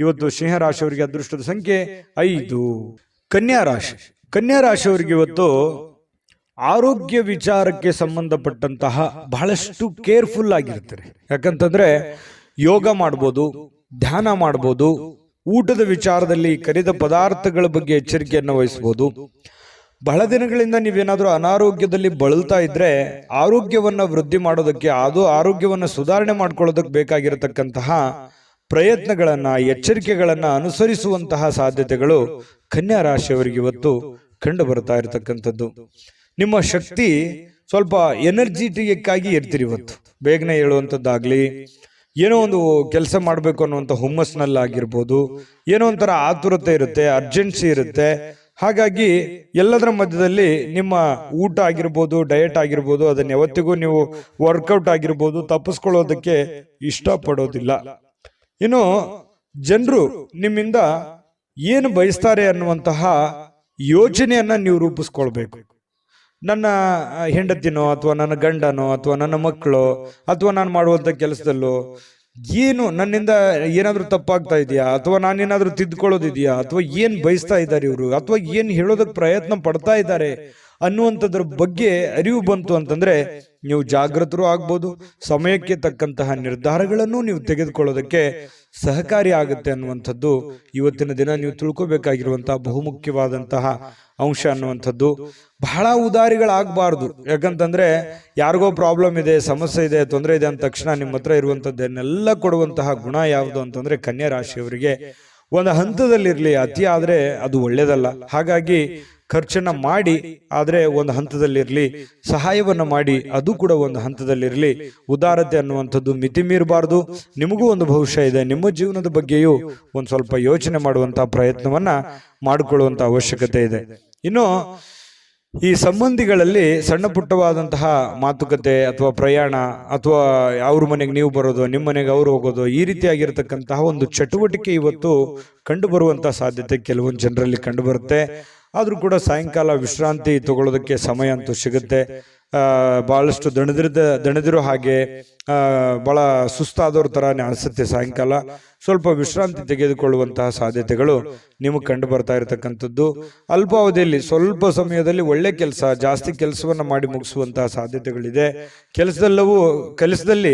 ಇವತ್ತು ಸಿಂಹ ರಾಶಿಯವರಿಗೆ ಅದೃಷ್ಟದ ಸಂಖ್ಯೆ 5. ಕನ್ಯಾ ರಾಶಿ. ಕನ್ಯಾ ರಾಶಿಯವರಿಗೆ ಇವತ್ತು ಆರೋಗ್ಯ ವಿಚಾರಕ್ಕೆ ಸಂಬಂಧಪಟ್ಟಂತಹ ಬಹಳಷ್ಟು ಕೇರ್ಫುಲ್ ಆಗಿರ್ತಾರೆ. ಯಾಕಂತಂದ್ರೆ ಯೋಗ ಮಾಡ್ಬೋದು, ಧ್ಯಾನ ಮಾಡ್ಬೋದು, ಊಟದ ವಿಚಾರದಲ್ಲಿ ಕರಿದ ಪದಾರ್ಥಗಳ ಬಗ್ಗೆ ಎಚ್ಚರಿಕೆಯನ್ನು ವಹಿಸಬಹುದು. ಬಹಳ ದಿನಗಳಿಂದ ನೀವೇನಾದ್ರೂ ಅನಾರೋಗ್ಯದಲ್ಲಿ ಬಳಲ್ತಾ ಇದ್ರೆ ಆರೋಗ್ಯವನ್ನ ವೃದ್ಧಿ ಮಾಡೋದಕ್ಕೆ, ಅದು ಆರೋಗ್ಯವನ್ನ ಸುಧಾರಣೆ ಮಾಡ್ಕೊಳ್ಳೋದಕ್ಕೆ ಬೇಕಾಗಿರತಕ್ಕಂತಹ ಪ್ರಯತ್ನಗಳನ್ನ, ಎಚ್ಚರಿಕೆಗಳನ್ನ ಅನುಸರಿಸುವಂತಹ ಸಾಧ್ಯತೆಗಳು ಕನ್ಯಾ ರಾಶಿಯವರಿಗೆ ಇವತ್ತು ಕಂಡು ಬರ್ತಾ ಇರತಕ್ಕಂಥದ್ದು. ನಿಮ್ಮ ಶಕ್ತಿ ಸ್ವಲ್ಪ ಎನರ್ಜಿಟಿಕ್ ಆಗಿ ಇರ್ತೀರಿ ಇವತ್ತು. ಬೇಗನೆ ಹೇಳುವಂಥದ್ದಾಗ್ಲಿ, ಏನೋ ಒಂದು ಕೆಲಸ ಮಾಡಬೇಕು ಅನ್ನುವಂಥ ಹುಮ್ಮಸ್ನಲ್ಲಾಗಿರ್ಬೋದು, ಏನೋ ಒಂಥರ ಆತುರತೆ ಇರುತ್ತೆ, ಅರ್ಜೆನ್ಸಿ ಇರುತ್ತೆ. ಹಾಗಾಗಿ ಎಲ್ಲದರ ಮಧ್ಯದಲ್ಲಿ ನಿಮ್ಮ ಊಟ ಆಗಿರ್ಬೋದು, ಡಯಟ್ ಆಗಿರ್ಬೋದು, ಅದನ್ನ ಯಾವತ್ತಿಗೂ ನೀವು ವರ್ಕೌಟ್ ಆಗಿರ್ಬೋದು ತಪ್ಪಿಸ್ಕೊಳ್ಳೋದಕ್ಕೆ ಇಷ್ಟಪಡೋದಿಲ್ಲ. ಇನ್ನು ಜನರು ನಿಮ್ಮಿಂದ ಏನು ಬಯಸ್ತಾರೆ ಅನ್ನುವಂತಹ ಯೋಚನೆಯನ್ನ ನೀವು ರೂಪಿಸ್ಕೊಳ್ಬೇಕು. ನನ್ನ ಹೆಂಡತಿನೋ ಅಥವಾ ನನ್ನ ಗಂಡನೋ ಅಥವಾ ನನ್ನ ಮಕ್ಕಳು ಅಥವಾ ನಾನು ಮಾಡುವಂಥ ಕೆಲಸದಲ್ಲೋ ಏನು ನನ್ನಿಂದ ಏನಾದರೂ ತಪ್ಪಾಗ್ತಾ ಇದೆಯಾ, ಅಥವಾ ನಾನೇನಾದರೂ ತಿದ್ದುಕೊಳ್ಳೋದಿದೆಯಾ, ಅಥವಾ ಏನು ಬಯಸ್ತಾ ಇದ್ದಾರೆ ಇವರು, ಅಥವಾ ಏನು ಹೇಳೋದಕ್ಕೆ ಪ್ರಯತ್ನ ಪಡ್ತಾ ಇದ್ದಾರೆ ಅನ್ನುವಂಥದ್ರ ಬಗ್ಗೆ ಅರಿವು ಬಂತು ಅಂತಂದ್ರೆ ನೀವು ಜಾಗೃತರು ಆಗ್ಬೋದು. ಸಮಯಕ್ಕೆ ತಕ್ಕಂತಹ ನಿರ್ಧಾರಗಳನ್ನು ನೀವು ತೆಗೆದುಕೊಳ್ಳೋದಕ್ಕೆ ಸಹಕಾರಿ ಆಗುತ್ತೆ ಅನ್ನುವಂಥದ್ದು ಇವತ್ತಿನ ದಿನ ನೀವು ತಿಳ್ಕೊಬೇಕಾಗಿರುವಂತಹ ಬಹುಮುಖ್ಯವಾದಂತಹ ಅಂಶ ಅನ್ನುವಂಥದ್ದು. ಬಹಳ ಉದಾರಿಗಳಾಗಬಾರ್ದು. ಯಾಕಂತಂದ್ರೆ ಯಾರಿಗೋ ಪ್ರಾಬ್ಲಮ್ ಇದೆ, ಸಮಸ್ಯೆ ಇದೆ, ತೊಂದರೆ ಇದೆ ಅಂದ ತಕ್ಷಣ ನಿಮ್ಮ ಹತ್ರ ಇರುವಂಥದ್ದನ್ನೆಲ್ಲ ಕೊಡುವಂತಹ ಗುಣ ಯಾವುದು ಅಂತಂದ್ರೆ ಕನ್ಯಾ ರಾಶಿಯವರಿಗೆ ಒಂದು ಹಂತದಲ್ಲಿರ್ಲಿ, ಅತಿ ಆದ್ರೆ ಅದು ಒಳ್ಳೇದಲ್ಲ. ಹಾಗಾಗಿ ಖರ್ಚನ್ನ ಮಾಡಿ, ಆದ್ರೆ ಒಂದು ಹಂತದಲ್ಲಿರ್ಲಿ, ಸಹಾಯವನ್ನ ಮಾಡಿ, ಅದು ಕೂಡ ಒಂದು ಹಂತದಲ್ಲಿರ್ಲಿ. ಉದಾರತೆ ಅನ್ನುವಂಥದ್ದು ಮಿತಿ ಮೀರಬಾರ್ದು. ನಿಮಗೂ ಒಂದು ಭವಿಷ್ಯ ಇದೆ, ನಿಮ್ಮ ಜೀವನದ ಬಗ್ಗೆಯೂ ಒಂದು ಸ್ವಲ್ಪ ಯೋಚನೆ ಮಾಡುವಂತಹ ಪ್ರಯತ್ನವನ್ನ ಮಾಡಿಕೊಳ್ಳುವಂತ ಅವಶ್ಯಕತೆ ಇದೆ. ಇನ್ನು ಈ ಸಂಬಂಧಿಗಳಲ್ಲಿ ಸಣ್ಣ ಪುಟ್ಟವಾದಂತಹ ಮಾತುಕತೆ ಅಥವಾ ಪ್ರಯಾಣ, ಅಥವಾ ಅವ್ರ ಮನೆಗೆ ನೀವು ಬರೋದು, ನಿಮ್ಮ ಮನೆಗೆ ಅವ್ರು ಹೋಗೋದು, ಈ ರೀತಿಯಾಗಿರ್ತಕ್ಕಂತಹ ಒಂದು ಚಟುವಟಿಕೆ ಇವತ್ತು ಕಂಡು ಬರುವಂತಹ ಸಾಧ್ಯತೆ ಕೆಲವೊಂದು ಜನರಲ್ಲಿ ಕಂಡು ಬರುತ್ತೆ. ಆದ್ರೂ ಕೂಡ ಸಾಯಂಕಾಲ ವಿಶ್ರಾಂತಿ ತಗೊಳ್ಳೋದಕ್ಕೆ ಸಮಯ ಅಂತೂ ಸಿಗುತ್ತೆ. ಭಾಳಷ್ಟು ದಣಿದಿರೋ ಹಾಗೆ ಭಾಳ ಸುಸ್ತಾದವ್ರ ಥರನೇ ಅನಿಸುತ್ತೆ. ಸಾಯಂಕಾಲ ಸ್ವಲ್ಪ ವಿಶ್ರಾಂತಿ ತೆಗೆದುಕೊಳ್ಳುವಂತಹ ಸಾಧ್ಯತೆಗಳು ನಿಮಗೆ ಕಂಡು ಬರ್ತಾ ಇರತಕ್ಕಂಥದ್ದು. ಅಲ್ಪಾವಧಿಯಲ್ಲಿ ಸ್ವಲ್ಪ ಸಮಯದಲ್ಲಿ ಒಳ್ಳೆ ಕೆಲಸ, ಜಾಸ್ತಿ ಕೆಲಸವನ್ನು ಮಾಡಿ ಮುಗಿಸುವಂತಹ ಸಾಧ್ಯತೆಗಳಿದೆ. ಕೆಲಸದಲ್ಲಿ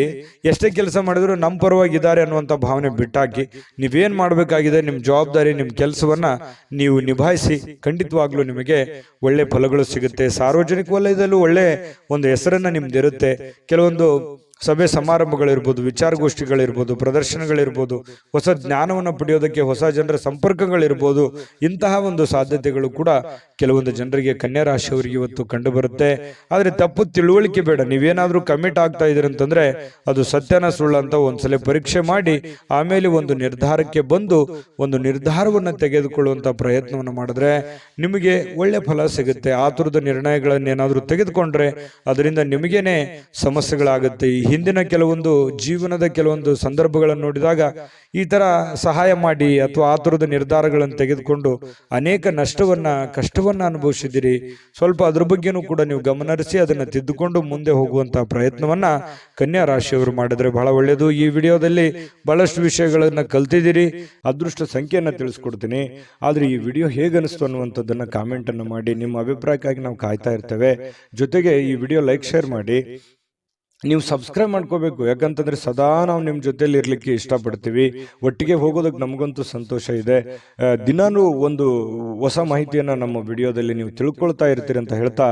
ಎಷ್ಟೇ ಕೆಲಸ ಮಾಡಿದ್ರು ನಮ್ಮ ಪರವಾಗಿದ್ದಾರೆ ಅನ್ನುವಂಥ ಭಾವನೆ ಬಿಟ್ಟಾಕಿ ನೀವೇನು ಮಾಡಬೇಕಾಗಿದೆ, ನಿಮ್ಮ ಜವಾಬ್ದಾರಿ, ನಿಮ್ಮ ಕೆಲಸವನ್ನ ನೀವು ನಿಭಾಯಿಸಿ. ಖಂಡಿತವಾಗ್ಲೂ ನಿಮಗೆ ಒಳ್ಳೆ ಫಲಗಳು ಸಿಗುತ್ತೆ. ಸಾರ್ವಜನಿಕ ವಲಯದಲ್ಲೂ ಒಳ್ಳೆ ಒಂದು ಹೆಸರನ್ನ ನಿಮ್ದಿರುತ್ತೆ. ಕೆಲವೊಂದು ಸಭೆ ಸಮಾರಂಭಗಳಿರ್ಬೋದು, ವಿಚಾರಗೋಷ್ಠಿಗಳಿರ್ಬೋದು, ಪ್ರದರ್ಶನಗಳಿರ್ಬೋದು, ಹೊಸ ಜ್ಞಾನವನ್ನು ಪಡೆಯೋದಕ್ಕೆ ಹೊಸ ಜನರ ಸಂಪರ್ಕಗಳಿರ್ಬೋದು. ಇಂತಹ ಒಂದು ಸಾಧ್ಯತೆಗಳು ಕೂಡ ಕೆಲವೊಂದು ಜನರಿಗೆ ಕನ್ಯಾ ರಾಶಿಯವರಿಗೆ ಇವತ್ತು ಕಂಡು ಬರುತ್ತೆ. ಆದರೆ ತಪ್ಪು ತಿಳುವಳಿಕೆ ಬೇಡ. ನೀವೇನಾದ್ರೂ ಕಮಿಟ್ ಆಗ್ತಾ ಇದ್ದೀರಿ ಅಂತಂದ್ರೆ ಅದು ಸತ್ಯನ ಸುಳ್ಳು ಅಂತ ಒಂದ್ಸಲ ಪರೀಕ್ಷೆ ಮಾಡಿ ಆಮೇಲೆ ಒಂದು ನಿರ್ಧಾರಕ್ಕೆ ಬಂದು ಒಂದು ನಿರ್ಧಾರವನ್ನು ತೆಗೆದುಕೊಳ್ಳುವಂತ ಪ್ರಯತ್ನವನ್ನು ಮಾಡಿದ್ರೆ ನಿಮಗೆ ಒಳ್ಳೆ ಫಲ ಸಿಗುತ್ತೆ. ಆತುರದ ನಿರ್ಣಯಗಳನ್ನೇನಾದ್ರೂ ತೆಗೆದುಕೊಂಡ್ರೆ ಅದರಿಂದ ನಿಮಗೇನೆ ಸಮಸ್ಯೆಗಳಾಗುತ್ತೆ. ಈ ಹಿಂದಿನ ಕೆಲವೊಂದು ಜೀವನದ ಕೆಲವೊಂದು ಸಂದರ್ಭಗಳನ್ನು ನೋಡಿದಾಗ ಈ ತರ ಸಹಾಯ ಮಾಡಿ ಅಥವಾ ಆತುರದ ನಿರ್ಧಾರಗಳನ್ನು ತೆಗೆದುಕೊಂಡು ಅನೇಕ ಕಷ್ಟವನ್ನ ಅನುಭವಿಸಿದಿರಿ. ಸ್ವಲ್ಪ ಅದ್ರ ಬಗ್ಗೆನೂ ಕೂಡ ನೀವು ಗಮನಹರಿಸಿ ಅದನ್ನ ತಿದ್ದುಕೊಂಡು ಮುಂದೆ ಹೋಗುವಂತಹ ಪ್ರಯತ್ನವನ್ನ ಕನ್ಯಾ ರಾಶಿಯವರು ಮಾಡಿದ್ರೆ ಬಹಳ ಒಳ್ಳೆಯದು. ಈ ವಿಡಿಯೋದಲ್ಲಿ ಬಹಳಷ್ಟು ವಿಷಯಗಳನ್ನ ಕಲ್ತಿದ್ದೀರಿ. ಅದೃಷ್ಟ ಸಂಖ್ಯೆಯನ್ನ ತಿಳಿಸ್ಕೊಡ್ತೀನಿ. ಆದ್ರೆ ಈ ವಿಡಿಯೋ ಹೇಗನಿಸ್ತು ಅನ್ನುವಂಥದ್ದನ್ನ ಕಾಮೆಂಟ್ ಅನ್ನು ಮಾಡಿ. ನಿಮ್ಮ ಅಭಿಪ್ರಾಯಕ್ಕಾಗಿ ನಾವು ಕಾಯ್ತಾ ಇರ್ತೇವೆ. ಜೊತೆಗೆ ಈ ವಿಡಿಯೋ ಲೈಕ್, ಶೇರ್ ಮಾಡಿ. ನೀವು ಸಬ್ಸ್ಕ್ರೈಬ್ ಮಾಡ್ಕೋಬೇಕು. ಯಾಕಂತಂದ್ರೆ ಸದಾ ನಾವು ನಿಮ್ಮ ಜೊತೆಲಿ ಇರ್ಲಿಕ್ಕೆ ಇಷ್ಟಪಡ್ತೀವಿ. ಒಟ್ಟಿಗೆ ಹೋಗೋದಕ್ಕೆ ನಮಗಂತೂ ಸಂತೋಷ ಇದೆ. ದಿನಾನು ಒಂದು ಹೊಸ ಮಾಹಿತಿಯನ್ನ ನಮ್ಮ ವಿಡಿಯೋದಲ್ಲಿ ನೀವು ತಿಳ್ಕೊಳ್ತಾ ಇರ್ತೀರಿ ಅಂತ ಹೇಳ್ತಾ,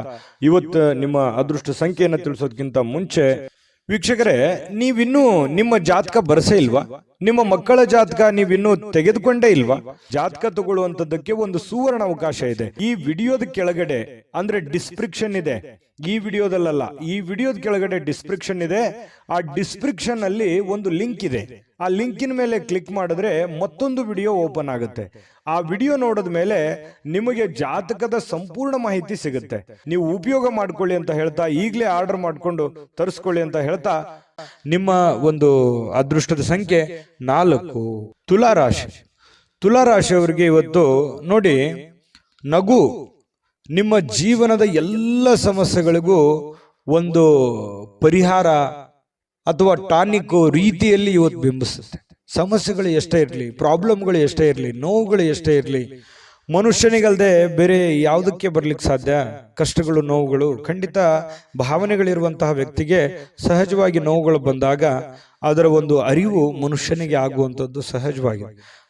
ಇವತ್ತು ನಿಮ್ಮ ಅದೃಷ್ಟ ಸಂಖ್ಯೆಯನ್ನು ತಿಳಿಸೋದಕ್ಕಿಂತ ಮುಂಚೆ ವೀಕ್ಷಕರೇ, ನೀವಿನ್ನೂ ನಿಮ್ಮ ಜಾತಕ ಬರಸೇ ಇಲ್ವಾ? ನಿಮ್ಮ ಮಕ್ಕಳ ಜಾತಕ ನೀವಿನ್ನೂ ತೆಗೆದುಕೊಂಡೇ ಇಲ್ವಾ? ಜಾತಕ ತಗೊಳ್ಳುವಂತದ್ದಕ್ಕೆ ಒಂದು ಸುವರ್ಣ ಅವಕಾಶ ಇದೆ. ಈ ವಿಡಿಯೋದ ಕೆಳಗಡೆ ಅಂದ್ರೆ ಡಿಸ್ಕ್ರಿಪ್ಷನ್ ಇದೆ. ಈ ವಿಡಿಯೋದಲ್ಲ, ಈ ವಿಡಿಯೋದ ಕೆಳಗಡೆ ಡಿಸ್ಕ್ರಿಪ್ಷನ್ ಇದೆ. ಆ ಡಿಸ್ಕ್ರಿಪ್ಷನ್ ಅಲ್ಲಿ ಒಂದು ಲಿಂಕ್ ಇದೆ. ಆ ಲಿಂಕಿನ ಮೇಲೆ ಕ್ಲಿಕ್ ಮಾಡಿದ್ರೆ ಮತ್ತೊಂದು ವಿಡಿಯೋ ಓಪನ್ ಆಗುತ್ತೆ. ಆ ವಿಡಿಯೋ ನೋಡಿದ ಮೇಲೆ ನಿಮಗೆ ಜಾತಕದ ಸಂಪೂರ್ಣ ಮಾಹಿತಿ ಸಿಗುತ್ತೆ. ನೀವು ಉಪಯೋಗ ಮಾಡ್ಕೊಳ್ಳಿ ಅಂತ ಹೇಳ್ತಾ, ಈಗಲೇ ಆರ್ಡರ್ ಮಾಡ್ಕೊಂಡು ತರಿಸ್ಕೊಳ್ಳಿ ಅಂತ ಹೇಳ್ತಾ, ನಿಮ್ಮ ಒಂದು ಅದೃಷ್ಟದ ಸಂಖ್ಯೆ 4. ತುಲಾರಾಶಿ. ತುಲಾರಾಶಿಯವರಿಗೆ ಇವತ್ತು ನೋಡಿ, ನಗು ನಿಮ್ಮ ಜೀವನದ ಎಲ್ಲ ಸಮಸ್ಯೆಗಳಿಗೂ ಒಂದು ಪರಿಹಾರ ಅಥವಾ ಟಾನಿಕ್ ರೀತಿಯಲ್ಲಿ ಇವತ್ತು ಬಿಂಬಿಸುತ್ತೆ. ಸಮಸ್ಯೆಗಳು ಎಷ್ಟೇ ಇರಲಿ, ಪ್ರಾಬ್ಲಮ್ಗಳು ಎಷ್ಟೇ ಇರಲಿ, ನೋವುಗಳು ಎಷ್ಟೇ ಇರಲಿ, ಮನುಷ್ಯನಿಗಲ್ಲದೆ ಬೇರೆ ಯಾವುದಕ್ಕೆ ಬರ್ಲಿಕ್ಕೆ ಸಾಧ್ಯ? ಕಷ್ಟಗಳು, ನೋವುಗಳು. ಖಂಡಿತ ಭಾವನೆಗಳಿರುವಂತಹ ವ್ಯಕ್ತಿಗೆ ಸಹಜವಾಗಿ ನೋವುಗಳು ಬಂದಾಗ ಅದರ ಒಂದು ಅರಿವು ಮನುಷ್ಯನಿಗೆ ಆಗುವಂಥದ್ದು ಸಹಜವಾಗಿ.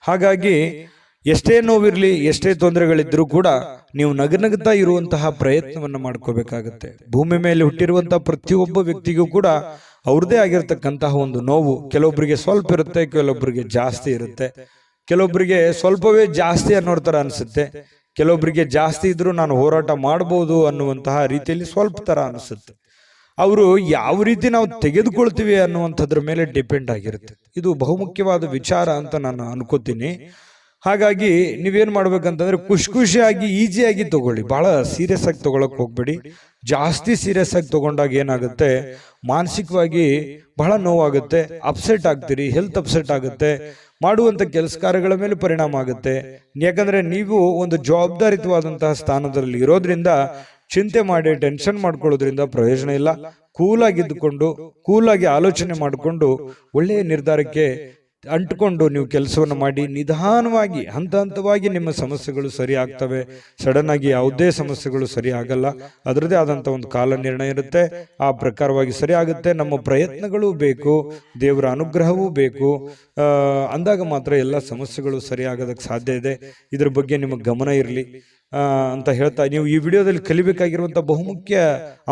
ಹಾಗಾಗಿ ಎಷ್ಟೇ ನೋವಿರಲಿ, ಎಷ್ಟೇ ತೊಂದರೆಗಳಿದ್ರೂ ಕೂಡ ನೀವು ನಗನಗ್ತಾ ಇರುವಂತಹ ಪ್ರಯತ್ನವನ್ನು ಮಾಡ್ಕೋಬೇಕಾಗತ್ತೆ. ಭೂಮಿ ಮೇಲೆ ಹುಟ್ಟಿರುವಂತಹ ಪ್ರತಿಯೊಬ್ಬ ವ್ಯಕ್ತಿಗೂ ಕೂಡ ಅವ್ರದೇ ಆಗಿರ್ತಕ್ಕಂತಹ ಒಂದು ನೋವು. ಕೆಲವೊಬ್ಬರಿಗೆ ಸ್ವಲ್ಪ ಇರುತ್ತೆ, ಕೆಲವೊಬ್ಬರಿಗೆ ಜಾಸ್ತಿ ಇರುತ್ತೆ. ಕೆಲವೊಬ್ಬರಿಗೆ ಸ್ವಲ್ಪವೇ ಜಾಸ್ತಿ ಅನ್ನೋ ತರ ಅನಿಸುತ್ತೆ. ಕೆಲವೊಬ್ಬರಿಗೆ ಜಾಸ್ತಿ ಇದ್ರೂ ನಾನು ಹೋರಾಟ ಮಾಡಬಹುದು ಅನ್ನುವಂತಹ ರೀತಿಯಲ್ಲಿ ಸ್ವಲ್ಪ ತರ ಅನಿಸುತ್ತೆ. ಅವರು ಯಾವ ರೀತಿ ನಾವು ತೆಗೆದುಕೊಳ್ತೀವಿ ಅನ್ನುವಂಥದ್ರ ಮೇಲೆ ಡಿಪೆಂಡ್ ಆಗಿರುತ್ತೆ. ಇದು ಬಹುಮುಖ್ಯವಾದ ವಿಚಾರ ಅಂತ ನಾನು ಅನ್ಕೋತೀನಿ. ಹಾಗಾಗಿ ನೀವೇನ್ ಮಾಡ್ಬೇಕಂತಂದ್ರೆ ಖುಷಿಯಾಗಿ ಈಸಿಯಾಗಿ ತಗೊಳ್ಳಿ. ಬಹಳ ಸೀರಿಯಸ್ ಆಗಿ ತಗೊಳಕ್ ಹೋಗ್ಬೇಡಿ. ಜಾಸ್ತಿ ಸೀರಿಯಸ್ ಆಗಿ ತಗೊಂಡಾಗ ಏನಾಗುತ್ತೆ, ಮಾನಸಿಕವಾಗಿ ಬಹಳ ನೋವಾಗುತ್ತೆ, ಅಪ್ಸೆಟ್ ಆಗ್ತೀರಿ, ಹೆಲ್ತ್ ಅಪ್ಸೆಟ್ ಆಗುತ್ತೆ, ಮಾಡುವಂತ ಕೆಲಸ ಕಾರ್ಯಗಳ ಮೇಲೆ ಪರಿಣಾಮ ಆಗುತ್ತೆ. ಯಾಕಂದ್ರೆ ನೀವು ಒಂದು ಜವಾಬ್ದಾರಿತವಾದಂತಹ ಸ್ಥಾನದಲ್ಲಿ ಇರೋದ್ರಿಂದ ಚಿಂತೆ ಮಾಡಿ ಟೆನ್ಷನ್ ಮಾಡ್ಕೊಳ್ಳೋದ್ರಿಂದ ಪ್ರಯೋಜನ ಇಲ್ಲ. ಕೂಲಾಗಿದ್ದುಕೊಂಡು, ಕೂಲಾಗಿ ಆಲೋಚನೆ ಮಾಡಿಕೊಂಡು ಒಳ್ಳೆಯ ನಿರ್ಧಾರಕ್ಕೆ ಅಂಟ್ಕೊಂಡು ನೀವು ಕೆಲಸವನ್ನು ಮಾಡಿ ನಿಧಾನವಾಗಿ ಹಂತ ಹಂತವಾಗಿ ನಿಮ್ಮ ಸಮಸ್ಯೆಗಳು ಸರಿ ಆಗ್ತವೆ. ಸಡನ್ ಆಗಿ ಯಾವುದೇ ಸಮಸ್ಯೆಗಳು ಸರಿ ಆಗಲ್ಲ. ಅದರದೇ ಆದಂತ ಒಂದು ಕಾಲ ನಿರ್ಣಯ ಇರುತ್ತೆ. ಆ ಪ್ರಕಾರವಾಗಿ ಸರಿ ಆಗುತ್ತೆ. ನಮ್ಮ ಪ್ರಯತ್ನಗಳು ಬೇಕು, ದೇವರ ಅನುಗ್ರಹವೂ ಬೇಕು. ಅಂದಾಗ ಮಾತ್ರ ಎಲ್ಲ ಸಮಸ್ಯೆಗಳು ಸರಿ ಆಗೋದಕ್ಕೆ ಸಾಧ್ಯ ಇದೆ. ಇದ್ರ ಬಗ್ಗೆ ನಿಮಗೆ ಗಮನ ಇರಲಿ ಅಂತ ಹೇಳ್ತಾ, ನೀವು ಈ ವಿಡಿಯೋದಲ್ಲಿ ಕಲಿಬೇಕಾಗಿರುವಂತ ಬಹುಮುಖ್ಯ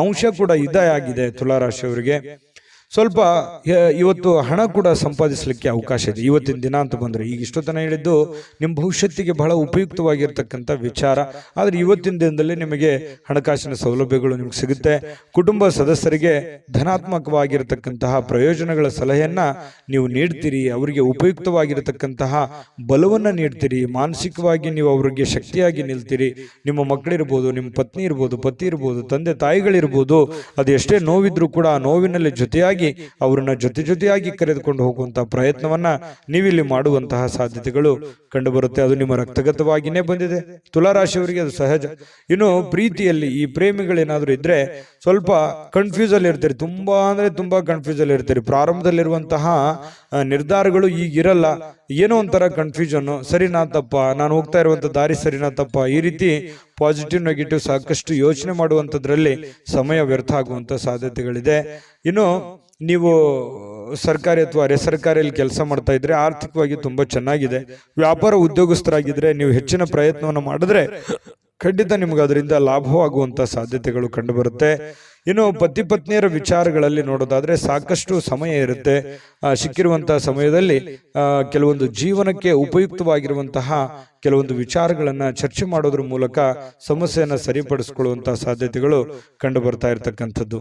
ಅಂಶ ಕೂಡ ಇದೇ ಆಗಿದೆ. ತುಲಾರಾಶಿಯವರಿಗೆ ಸ್ವಲ್ಪ ಇವತ್ತು ಹಣ ಕೂಡ ಸಂಪಾದಿಸಲಿಕ್ಕೆ ಅವಕಾಶ ಇದೆ ಇವತ್ತಿನ ದಿನ ಅಂತ ಬಂದ್ರೆ. ಈಗ ಇಷ್ಟೊತ್ತನ ಹೇಳಿದ್ದು ನಿಮ್ಮ ಭವಿಷ್ಯತ್ತಿಗೆ ಬಹಳ ಉಪಯುಕ್ತವಾಗಿರ್ತಕ್ಕಂಥ ವಿಚಾರ. ಆದ್ರೆ ಇವತ್ತಿನ ದಿನದಲ್ಲಿ ನಿಮಗೆ ಹಣಕಾಸಿನ ಸೌಲಭ್ಯಗಳು ನಿಮ್ಗೆ ಸಿಗುತ್ತೆ. ಕುಟುಂಬ ಸದಸ್ಯರಿಗೆ ಧನಾತ್ಮಕವಾಗಿರತಕ್ಕಂತಹ ಪ್ರಯೋಜನಗಳ ಸಲಹೆಯನ್ನ ನೀವು ನೀಡ್ತೀರಿ. ಅವರಿಗೆ ಉಪಯುಕ್ತವಾಗಿರತಕ್ಕಂತಹ ಬಲವನ್ನ ನೀಡ್ತೀರಿ. ಮಾನಸಿಕವಾಗಿ ನೀವು ಅವರಿಗೆ ಶಕ್ತಿಯಾಗಿ ನಿಲ್ತೀರಿ. ನಿಮ್ಮ ಮಕ್ಕಳಿರ್ಬೋದು, ನಿಮ್ಮ ಪತ್ನಿ ಇರ್ಬೋದು, ಪತಿ ಇರ್ಬೋದು, ತಂದೆ ತಾಯಿಗಳಿರ್ಬೋದು, ಅದು ಎಷ್ಟೇ ನೋವಿದ್ರು ಕೂಡ ಆ ನೋವಿನಲ್ಲಿ ಜೊತೆಯಾಗಿ ಜೊತೆಯಾಗಿ ಅವರನ್ನ ಜೊತೆಯಾಗಿ ಕರೆದುಕೊಂಡು ಹೋಗುವಂತಹ ಪ್ರಯತ್ನವನ್ನ ನೀವಿಲ್ಲಿ ಮಾಡುವಂತಹ ಸಾಧ್ಯತೆಗಳು ಕಂಡುಬರುತ್ತೆ. ಅದು ನಿಮ್ಮ ರಕ್ತಗತವಾಗಿನೇ ಬಂದಿದೆ. ತುಲಾರಾಶಿಯವರಿಗೆ ಅದು ಸಹಜ. ಇನ್ನು ಪ್ರೀತಿಯಲ್ಲಿ ಈ ಪ್ರೇಮಿಗಳೇನಾದ್ರೂ ಇದ್ರೆ ಸ್ವಲ್ಪ ಕನ್ಫ್ಯೂಸ್ ಅಲ್ಲಿ ಇರ್ತೀರಿ, ತುಂಬಾ ಅಂದ್ರೆ ತುಂಬಾ ಕನ್ಫ್ಯೂಸ್ ಅಲ್ಲಿ ಇರ್ತೀರಿ. ಪ್ರಾರಂಭದಲ್ಲಿರುವಂತಹ ನಿರ್ಧಾರಗಳು ಈಗಿರಲ್ಲ, ಏನೋ ಒಂಥರ ಕನ್ಫ್ಯೂಷನ್, ಸರಿನಾ ತಪ್ಪ, ನಾನು ಹೋಗ್ತಾ ಇರುವಂತ ದಾರಿ ಸರಿನಾ ತಪ್ಪ, ಈ ರೀತಿ ಪಾಸಿಟಿವ್ ನೆಗೆಟಿವ್ ಸಾಕಷ್ಟು ಯೋಚನೆ ಮಾಡುವಂತದ್ರಲ್ಲಿ ಸಮಯ ವ್ಯರ್ಥ ಆಗುವಂತ ಸಾಧ್ಯತೆಗಳಿದೆ. ಇನ್ನು ನೀವು ಸರ್ಕಾರಿ ಅಥವಾ ಅರೆ ಸರ್ಕಾರಿಯಲ್ಲಿ ಕೆಲಸ ಮಾಡ್ತಾ ಇದ್ರೆ ಆರ್ಥಿಕವಾಗಿ ತುಂಬಾ ಚೆನ್ನಾಗಿದೆ. ವ್ಯಾಪಾರ ಉದ್ಯೋಗಸ್ಥರಾಗಿದ್ರೆ ನೀವು ಹೆಚ್ಚಿನ ಪ್ರಯತ್ನವನ್ನು ಮಾಡಿದ್ರೆ ಖಂಡಿತ ನಿಮ್ಗೆ ಅದರಿಂದ ಲಾಭವಾಗುವಂತ ಸಾಧ್ಯತೆಗಳು ಕಂಡು ಬರುತ್ತೆ. ಇನ್ನು ಪತಿ ಪತ್ನಿಯರ ವಿಚಾರಗಳಲ್ಲಿ ನೋಡೋದಾದ್ರೆ ಸಾಕಷ್ಟು ಸಮಯ ಇರುತ್ತೆ. ಸಿಕ್ಕಿರುವಂತಹ ಸಮಯದಲ್ಲಿ ಕೆಲವೊಂದು ಜೀವನಕ್ಕೆ ಉಪಯುಕ್ತವಾಗಿರುವಂತಹ ಕೆಲವೊಂದು ವಿಚಾರಗಳನ್ನ ಚರ್ಚೆ ಮಾಡೋದ್ರ ಮೂಲಕ ಸಮಸ್ಯೆಯನ್ನ ಸರಿಪಡಿಸಿಕೊಳ್ಳುವಂತಹ ಸಾಧ್ಯತೆಗಳು ಕಂಡು ಬರ್ತಾ ಇರತಕ್ಕಂಥದ್ದು.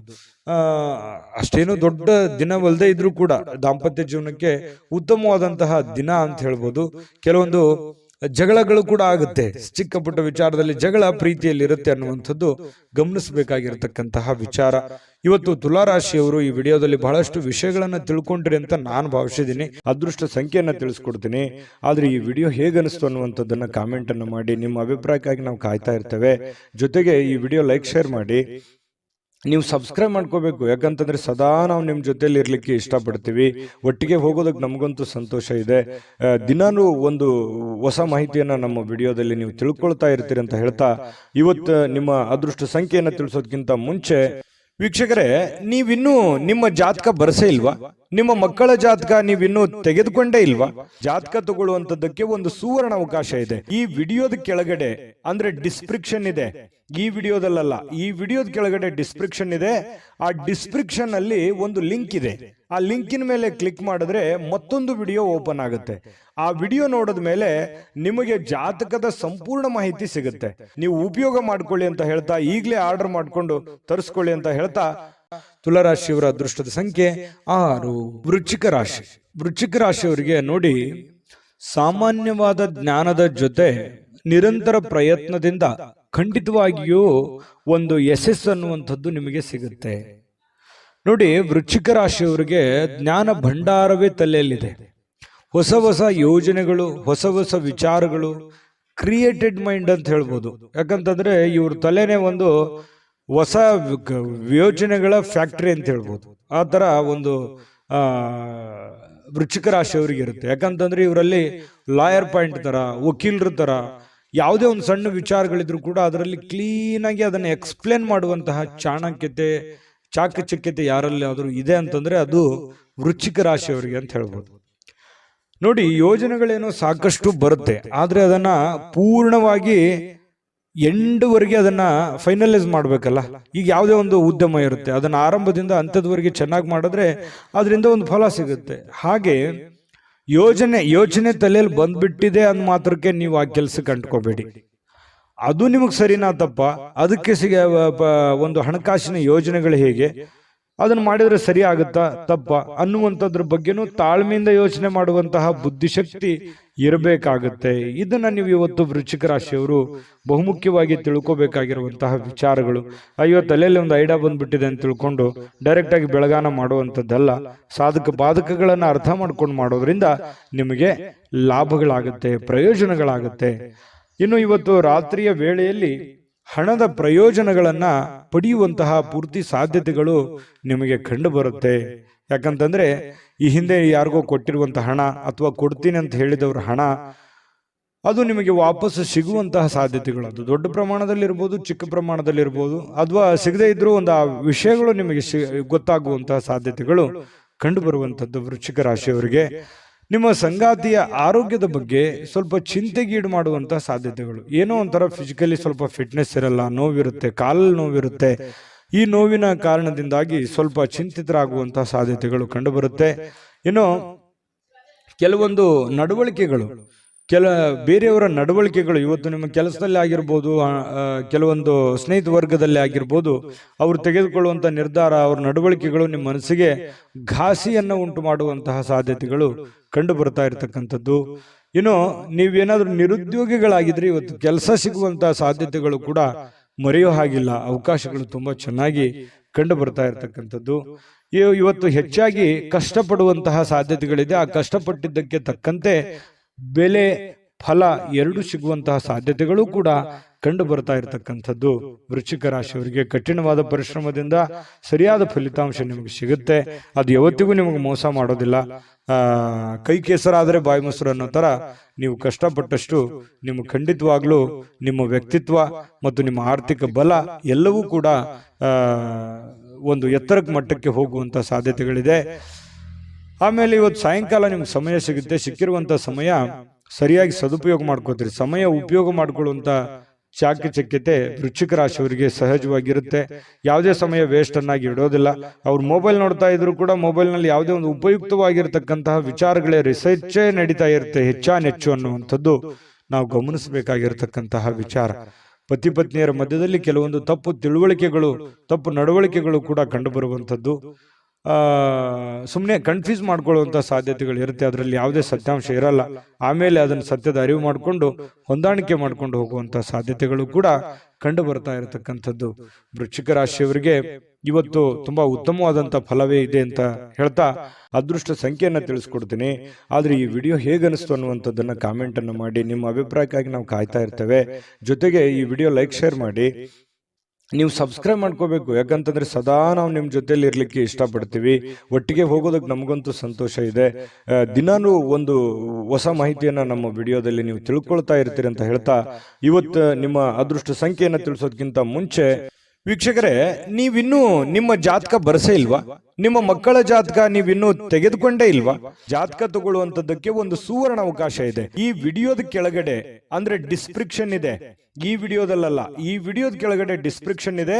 ಅಷ್ಟೇನು ದೊಡ್ಡ ದಿನವಲ್ಲದೆ ಇದ್ರೂ ಕೂಡ ದಾಂಪತ್ಯ ಜೀವನಕ್ಕೆ ಉತ್ತಮವಾದಂತಹ ದಿನ ಅಂತ ಹೇಳ್ಬೋದು. ಕೆಲವೊಂದು ಜಗಳಗಳು ಕೂಡ ಆಗುತ್ತೆ, ಚಿಕ್ಕ ಪುಟ್ಟ ವಿಚಾರದಲ್ಲಿ ಜಗಳ ಪ್ರೀತಿಯಲ್ಲಿ ಇರುತ್ತೆ ಅನ್ನುವಂಥದ್ದು ಗಮನಿಸಬೇಕಾಗಿರತಕ್ಕಂತಹ ವಿಚಾರ. ಇವತ್ತು ತುಲಾರಾಶಿಯವರು ಈ ವಿಡಿಯೋದಲ್ಲಿ ಬಹಳಷ್ಟು ವಿಷಯಗಳನ್ನ ತಿಳ್ಕೊಂಡ್ರಿ ಅಂತ ನಾನು ಭಾವಿಸಿದ್ದೀನಿ. ಅದೃಷ್ಟ ಸಂಖ್ಯೆಯನ್ನ ತಿಳಿಸ್ಕೊಡ್ತೀನಿ. ಆದ್ರೆ ಈ ವಿಡಿಯೋ ಹೇಗನಿಸ್ತು ಅನ್ನುವಂಥದ್ದನ್ನ ಕಾಮೆಂಟ್ ಅನ್ನು ಮಾಡಿ. ನಿಮ್ಮ ಅಭಿಪ್ರಾಯಕ್ಕಾಗಿ ನಾವು ಕಾಯ್ತಾ ಇರ್ತೇವೆ. ಜೊತೆಗೆ ಈ ವಿಡಿಯೋ ಲೈಕ್ ಶೇರ್ ಮಾಡಿ. ನೀವು ಸಬ್ಸ್ಕ್ರೈಬ್ ಮಾಡ್ಕೋಬೇಕು, ಯಾಕಂತಂದ್ರೆ ಸದಾ ನಾವು ನಿಮ್ಮ ಜೊತೆಲಿ ಇರ್ಲಿಕ್ಕೆ ಇಷ್ಟಪಡ್ತೀವಿ. ಒಟ್ಟಿಗೆ ಹೋಗೋದಕ್ಕೆ ನಮಗಂತೂ ಸಂತೋಷ ಇದೆ. ದಿನಾನು ಒಂದು ಹೊಸ ಮಾಹಿತಿಯನ್ನ ನಮ್ಮ ವಿಡಿಯೋದಲ್ಲಿ ನೀವು ತಿಳ್ಕೊಳ್ತಾ ಇರ್ತೀರಿ ಅಂತ ಹೇಳ್ತಾ, ಇವತ್ತು ನಿಮ್ಮ ಅದೃಷ್ಟ ಸಂಖ್ಯೆಯನ್ನು ತಿಳಿಸೋದಕ್ಕಿಂತ ಮುಂಚೆ ವೀಕ್ಷಕರೇ, ನೀವಿನ್ನೂ ನಿಮ್ಮ ಜಾತಕ ಬರಸೇ ಇಲ್ವಾ? ನಿಮ್ಮ ಮಕ್ಕಳ ಜಾತಕ ನೀವಿನ್ನೂ ತೆಗೆದುಕೊಂಡೇ ಇಲ್ವಾ? ಜಾತಕ ತಗೊಳ್ಳುವಂತದ್ದಕ್ಕೆ ಒಂದು ಸುವರ್ಣ ಅವಕಾಶ ಇದೆ. ಈ ವಿಡಿಯೋದ ಕೆಳಗಡೆ ಅಂದ್ರೆ ಡಿಸ್ಕ್ರಿಪ್ಷನ್ ಇದೆ, ಈ ವಿಡಿಯೋದಲ್ಲ, ಈ ವಿಡಿಯೋದ ಕೆಳಗಡೆ ಡಿಸ್ಕ್ರಿಪ್ಷನ್ ಇದೆ. ಆ ಡಿಸ್ಕ್ರಿಪ್ಷನ್ ಅಲ್ಲಿ ಒಂದು ಲಿಂಕ್ ಇದೆ. ಆ ಲಿಂಕಿನ ಮೇಲೆ ಕ್ಲಿಕ್ ಮಾಡಿದ್ರೆ ಮತ್ತೊಂದು ವಿಡಿಯೋ ಓಪನ್ ಆಗುತ್ತೆ. ಆ ವಿಡಿಯೋ ನೋಡಿದ ಮೇಲೆ ನಿಮಗೆ ಜಾತಕದ ಸಂಪೂರ್ಣ ಮಾಹಿತಿ ಸಿಗುತ್ತೆ. ನೀವು ಉಪಯೋಗ ಮಾಡ್ಕೊಳ್ಳಿ ಅಂತ ಹೇಳ್ತಾ, ಈಗಲೇ ಆರ್ಡರ್ ಮಾಡ್ಕೊಂಡು ತರಿಸ್ಕೊಳ್ಳಿ ಅಂತ ಹೇಳ್ತಾ, ತುಲಾರಾಶಿಯವರ ಅದೃಷ್ಟದ ಸಂಖ್ಯೆ 6. ವೃಶ್ಚಿಕ ರಾಶಿ. ವೃಶ್ಚಿಕ ರಾಶಿಯವರಿಗೆ ನೋಡಿ, ಸಾಮಾನ್ಯವಾದ ಜ್ಞಾನದ ಜೊತೆ ನಿರಂತರ ಪ್ರಯತ್ನದಿಂದ ಖಂಡಿತವಾಗಿಯೂ ಒಂದು ಯಶಸ್ಸು ಅನ್ನುವಂಥದ್ದು ನಿಮಗೆ ಸಿಗುತ್ತೆ. ನೋಡಿ, ವೃಶ್ಚಿಕ ರಾಶಿಯವರಿಗೆ ಜ್ಞಾನ ಭಂಡಾರವೇ ತಲೆಯಲ್ಲಿದೆ. ಹೊಸ ಹೊಸ ಯೋಜನೆಗಳು, ಹೊಸ ಹೊಸ ವಿಚಾರಗಳು, ಕ್ರಿಯೇಟೆಡ್ ಮೈಂಡ್ ಅಂತ ಹೇಳ್ಬೋದು. ಯಾಕಂತಂದ್ರೆ ಇವ್ರ ತಲೆನೇ ಒಂದು ಹೊಸ ಯೋಜನೆಗಳ ಫ್ಯಾಕ್ಟರಿ ಅಂತ ಹೇಳ್ಬೋದು. ಆ ತರ ಒಂದು ವೃಶ್ಚಿಕ ರಾಶಿಯವರಿಗೆ ಇರುತ್ತೆ. ಯಾಕಂತಂದ್ರೆ ಇವರಲ್ಲಿ ಲಾಯರ್ ಪಾಯಿಂಟ್ ತರ, ವಕೀಲರ ತರ, ಯಾವುದೇ ಒಂದು ಸಣ್ಣ ವಿಚಾರಗಳಿದ್ರು ಕೂಡ ಅದರಲ್ಲಿ ಕ್ಲೀನ್ ಆಗಿ ಅದನ್ನ ಎಕ್ಸ್ಪ್ಲೇನ್ ಮಾಡುವಂತಹ ಚಾಣಕ್ಯತೆ, ಚಾಕಚಕ್ಯತೆ ಯಾರಲ್ಲಿ ಆದ್ರೂ ಇದೆ ಅಂತಂದ್ರೆ ಅದು ವೃಶ್ಚಿಕ ರಾಶಿಯವರಿಗೆ ಅಂತ ಹೇಳ್ಬೋದು. ನೋಡಿ, ಯೋಜನೆಗಳೇನೋ ಸಾಕಷ್ಟು ಬರುತ್ತೆ, ಆದ್ರೆ ಅದನ್ನ ಪೂರ್ಣವಾಗಿ ಎಂಡ್ವರೆಗೆ ಅದನ್ನ ಫೈನಲೈಸ್ ಮಾಡ್ಬೇಕಲ್ಲ. ಈಗ ಯಾವುದೇ ಒಂದು ಉದ್ಯಮ ಇರುತ್ತೆ, ಅದನ್ನ ಆರಂಭದಿಂದ ಅಂತ್ಯದವರೆಗೆ ಚೆನ್ನಾಗಿ ಮಾಡಿದ್ರೆ ಅದರಿಂದ ಒಂದು ಫಲ ಸಿಗುತ್ತೆ. ಹಾಗೆ ಯೋಚನೆ ತಲೆಯಲ್ಲಿ ಬಂದ್ಬಿಟ್ಟಿದೆ ಅಂದ ಮಾತ್ರಕ್ಕೆ ನೀವು ಆ ಕೆಲಸಕ್ಕೆ ಅಂಟ್ಕೋಬೇಡಿ. ಅದು ನಿಮಗೆ ಸರಿನಾ ತಪ್ಪ, ಅದಕ್ಕೆ ಒಂದು ಹಣಕಾಸಿನ ಯೋಜನೆಗಳು ಹೇಗೆ, ಅದನ್ನು ಮಾಡಿದ್ರೆ ಸರಿ ಆಗುತ್ತಾ ತಪ್ಪ ಅನ್ನುವಂಥದ್ರ ಬಗ್ಗೆನೂ ತಾಳ್ಮೆಯಿಂದ ಯೋಚನೆ ಮಾಡುವಂತಹ ಬುದ್ಧಿಶಕ್ತಿ ಇರಬೇಕಾಗುತ್ತೆ. ಇದನ್ನ ನೀವು ಇವತ್ತು ವೃಶ್ಚಿಕ ರಾಶಿಯವರು ಬಹುಮುಖ್ಯವಾಗಿ ತಿಳ್ಕೋಬೇಕಾಗಿರುವಂತಹ ವಿಚಾರಗಳು. ಅಯ್ಯೋ, ತಲೆಯಲ್ಲಿ ಒಂದು ಐಡಿಯಾ ಬಂದ್ಬಿಟ್ಟಿದೆ ಅಂತ ತಿಳ್ಕೊಂಡು ಡೈರೆಕ್ಟ್ ಆಗಿ ಬೆಳಗಾನ ಮಾಡುವಂಥದ್ದಲ್ಲ. ಸಾಧಕ ಬಾಧಕಗಳನ್ನ ಅರ್ಥ ಮಾಡ್ಕೊಂಡು ಮಾಡೋದ್ರಿಂದ ನಿಮಗೆ ಲಾಭಗಳಾಗುತ್ತೆ, ಪ್ರಯೋಜನಗಳಾಗುತ್ತೆ. ಇನ್ನು ಇವತ್ತು ರಾತ್ರಿಯ ವೇಳೆಯಲ್ಲಿ ಹಣದ ಪ್ರಯೋಜನಗಳನ್ನ ಪಡೆಯುವಂತಹ ಪೂರ್ತಿ ಸಾಧ್ಯತೆಗಳು ನಿಮಗೆ ಕಂಡು ಬರುತ್ತೆ. ಯಾಕಂತಂದ್ರೆ ಈ ಹಿಂದೆ ಯಾರಿಗೋ ಕೊಟ್ಟಿರುವಂತಹ ಹಣ ಅಥವಾ ಕೊಡ್ತೀನಿ ಅಂತ ಹೇಳಿದವ್ರ ಹಣ ಅದು ನಿಮಗೆ ವಾಪಸ್ ಸಿಗುವಂತಹ ಸಾಧ್ಯತೆಗಳು, ಅದು ದೊಡ್ಡ ಪ್ರಮಾಣದಲ್ಲಿ ಇರ್ಬೋದು, ಚಿಕ್ಕ ಪ್ರಮಾಣದಲ್ಲಿ ಇರ್ಬೋದು, ಅಥವಾ ಸಿಗದೇ ಇದ್ರೂ ಒಂದು ಆ ವಿಷಯಗಳು ನಿಮಗೆ ಗೊತ್ತಾಗುವಂತಹ ಸಾಧ್ಯತೆಗಳು ಕಂಡು ಬರುವಂತದ್ದು ವೃಶ್ಚಿಕ ರಾಶಿಯವರಿಗೆ. ನಿಮ್ಮ ಸಂಗಾತಿಯ ಆರೋಗ್ಯದ ಬಗ್ಗೆ ಸ್ವಲ್ಪ ಚಿಂತೆಗೀಡು ಮಾಡುವಂತಹ ಸಾಧ್ಯತೆಗಳು. ಏನೋ ಒಂಥರ ಫಿಸಿಕಲಿ ಸ್ವಲ್ಪ ಫಿಟ್ನೆಸ್ ಇರಲ್ಲ, ನೋವಿರುತ್ತೆ, ಕಾಲಲ್ಲಿ ನೋವಿರುತ್ತೆ. ಈ ನೋವಿನ ಕಾರಣದಿಂದಾಗಿ ಸ್ವಲ್ಪ ಚಿಂತಿತರಾಗುವಂತಹ ಸಾಧ್ಯತೆಗಳು ಕಂಡು ಬರುತ್ತೆ. ಇನ್ನು ಕೆಲವೊಂದು ನಡವಳಿಕೆಗಳು, ಬೇರೆಯವರ ನಡವಳಿಕೆಗಳು ಇವತ್ತು ನಿಮ್ಮ ಕೆಲಸದಲ್ಲಿ ಆಗಿರ್ಬೋದು, ಕೆಲವೊಂದು ಸ್ನೇಹಿತ ವರ್ಗದಲ್ಲಿ ಆಗಿರ್ಬೋದು, ಅವರು ತೆಗೆದುಕೊಳ್ಳುವಂಥ ನಿರ್ಧಾರ, ಅವ್ರ ನಡವಳಿಕೆಗಳು ನಿಮ್ಮ ಮನಸ್ಸಿಗೆ ಘಾಸಿಯನ್ನು ಉಂಟು ಮಾಡುವಂತಹ ಸಾಧ್ಯತೆಗಳು ಕಂಡು ಬರ್ತಾ ಇರತಕ್ಕಂಥದ್ದು. ಇನ್ನು ನೀವೇನಾದ್ರೂ ನಿರುದ್ಯೋಗಿಗಳಾಗಿದ್ರೆ ಇವತ್ತು ಕೆಲಸ ಸಿಗುವಂತಹ ಸಾಧ್ಯತೆಗಳು ಕೂಡ ಮರೆಯೋ ಹಾಗಿಲ್ಲ. ಅವಕಾಶಗಳು ತುಂಬಾ ಚೆನ್ನಾಗಿ ಕಂಡು ಬರ್ತಾ ಇರತಕ್ಕಂಥದ್ದು. ಇವತ್ತು ಹೆಚ್ಚಾಗಿ ಕಷ್ಟಪಡುವಂತಹ ಸಾಧ್ಯತೆಗಳಿದೆ. ಆ ಕಷ್ಟಪಟ್ಟಿದ್ದಕ್ಕೆ ತಕ್ಕಂತೆ ಬೆಲೆ ಫಲ ಎರಡು ಸಿಗುವಂತಹ ಸಾಧ್ಯತೆಗಳು ಕೂಡ ಕಂಡು ಬರ್ತಾ ಇರತಕ್ಕಂಥದ್ದು. ವೃಶ್ಚಿಕ ರಾಶಿಯವರಿಗೆ ಕಠಿಣವಾದ ಪರಿಶ್ರಮದಿಂದ ಸರಿಯಾದ ಫಲಿತಾಂಶ ನಿಮಗೆ ಸಿಗುತ್ತೆ. ಅದು ಯಾವತ್ತಿಗೂ ನಿಮಗೆ ಮೋಸ ಮಾಡೋದಿಲ್ಲ. ಕೈ ಕೆಸರಾದರೆ ಬಾಯಿ ಮೊಸರು ಅನ್ನೋ ತರ ನೀವು ಕಷ್ಟಪಟ್ಟಷ್ಟು ನಿಮಗೆ ಖಂಡಿತವಾಗ್ಲೂ ನಿಮ್ಮ ವ್ಯಕ್ತಿತ್ವ ಮತ್ತು ನಿಮ್ಮ ಆರ್ಥಿಕ ಬಲ ಎಲ್ಲವೂ ಕೂಡ ಒಂದು ಎತ್ತರಕ್ಕೆ ಮಟ್ಟಕ್ಕೆ ಹೋಗುವಂತ ಸಾಧ್ಯತೆಗಳಿದೆ. ಆಮೇಲೆ ಇವತ್ತು ಸಾಯಂಕಾಲ ನಿಮ್ಗೆ ಸಮಯ ಸಿಗುತ್ತೆ. ಸಿಕ್ಕಿರುವಂತ ಸಮಯ ಸರಿಯಾಗಿ ಸದುಪಯೋಗ ಮಾಡ್ಕೋತೀರಿ. ಸಮಯ ಉಪಯೋಗ ಮಾಡ್ಕೊಳ್ಳುವಂತ ಚಾಕಚಕ್ಯತೆ ವೃಶ್ಚಿಕ ರಾಶಿಯವರಿಗೆ ಸಹಜವಾಗಿರುತ್ತೆ. ಯಾವುದೇ ಸಮಯ ವೇಸ್ಟ್ ಅನ್ನಾಗಿ ಇಡೋದಿಲ್ಲ. ಅವ್ರು ಮೊಬೈಲ್ ನೋಡ್ತಾ ಇದ್ರು ಕೂಡ ಮೊಬೈಲ್ ನಲ್ಲಿ ಯಾವುದೇ ಒಂದು ಉಪಯುಕ್ತವಾಗಿರತಕ್ಕಂತಹ ವಿಚಾರಗಳೇ ರಿಸರ್ಚೇ ನಡೀತಾ ಇರುತ್ತೆ ಹೆಚ್ಚಾನೆಚ್ಚು ಅನ್ನುವಂಥದ್ದು ನಾವು ಗಮನಿಸಬೇಕಾಗಿರತಕ್ಕಂತಹ ವಿಚಾರ. ಪತಿ ಪತ್ನಿಯರ ಮಧ್ಯದಲ್ಲಿ ಕೆಲವೊಂದು ತಪ್ಪು ತಿಳುವಳಿಕೆಗಳು, ತಪ್ಪು ನಡವಳಿಕೆಗಳು ಕೂಡ ಕಂಡು ಬರುವಂಥದ್ದು. ಸುಮ್ಮನೆ ಕನ್ಫ್ಯೂಸ್ ಮಾಡ್ಕೊಳ್ಳುವಂಥ ಸಾಧ್ಯತೆಗಳು ಇರುತ್ತೆ. ಅದರಲ್ಲಿ ಯಾವುದೇ ಸತ್ಯಾಂಶ ಇರಲ್ಲ. ಆಮೇಲೆ ಅದನ್ನು ಸತ್ಯದ ಅರಿವು ಮಾಡಿಕೊಂಡು ಹೊಂದಾಣಿಕೆ ಮಾಡ್ಕೊಂಡು ಹೋಗುವಂಥ ಸಾಧ್ಯತೆಗಳು ಕೂಡ ಕಂಡು ಬರ್ತಾ ಇರತಕ್ಕಂಥದ್ದು. ವೃಶ್ಚಿಕ ರಾಶಿಯವರಿಗೆ ಇವತ್ತು ತುಂಬಾ ಉತ್ತಮವಾದಂಥ ಫಲವೇ ಇದೆ ಅಂತ ಹೇಳ್ತಾ ಅದೃಷ್ಟ ಸಂಖ್ಯೆಯನ್ನು ತಿಳಿಸ್ಕೊಡ್ತೀನಿ. ಆದ್ರೆ ಈ ವಿಡಿಯೋ ಹೇಗನಿಸ್ತು ಅನ್ನುವಂಥದ್ದನ್ನ ಕಾಮೆಂಟ್ ಅನ್ನು ಮಾಡಿ. ನಿಮ್ಮ ಅಭಿಪ್ರಾಯಕ್ಕಾಗಿ ನಾವು ಕಾಯ್ತಾ ಇರ್ತೇವೆ. ಜೊತೆಗೆ ಈ ವಿಡಿಯೋ ಲೈಕ್ ಶೇರ್ ಮಾಡಿ. ನೀವು ಸಬ್ಸ್ಕ್ರೈಬ್ ಮಾಡ್ಕೋಬೇಕು. ಯಾಕಂತಂದ್ರೆ ಸದಾ ನಾವು ನಿಮ್ಮ ಜೊತೆಲಿ ಇರ್ಲಿಕ್ಕೆ ಇಷ್ಟಪಡ್ತೀವಿ. ಒಟ್ಟಿಗೆ ಹೋಗೋದಕ್ಕೆ ನಮಗಂತೂ ಸಂತೋಷ ಇದೆ. ದಿನಾನು ಒಂದು ಹೊಸ ಮಾಹಿತಿಯನ್ನ ನಮ್ಮ ವಿಡಿಯೋದಲ್ಲಿ ನೀವು ತಿಳ್ಕೊಳ್ತಾ ಇರ್ತೀರಿ ಅಂತ ಹೇಳ್ತಾ ಇವತ್ತು ನಿಮ್ಮ ಅದೃಷ್ಟ ಸಂಖ್ಯೆಯನ್ನು ತಿಳಿಸೋದಕ್ಕಿಂತ ಮುಂಚೆ ವೀಕ್ಷಕರೇ, ನೀವಿನ್ನೂ ನಿಮ್ಮ ಜಾತಕ ಬರಸೇ ಇಲ್ವಾ? ನಿಮ್ಮ ಮಕ್ಕಳ ಜಾತಕ ನೀವಿನ್ನೂ ತೆಗೆದುಕೊಂಡೇ ಇಲ್ವಾ? ಜಾತಕ ತಗೊಳ್ಳುವಂತದ್ದಕ್ಕೆ ಒಂದು ಸುವರ್ಣ ಅವಕಾಶ ಇದೆ. ಈ ವಿಡಿಯೋದ ಕೆಳಗಡೆ ಅಂದ್ರೆ ಡಿಸ್ಕ್ರಿಪ್ಷನ್ ಇದೆ. ಈ ವಿಡಿಯೋದಲ್ಲ, ಈ ವಿಡಿಯೋದ ಕೆಳಗಡೆ ಡಿಸ್ಕ್ರಿಪ್ಷನ್ ಇದೆ.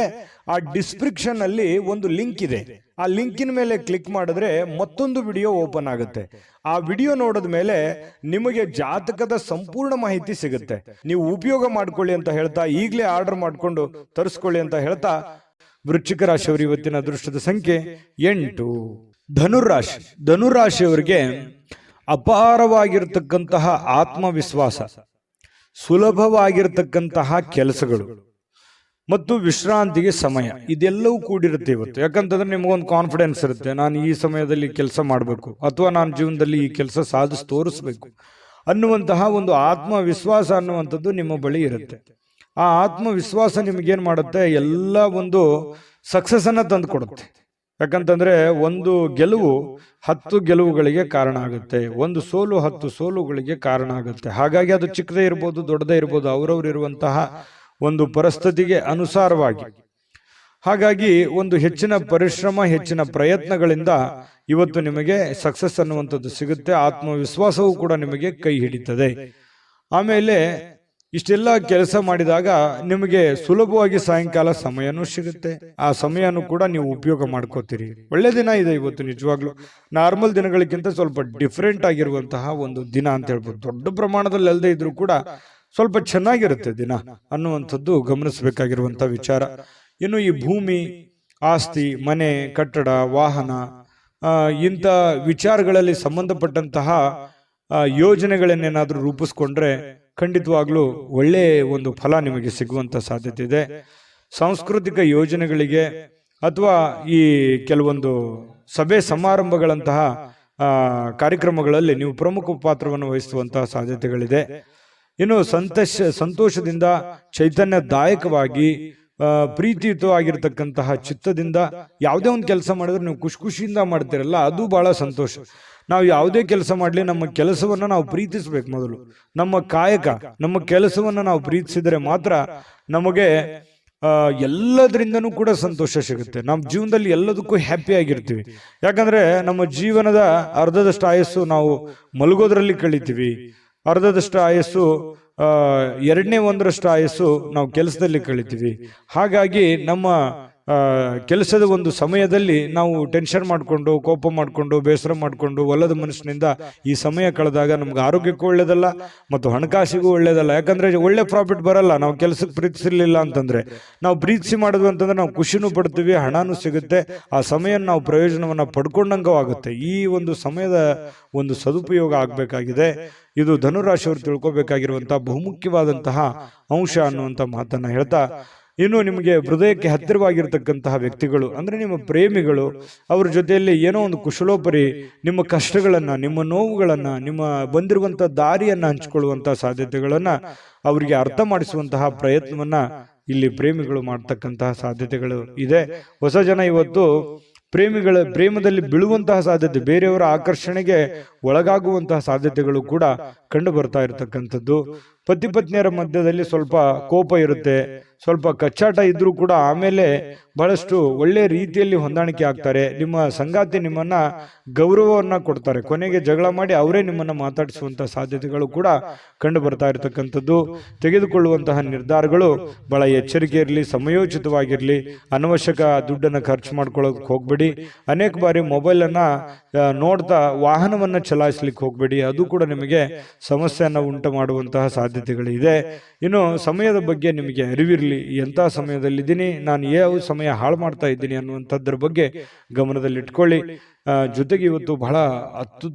ಆ ಡಿಸ್ಕ್ರಿಪ್ಷನ್ ಅಲ್ಲಿ ಒಂದು ಲಿಂಕ್ ಇದೆ. ಆ ಲಿಂಕಿನ ಮೇಲೆ ಕ್ಲಿಕ್ ಮಾಡಿದ್ರೆ ಮತ್ತೊಂದು ವಿಡಿಯೋ ಓಪನ್ ಆಗುತ್ತೆ. ಆ ವಿಡಿಯೋ ನೋಡಿದ ಮೇಲೆ ನಿಮಗೆ ಜಾತಕದ ಸಂಪೂರ್ಣ ಮಾಹಿತಿ ಸಿಗುತ್ತೆ. ನೀವು ಉಪಯೋಗ ಮಾಡ್ಕೊಳ್ಳಿ ಅಂತ ಹೇಳ್ತಾ, ಈಗಲೇ ಆರ್ಡರ್ ಮಾಡ್ಕೊಂಡು ತರಿಸ್ಕೊಳ್ಳಿ ಅಂತ ಹೇಳ್ತಾ, ವೃಶ್ಚಿಕ ರಾಶಿಯವರು ಇವತ್ತಿನ ಅದೃಷ್ಟದ ಸಂಖ್ಯೆ 8. ಧನುರಾಶಿ. ಧನುರಾಶಿಯವರಿಗೆ ಅಪಾರವಾಗಿರ್ತಕ್ಕಂತಹ ಆತ್ಮವಿಶ್ವಾಸ, ಸುಲಭವಾಗಿರ್ತಕ್ಕಂತಹ ಕೆಲಸಗಳು ಮತ್ತು ವಿಶ್ರಾಂತಿಗೆ ಸಮಯ ಇದೆಲ್ಲವೂ ಕೂಡಿರುತ್ತೆ ಇವತ್ತು. ಯಾಕಂತಂದ್ರೆ ನಿಮಗೊಂದು ಕಾನ್ಫಿಡೆನ್ಸ್ ಇರುತ್ತೆ, ನಾನು ಈ ಸಮಯದಲ್ಲಿ ಕೆಲಸ ಮಾಡಬೇಕು ಅಥವಾ ನಾನು ಜೀವನದಲ್ಲಿ ಈ ಕೆಲಸ ಸಾಧಿಸಿ ತೋರಿಸ್ಬೇಕು ಅನ್ನುವಂತಹ ಒಂದು ಆತ್ಮವಿಶ್ವಾಸ ಅನ್ನುವಂಥದ್ದು ನಿಮ್ಮ ಬಳಿ ಇರುತ್ತೆ. ಆ ಆತ್ಮವಿಶ್ವಾಸ ನಿಮಗೇನು ಮಾಡುತ್ತೆ, ಎಲ್ಲ ಒಂದು ಸಕ್ಸಸ್ ಅನ್ನ ತಂದು ಕೊಡುತ್ತೆ. ಯಾಕಂತಂದ್ರೆ ಒಂದು ಗೆಲುವು 10 ಗೆಲುವುಗಳಿಗೆ ಕಾರಣ ಆಗುತ್ತೆ, ಒಂದು ಸೋಲು 10 ಸೋಲುಗಳಿಗೆ ಕಾರಣ ಆಗುತ್ತೆ. ಹಾಗಾಗಿ ಅದು ಚಿಕ್ಕದೇ ಇರ್ಬೋದು, ದೊಡ್ಡದೇ ಇರ್ಬೋದು, ಅವರವರು ಇರುವಂತಹ ಒಂದು ಪರಿಸ್ಥಿತಿಗೆ ಅನುಸಾರವಾಗಿ. ಹಾಗಾಗಿ ಒಂದು ಹೆಚ್ಚಿನ ಪರಿಶ್ರಮ, ಹೆಚ್ಚಿನ ಪ್ರಯತ್ನಗಳಿಂದ ಇವತ್ತು ನಿಮಗೆ ಸಕ್ಸಸ್ ಅನ್ನುವಂಥದ್ದು ಸಿಗುತ್ತೆ. ಆತ್ಮವಿಶ್ವಾಸವೂ ಕೂಡ ನಿಮಗೆ ಕೈ ಹಿಡಿತದೆ. ಆಮೇಲೆ ಇಷ್ಟೆಲ್ಲ ಕೆಲಸ ಮಾಡಿದಾಗ ನಿಮಗೆ ಸುಲಭವಾಗಿ ಸಾಯಂಕಾಲ ಸಮಯನೂ ಸಿಗುತ್ತೆ. ಆ ಸಮಯನೂ ಕೂಡ ನೀವು ಉಪಯೋಗ ಮಾಡ್ಕೋತೀರಿ. ಒಳ್ಳೆ ದಿನ ಇದೆ ಇವತ್ತು. ನಿಜವಾಗ್ಲೂ ನಾರ್ಮಲ್ ದಿನಗಳಿಗಿಂತ ಸ್ವಲ್ಪ ಡಿಫ್ರೆಂಟ್ ಆಗಿರುವಂತಹ ಒಂದು ದಿನ ಅಂತ ಹೇಳ್ಬೋದು. ದೊಡ್ಡ ಪ್ರಮಾಣದಲ್ಲಿ ಅಲ್ಲದೆ ಇದ್ರೂ ಕೂಡ ಸ್ವಲ್ಪ ಚೆನ್ನಾಗಿರುತ್ತೆ ದಿನ ಅನ್ನುವಂಥದ್ದು ಗಮನಿಸಬೇಕಾಗಿರುವಂತಹ ವಿಚಾರ. ಇನ್ನು ಈ ಭೂಮಿ, ಆಸ್ತಿ, ಮನೆ, ಕಟ್ಟಡ, ವಾಹನ ಇಂಥ ವಿಚಾರಗಳಲ್ಲಿ ಸಂಬಂಧಪಟ್ಟಂತಹ ಯೋಜನೆಗಳನ್ನೇನಾದ್ರೂ ರೂಪಿಸ್ಕೊಂಡ್ರೆ ಖಂಡಿತವಾಗ್ಲೂ ಒಳ್ಳೆ ಒಂದು ಫಲ ನಿಮಗೆ ಸಿಗುವಂತ ಸಾಧ್ಯತೆ ಇದೆ. ಸಾಂಸ್ಕೃತಿಕ ಯೋಜನೆಗಳಿಗೆ ಅಥವಾ ಈ ಕೆಲವೊಂದು ಸಭೆ ಸಮಾರಂಭಗಳಂತಹ ಕಾರ್ಯಕ್ರಮಗಳಲ್ಲಿ ನೀವು ಪ್ರಮುಖ ಪಾತ್ರವನ್ನು ವಹಿಸುವಂತಹ ಸಾಧ್ಯತೆಗಳಿದೆ. ಇನ್ನು ಸಂತೋಷದಿಂದ, ಚೈತನ್ಯದಾಯಕವಾಗಿ, ಪ್ರೀತಿಯುತವಾಗಿರ್ತಕ್ಕಂತಹ ಚಿತ್ತದಿಂದ ಯಾವುದೇ ಒಂದು ಕೆಲಸ ಮಾಡಿದ್ರೆ ನೀವು ಖುಷಿಯಿಂದ ಮಾಡ್ತೀರಲ್ಲ, ಅದು ಬಹಳ ಸಂತೋಷ. ನಾವು ಯಾವುದೇ ಕೆಲಸ ಮಾಡಲಿ ನಮ್ಮ ಕೆಲಸವನ್ನ ನಾವು ಪ್ರೀತಿಸ್ಬೇಕು. ಮೊದಲು ನಮ್ಮ ಕಾಯಕ, ನಮ್ಮ ಕೆಲಸವನ್ನ ನಾವು ಪ್ರೀತಿಸಿದರೆ ಮಾತ್ರ ನಮಗೆ ಎಲ್ಲದರಿಂದನೂ ಕೂಡ ಸಂತೋಷ ಸಿಗುತ್ತೆ. ನಮ್ಮ ಜೀವನದಲ್ಲಿ ಎಲ್ಲದಕ್ಕೂ ಹ್ಯಾಪಿ ಆಗಿರ್ತೀವಿ. ಯಾಕಂದ್ರೆ ನಮ್ಮ ಜೀವನದ ಅರ್ಧದಷ್ಟು ಆಯಸ್ಸು ನಾವು ಮಲಗೋದ್ರಲ್ಲಿ ಕಳಿತೀವಿ, ಅರ್ಧದಷ್ಟು ಆಯಸ್ಸು 1/2 ಆಯಸ್ಸು ನಾವು ಕೆಲಸದಲ್ಲಿ ಕಳಿತೀವಿ. ಹಾಗಾಗಿ ನಮ್ಮ ಕೆಲಸದ ಒಂದು ಸಮಯದಲ್ಲಿ ನಾವು ಟೆನ್ಷನ್ ಮಾಡಿಕೊಂಡು, ಕೋಪ ಮಾಡಿಕೊಂಡು, ಬೇಸರ ಮಾಡಿಕೊಂಡು, ಒಲ್ಲದ ಮನಸ್ಸಿನಿಂದ ಈ ಸಮಯ ಕಳೆದಾಗ ನಮ್ಗೆ ಆರೋಗ್ಯಕ್ಕೂ ಒಳ್ಳೇದಲ್ಲ ಮತ್ತು ಹಣಕಾಸಿಗೂ ಒಳ್ಳೇದಲ್ಲ. ಯಾಕಂದ್ರೆ ಒಳ್ಳೆ ಪ್ರಾಫಿಟ್ ಬರಲ್ಲ ನಾವು ಕೆಲಸಕ್ಕೆ ಪ್ರೀತಿಸಿರ್ಲಿಲ್ಲ ಅಂತಂದ್ರೆ. ನಾವು ಪ್ರೀತಿಸಿ ಮಾಡಿದ್ವಿ ಅಂತಂದ್ರೆ ನಾವು ಖುಷಿನೂ ಪಡ್ತೀವಿ, ಹಣನೂ ಸಿಗುತ್ತೆ, ಆ ಸಮಯ ನಾವು ಪ್ರಯೋಜನವನ್ನ ಪಡ್ಕೊಂಡಂಗೂ ಆಗುತ್ತೆ. ಈ ಒಂದು ಸಮಯದ ಒಂದು ಸದುಪಯೋಗ ಆಗ್ಬೇಕಾಗಿದೆ. ಇದು ಧನುರಾಶಿಯವರು ತಿಳ್ಕೊಬೇಕಾಗಿರುವಂತಹ ಬಹುಮುಖ್ಯವಾದಂತಹ ಅಂಶ ಅನ್ನುವಂಥ ಮಾತನ್ನ ಹೇಳ್ತಾ, ಇನ್ನು ನಿಮಗೆ ಹೃದಯಕ್ಕೆ ಹತ್ತಿರವಾಗಿರ್ತಕ್ಕಂತಹ ವ್ಯಕ್ತಿಗಳು ಅಂದ್ರೆ ನಿಮ್ಮ ಪ್ರೇಮಿಗಳು, ಅವ್ರ ಜೊತೆಯಲ್ಲಿ ಏನೋ ಒಂದು ಕುಶಲೋಪರಿ ನಿಮ್ಮ ಕಷ್ಟಗಳನ್ನ, ನಿಮ್ಮ ನೋವುಗಳನ್ನ, ನಿಮ್ಮ ಬಂದಿರುವಂತಹ ದಾರಿಯನ್ನ ಹಂಚಿಕೊಳ್ಳುವಂತಹ ಸಾಧ್ಯತೆಗಳನ್ನ ಅವರಿಗೆ ಅರ್ಥ ಮಾಡಿಸುವಂತಹ ಪ್ರಯತ್ನವನ್ನ ಇಲ್ಲಿ ಪ್ರೇಮಿಗಳು ಮಾಡ್ತಕ್ಕಂತಹ ಸಾಧ್ಯತೆಗಳು ಇದೆ. ಹೊಸ ಜನ ಇವತ್ತು ಪ್ರೇಮದಲ್ಲಿ ಬೀಳುವಂತಹ ಸಾಧ್ಯತೆ, ಬೇರೆಯವರ ಆಕರ್ಷಣೆಗೆ ಒಳಗಾಗುವಂತಹ ಸಾಧ್ಯತೆಗಳು ಕೂಡ ಕಂಡು ಬರ್ತಾ ಇರತಕ್ಕಂಥದ್ದು. ಪತಿ ಪತ್ನಿಯರ ಮಧ್ಯದಲ್ಲಿ ಸ್ವಲ್ಪ ಕೋಪ ಇರುತ್ತೆ, ಸ್ವಲ್ಪ ಕಚ್ಚಾಟ ಇದ್ರೂ ಕೂಡ ಆಮೇಲೆ ಬಹಳಷ್ಟು ಒಳ್ಳೆ ರೀತಿಯಲ್ಲಿ ಹೊಂದಾಣಿಕೆ ಆಗ್ತಾರೆ. ನಿಮ್ಮ ಸಂಗಾತಿ ನಿಮ್ಮನ್ನ ಗೌರವವನ್ನ ಕೊಡ್ತಾರೆ, ಕೊನೆಗೆ ಜಗಳ ಮಾಡಿ ಅವರೇ ನಿಮ್ಮನ್ನ ಮಾತಾಡಿಸುವಂತಹ ಸಾಧ್ಯತೆಗಳು ಕೂಡ ಕಂಡು ಬರ್ತಾ ಇರತಕ್ಕಂಥದ್ದು. ತೆಗೆದುಕೊಳ್ಳುವಂತಹ ನಿರ್ಧಾರಗಳು ಬಹಳ ಎಚ್ಚರಿಕೆ ಇರಲಿ, ಸಮಯೋಚಿತವಾಗಿರ್ಲಿ. ಅನವಶ್ಯಕ ದುಡ್ಡನ್ನು ಖರ್ಚು ಮಾಡ್ಕೊಳ್ಳೋಕೆ ಹೋಗ್ಬೇಡಿ. ಅನೇಕ ಬಾರಿ ಮೊಬೈಲ್ ಅನ್ನ ನೋಡ್ತಾ ವಾಹನವನ್ನ ಚಲಾಯಿಸ್ಲಿಕ್ಕೆ ಹೋಗ್ಬೇಡಿ, ಅದು ಕೂಡ ನಿಮಗೆ ಸಮಸ್ಯೆಯನ್ನ ಉಂಟು ಮಾಡುವಂತಹ ಸಾಧ್ಯತೆಗಳಿದೆ. ಇನ್ನು ಸಮಯದ ಬಗ್ಗೆ ನಿಮಗೆ ಅರಿವಿರಲಿ, ಎಂಥ ಸಮಯದಲ್ಲಿದ್ದೀನಿ, ನಾನು ಯಾವ ಸಮಯ ಹಾಳು ಮಾಡ್ತಾ ಇದ್ದೀನಿ ಅನ್ನುವಂಥದ್ರ ಬಗ್ಗೆ ಗಮನದಲ್ಲಿಟ್ಕೊಳ್ಳಿ. ಜೊತೆಗೆ ಇವತ್ತು ಬಹಳ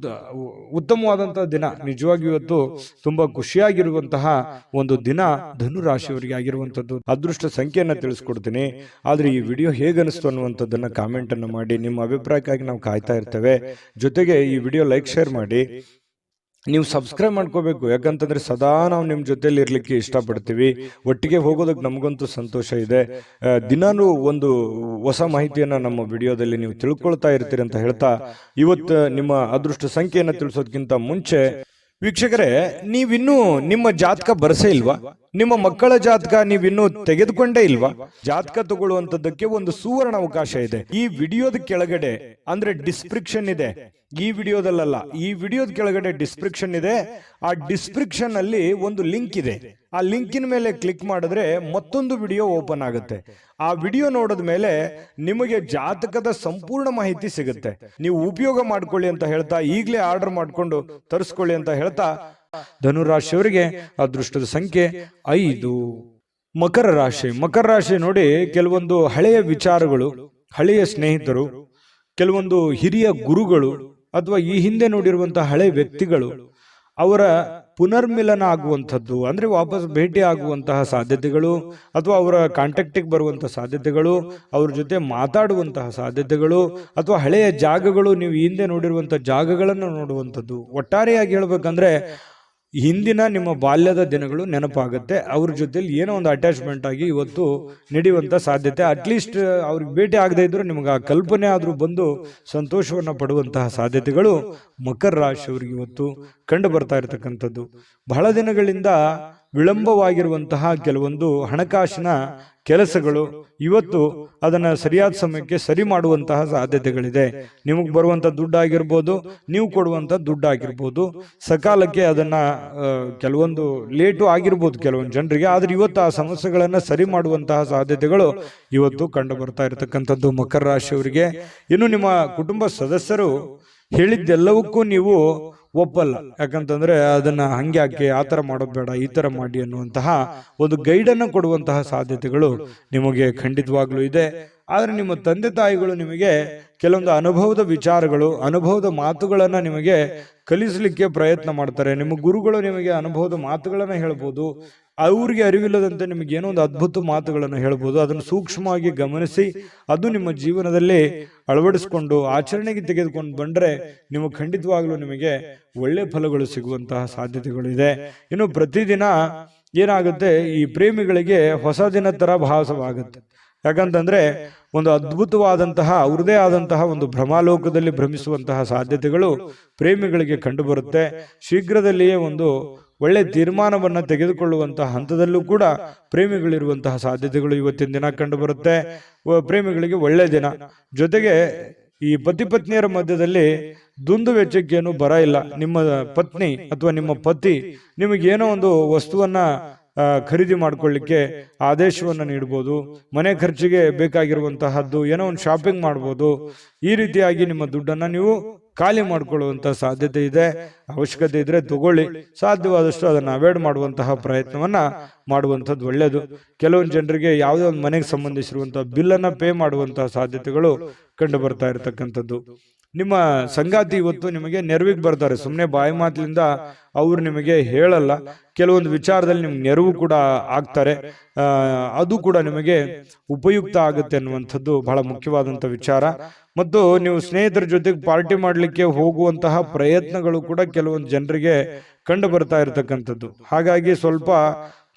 ಉತ್ತಮವಾದಂತಹ ದಿನ, ನಿಜವಾಗಿ ಇವತ್ತು ತುಂಬಾ ಖುಷಿಯಾಗಿರುವಂತಹ ಒಂದು ದಿನ ಧನು ರಾಶಿಯವರಿಗೆ ಆಗಿರುವಂತದ್ದು. ಅದೃಷ್ಟ ಸಂಖ್ಯೆಯನ್ನ ತಿಳಿಸ್ಕೊಡ್ತೀನಿ, ಆದ್ರೆ ಈ ವಿಡಿಯೋ ಹೇಗನಿಸ್ತು ಅನ್ನುವಂಥದ್ದನ್ನ ಕಾಮೆಂಟ್ ಅನ್ನು ಮಾಡಿ. ನಿಮ್ಮ ಅಭಿಪ್ರಾಯಕ್ಕಾಗಿ ನಾವು ಕಾಯ್ತಾ ಇರ್ತೇವೆ. ಜೊತೆಗೆ ಈ ವಿಡಿಯೋ ಲೈಕ್, ಶೇರ್ ಮಾಡಿ. ನೀವು ಸಬ್ಸ್ಕ್ರೈಬ್ ಮಾಡ್ಕೋಬೇಕು, ಯಾಕಂತಂದ್ರೆ ಸದಾ ನಾವು ನಿಮ್ಮ ಜೊತೆಲಿ ಇರ್ಲಿಕ್ಕೆ ಇಷ್ಟಪಡ್ತೀವಿ. ಒಟ್ಟಿಗೆ ಹೋಗೋದಕ್ಕೆ ನಮಗಂತೂ ಸಂತೋಷ ಇದೆ. ದಿನಾನು ಒಂದು ಹೊಸ ಮಾಹಿತಿಯನ್ನ ನಮ್ಮ ವಿಡಿಯೋದಲ್ಲಿ ನೀವು ತಿಳ್ಕೊಳ್ತಾ ಇರ್ತೀರಿ ಅಂತ ಹೇಳ್ತಾ, ಇವತ್ತು ನಿಮ್ಮ ಅದೃಷ್ಟ ಸಂಖ್ಯೆಯನ್ನು ತಿಳಿಸೋದಕ್ಕಿಂತ ಮುಂಚೆ ವೀಕ್ಷಕರೇ, ನೀವಿನ್ನೂ ನಿಮ್ಮ ಜಾತಕ ಬರಸೇ ಇಲ್ವಾ? ನಿಮ್ಮ ಮಕ್ಕಳ ಜಾತಕ ನೀವಿನ್ನೂ ತೆಗೆದುಕೊಂಡೇ ಇಲ್ವಾ? ಜಾತಕ ತಗೊಳ್ಳುವಂತದ್ದಕ್ಕೆ ಒಂದು ಸುವರ್ಣ ಅವಕಾಶ ಇದೆ. ಈ ವಿಡಿಯೋದ ಕೆಳಗಡೆ ಅಂದ್ರೆ ಡಿಸ್ಕ್ರಿಪ್ಷನ್ ಇದೆ, ಈ ವಿಡಿಯೋದಲ್ಲ, ಈ ವಿಡಿಯೋದ ಕೆಳಗಡೆ ಡಿಸ್ಕ್ರಿಪ್ಷನ್ ಇದೆ. ಆ ಡಿಸ್ಕ್ರಿಪ್ಷನ್ ಅಲ್ಲಿ ಒಂದು ಲಿಂಕ್ ಇದೆ. ಆ ಲಿಂಕಿನ ಮೇಲೆ ಕ್ಲಿಕ್ ಮಾಡಿದ್ರೆ ಮತ್ತೊಂದು ವಿಡಿಯೋ ಓಪನ್ ಆಗುತ್ತೆ. ಆ ವಿಡಿಯೋ ನೋಡಿದ ಮೇಲೆ ನಿಮಗೆ ಜಾತಕದ ಸಂಪೂರ್ಣ ಮಾಹಿತಿ ಸಿಗುತ್ತೆ. ನೀವು ಉಪಯೋಗ ಮಾಡ್ಕೊಳ್ಳಿ ಅಂತ ಹೇಳ್ತಾ, ಈಗಲೇ ಆರ್ಡರ್ ಮಾಡ್ಕೊಂಡು ತರಿಸ್ಕೊಳ್ಳಿ ಅಂತ ಹೇಳ್ತಾ, ಧನುರಾಶಿಯವರಿಗೆ ಅದೃಷ್ಟದ ಸಂಖ್ಯೆ 5. ಮಕರ ರಾಶಿ ನೋಡಿ, ಕೆಲವೊಂದು ಹಳೆಯ ವಿಚಾರಗಳು, ಹಳೆಯ ಸ್ನೇಹಿತರು, ಕೆಲವೊಂದು ಹಿರಿಯ ಗುರುಗಳು ಅಥವಾ ಈ ಹಿಂದೆ ನೋಡಿರುವಂತಹ ಹಳೆ ವ್ಯಕ್ತಿಗಳು, ಅವರ ಪುನರ್ಮಿಲನ ಆಗುವಂಥದ್ದು, ಅಂದ್ರೆ ವಾಪಸ್ ಭೇಟಿ ಆಗುವಂತಹ ಸಾಧ್ಯತೆಗಳು, ಅಥವಾ ಅವರ ಕಾಂಟ್ಯಾಕ್ಟಿಗೆ ಬರುವಂತಹ ಸಾಧ್ಯತೆಗಳು, ಅವ್ರ ಜೊತೆ ಮಾತಾಡುವಂತಹ ಸಾಧ್ಯತೆಗಳು, ಅಥವಾ ಹಳೆಯ ಜಾಗಗಳು, ನೀವು ಹಿಂದೆ ನೋಡಿರುವಂತಹ ಜಾಗಗಳನ್ನು ನೋಡುವಂಥದ್ದು. ಒಟ್ಟಾರೆಯಾಗಿ ಹೇಳ್ಬೇಕಂದ್ರೆ ಹಿಂದಿನ ನಿಮ್ಮ ಬಾಲ್ಯದ ದಿನಗಳು ನೆನಪಾಗುತ್ತೆ. ಅವ್ರ ಜೊತೆಲಿ ಏನೋ ಒಂದು ಅಟ್ಯಾಚ್ಮೆಂಟ್ ಆಗಿ ಇವತ್ತು ನಡೆಯುವಂಥ ಸಾಧ್ಯತೆ. ಅಟ್ಲೀಸ್ಟ್ ಅವ್ರಿಗೆ ಭೇಟಿ ಆಗದೆ ಇದ್ರು ನಿಮ್ಗೆ ಆ ಕಲ್ಪನೆ ಆದರೂ ಬಂದು ಸಂತೋಷವನ್ನು ಪಡುವಂತಹ ಸಾಧ್ಯತೆಗಳು ಮಕರ ರಾಶಿಯವರಿಗೆ ಇವತ್ತು ಕಂಡು ಬರ್ತಾ ಇರತಕ್ಕಂಥದ್ದು. ಬಹಳ ದಿನಗಳಿಂದ ವಿಳಂಬವಾಗಿರುವಂತಹ ಕೆಲವೊಂದು ಹಣಕಾಸಿನ ಕೆಲಸಗಳು ಇವತ್ತು ಅದನ್ನ ಸರಿಯಾದ ಸಮಯಕ್ಕೆ ಸರಿ ಮಾಡುವಂತಹ ಸಾಧ್ಯತೆಗಳಿದೆ. ನಿಮಗೆ ಬರುವಂತ ದುಡ್ಡಾಗಿರ್ಬೋದು, ನೀವು ಕೊಡುವಂತ ದುಡ್ಡಾಗಿರ್ಬೋದು, ಸಕಾಲಕ್ಕೆ ಅದನ್ನ ಕೆಲವೊಂದು ಲೇಟು ಆಗಿರ್ಬೋದು ಕೆಲವೊಂದು ಜನರಿಗೆ, ಆದ್ರೆ ಇವತ್ತು ಆ ಸಮಸ್ಯೆಗಳನ್ನ ಸರಿ ಮಾಡುವಂತಹ ಸಾಧ್ಯತೆಗಳು ಇವತ್ತು ಕಂಡು ಬರ್ತಾ ಇರತಕ್ಕಂಥದ್ದು ಮಕರ ರಾಶಿಯವರಿಗೆ. ಇನ್ನು ನಿಮ್ಮ ಕುಟುಂಬ ಸದಸ್ಯರು ಹೇಳಿದ್ದೆಲ್ಲವಕ್ಕೂ ನೀವು ಒಪ್ಪಲ್ಲ, ಯಾಕಂತಂದ್ರೆ ಅದನ್ನ ಹಂಗೆ ಹಾಕಿ ಆ ಥರ ಮಾಡೋದು ಬೇಡ, ಈ ಥರ ಮಾಡಿ ಅನ್ನುವಂತಹ ಒಂದು ಗೈಡನ್ನು ಕೊಡುವಂತಹ ಸಾಧ್ಯತೆಗಳು ನಿಮಗೆ ಖಂಡಿತವಾಗ್ಲೂ ಇದೆ. ಆದ್ರೆ ನಿಮ್ಮ ತಂದೆ ತಾಯಿಗಳು ನಿಮಗೆ ಕೆಲವೊಂದು ಅನುಭವದ ವಿಚಾರಗಳು, ಅನುಭವದ ಮಾತುಗಳನ್ನ ನಿಮಗೆ ಕಲಿಸಲಿಕ್ಕೆ ಪ್ರಯತ್ನ ಮಾಡ್ತಾರೆ. ನಿಮ್ಮ ಗುರುಗಳು ನಿಮಗೆ ಅನುಭವದ ಮಾತುಗಳನ್ನ ಹೇಳ್ಬೋದು, ಅವ್ರಿಗೆ ಅರಿವಿಲ್ಲದಂತೆ ನಿಮಗೆ ಏನೋ ಒಂದು ಅದ್ಭುತ ಮಾತುಗಳನ್ನು ಹೇಳ್ಬೋದು. ಅದನ್ನು ಸೂಕ್ಷ್ಮವಾಗಿ ಗಮನಿಸಿ ಅದು ನಿಮ್ಮ ಜೀವನದಲ್ಲಿ ಅಳವಡಿಸ್ಕೊಂಡು ಆಚರಣೆಗೆ ತೆಗೆದುಕೊಂಡು ಬಂದ್ರೆ ನಿಮಗೆ ಖಂಡಿತವಾಗ್ಲೂ ನಿಮಗೆ ಒಳ್ಳೆ ಫಲಗಳು ಸಿಗುವಂತಹ ಸಾಧ್ಯತೆಗಳು ಇದೆ. ಇನ್ನು ಪ್ರತಿದಿನ ಏನಾಗುತ್ತೆ, ಈ ಪ್ರೇಮಿಗಳಿಗೆ ಹೊಸ ದಿನ ತರ ಭಾಸವಾಗುತ್ತೆ. ಯಾಕಂತಂದ್ರೆ ಒಂದು ಅದ್ಭುತವಾದಂತಹ ಅವ್ರದೇ ಆದಂತಹ ಒಂದು ಭ್ರಮಾಲೋಕದಲ್ಲಿ ಭ್ರಮಿಸುವಂತಹ ಸಾಧ್ಯತೆಗಳು ಪ್ರೇಮಿಗಳಿಗೆ ಕಂಡು ಬರುತ್ತೆ. ಶೀಘ್ರದಲ್ಲಿಯೇ ಒಂದು ಒಳ್ಳೆ ತೀರ್ಮಾನವನ್ನ ತೆಗೆದುಕೊಳ್ಳುವಂತಹ ಹಂತದಲ್ಲೂ ಕೂಡ ಪ್ರೇಮಿಗಳಿರುವಂತಹ ಸಾಧ್ಯತೆಗಳು ಇವತ್ತಿನ ದಿನ ಕಂಡು ಬರುತ್ತೆ. ಪ್ರೇಮಿಗಳಿಗೆ ಒಳ್ಳೆ ದಿನ. ಜೊತೆಗೆ ಈ ಪತಿ ಪತ್ನಿಯರ ಮಧ್ಯದಲ್ಲಿ ದುಂದು ವೆಚ್ಚಕ್ಕೇನು ಬರ ಇಲ್ಲ. ನಿಮ್ಮ ಪತ್ನಿ ಅಥವಾ ನಿಮ್ಮ ಪತಿ ನಿಮಗೇನೋ ಒಂದು ವಸ್ತುವನ್ನ ಖರೀದಿ ಮಾಡ್ಕೊಳ್ಳಿಕ್ಕೆ ಆದೇಶವನ್ನು ನೀಡಬಹುದು. ಮನೆ ಖರ್ಚಿಗೆ ಬೇಕಾಗಿರುವಂತಹದ್ದು ಏನೋ ಒಂದು ಶಾಪಿಂಗ್ ಮಾಡ್ಬೋದು. ಈ ರೀತಿಯಾಗಿ ನಿಮ್ಮ ದುಡ್ಡನ್ನ ನೀವು ಖಾಲಿ ಮಾಡ್ಕೊಳ್ಳುವಂತಹ ಸಾಧ್ಯತೆ ಇದೆ. ಅವಶ್ಯಕತೆ ಇದ್ರೆ ತಗೊಳ್ಳಿ, ಸಾಧ್ಯವಾದಷ್ಟು ಅದನ್ನು ಅವಾಯ್ಡ್ ಮಾಡುವಂತಹ ಪ್ರಯತ್ನವನ್ನ ಮಾಡುವಂಥದ್ದು ಒಳ್ಳೆಯದು. ಕೆಲವೊಂದು ಜನರಿಗೆ ಯಾವುದೇ ಒಂದು ಮನೆಗೆ ಸಂಬಂಧಿಸಿರುವಂತಹ ಬಿಲ್ಲನ್ನು ಪೇ ಮಾಡುವಂತಹ ಸಾಧ್ಯತೆಗಳು ಕಂಡು ಬರ್ತಾ ಇರತಕ್ಕಂಥದ್ದು. ನಿಮ್ಮ ಸಂಗಾತಿ ಇವತ್ತು ನಿಮಗೆ ನೆರವಿಗೆ ಬರ್ತಾರೆ. ಸುಮ್ಮನೆ ಬಾಯಿ ಮಾತಿನಿಂದ ಅವ್ರು ನಿಮಗೆ ಹೇಳಲ್ಲ, ಕೆಲವೊಂದು ವಿಚಾರದಲ್ಲಿ ನಿಮ್ಗೆ ನೆರವು ಕೂಡ ಆಗ್ತಾರೆ. ಅದು ಕೂಡ ನಿಮಗೆ ಉಪಯುಕ್ತ ಆಗುತ್ತೆ ಅನ್ನುವಂಥದ್ದು ಬಹಳ ಮುಖ್ಯವಾದಂಥ ವಿಚಾರ. ಮತ್ತು ನೀವು ಸ್ನೇಹಿತರ ಜೊತೆಗೆ ಪಾರ್ಟಿ ಮಾಡಲಿಕ್ಕೆ ಹೋಗುವಂತಹ ಪ್ರಯತ್ನಗಳು ಕೂಡ ಕೆಲವೊಂದು ಜನರಿಗೆ ಕಂಡು ಬರ್ತಾ ಇರತಕ್ಕಂಥದ್ದು. ಹಾಗಾಗಿ ಸ್ವಲ್ಪ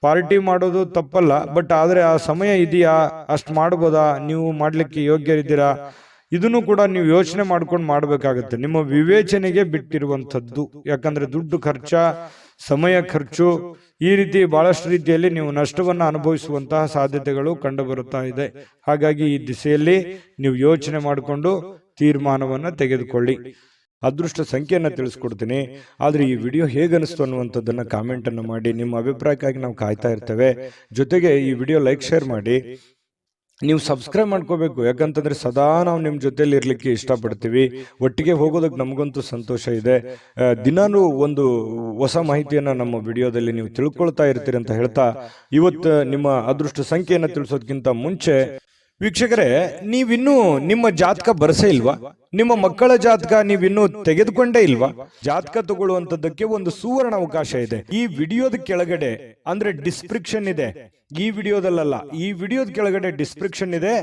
ಪಾರ್ಟಿ ಮಾಡೋದು ತಪ್ಪಲ್ಲ, ಬಟ್ ಆದರೆ ಆ ಸಮಯ ಇದೆಯಾ, ಅಷ್ಟು ಮಾಡ್ಬೋದಾ, ನೀವು ಮಾಡ್ಲಿಕ್ಕೆ ಯೋಗ್ಯರಿದ್ದೀರಾ, ಇದನ್ನು ಕೂಡ ನೀವು ಯೋಚನೆ ಮಾಡ್ಕೊಂಡು ಮಾಡಬೇಕಾಗುತ್ತೆ. ನಿಮ್ಮ ವಿವೇಚನೆಗೆ ಬಿಟ್ಟಿರುವಂಥದ್ದು. ಯಾಕಂದ್ರೆ ದುಡ್ಡು ಖರ್ಚ, ಸಮಯ ಖರ್ಚು, ಈ ರೀತಿ ಬಹಳಷ್ಟು ರೀತಿಯಲ್ಲಿ ನೀವು ನಷ್ಟವನ್ನು ಅನುಭವಿಸುವಂತಹ ಸಾಧ್ಯತೆಗಳು ಕಂಡು ಬರುತ್ತಾ ಇದೆ. ಹಾಗಾಗಿ ಈ ದಿಸೆಯಲ್ಲಿ ನೀವು ಯೋಚನೆ ಮಾಡಿಕೊಂಡು ತೀರ್ಮಾನವನ್ನು ತೆಗೆದುಕೊಳ್ಳಿ. ಅದೃಷ್ಟ ಸಂಖ್ಯೆಯನ್ನು ತಿಳಿಸ್ಕೊಡ್ತೀನಿ. ಆದರೆ ಈ ವಿಡಿಯೋ ಹೇಗೆ ಅನಿಸ್ತು ಅನ್ನುವಂಥದ್ದನ್ನು ಕಾಮೆಂಟನ್ನು ಮಾಡಿ. ನಿಮ್ಮ ಅಭಿಪ್ರಾಯಕ್ಕಾಗಿ ನಾವು ಕಾಯ್ತಾ ಇರ್ತೇವೆ. ಜೊತೆಗೆ ಈ ವಿಡಿಯೋ ಲೈಕ್, ಶೇರ್ ಮಾಡಿ. ನೀವು ಸಬ್ಸ್ಕ್ರೈಬ್ ಮಾಡ್ಕೋಬೇಕು. ಯಾಕಂತಂದ್ರೆ ಸದಾ ನಾವು ನಿಮ್ಮ ಜೊತೆಲಿ ಇರ್ಲಿಕ್ಕೆ ಇಷ್ಟಪಡ್ತೀವಿ. ಒಟ್ಟಿಗೆ ಹೋಗೋದಕ್ಕೆ ನಮಗಂತೂ ಸಂತೋಷ ಇದೆ. ದಿನಾನು ಒಂದು ಹೊಸ ಮಾಹಿತಿಯನ್ನು ನಮ್ಮ ವಿಡಿಯೋದಲ್ಲಿ ನೀವು ತಿಳ್ಕೊಳ್ತಾ ಇರ್ತೀರಿ ಅಂತ ಹೇಳ್ತಾ, ಇವತ್ತು ನಿಮ್ಮ ಅದೃಷ್ಟ ಸಂಖ್ಯೆಯನ್ನು ತಿಳಿಸೋದಕ್ಕಿಂತ ಮುಂಚೆ ವೀಕ್ಷಕರೇ, ನೀವಿನ್ನೂ ನಿಮ್ಮ ಜಾತಕ ಬರಸೇ ಇಲ್ವಾ? ನಿಮ್ಮ ಮಕ್ಕಳ ಜಾತಕ ನೀವಿನ್ನೂ ತೆಗೆದುಕೊಂಡೇ ಇಲ್ವಾ? ಜಾತಕ ತಗೊಳ್ಳುವಂತದ್ದಕ್ಕೆ ಒಂದು ಸುವರ್ಣ ಅವಕಾಶ ಇದೆ. ಈ ವಿಡಿಯೋದ ಕೆಳಗಡೆ ಅಂದ್ರೆ ಡಿಸ್ಕ್ರಿಪ್ಷನ್ ಇದೆ. ಈ ವಿಡಿಯೋದಲ್ಲ, ಈ ವಿಡಿಯೋದ ಕೆಳಗಡೆ ಡಿಸ್ಕ್ರಿಪ್ಷನ್ ಇದೆ.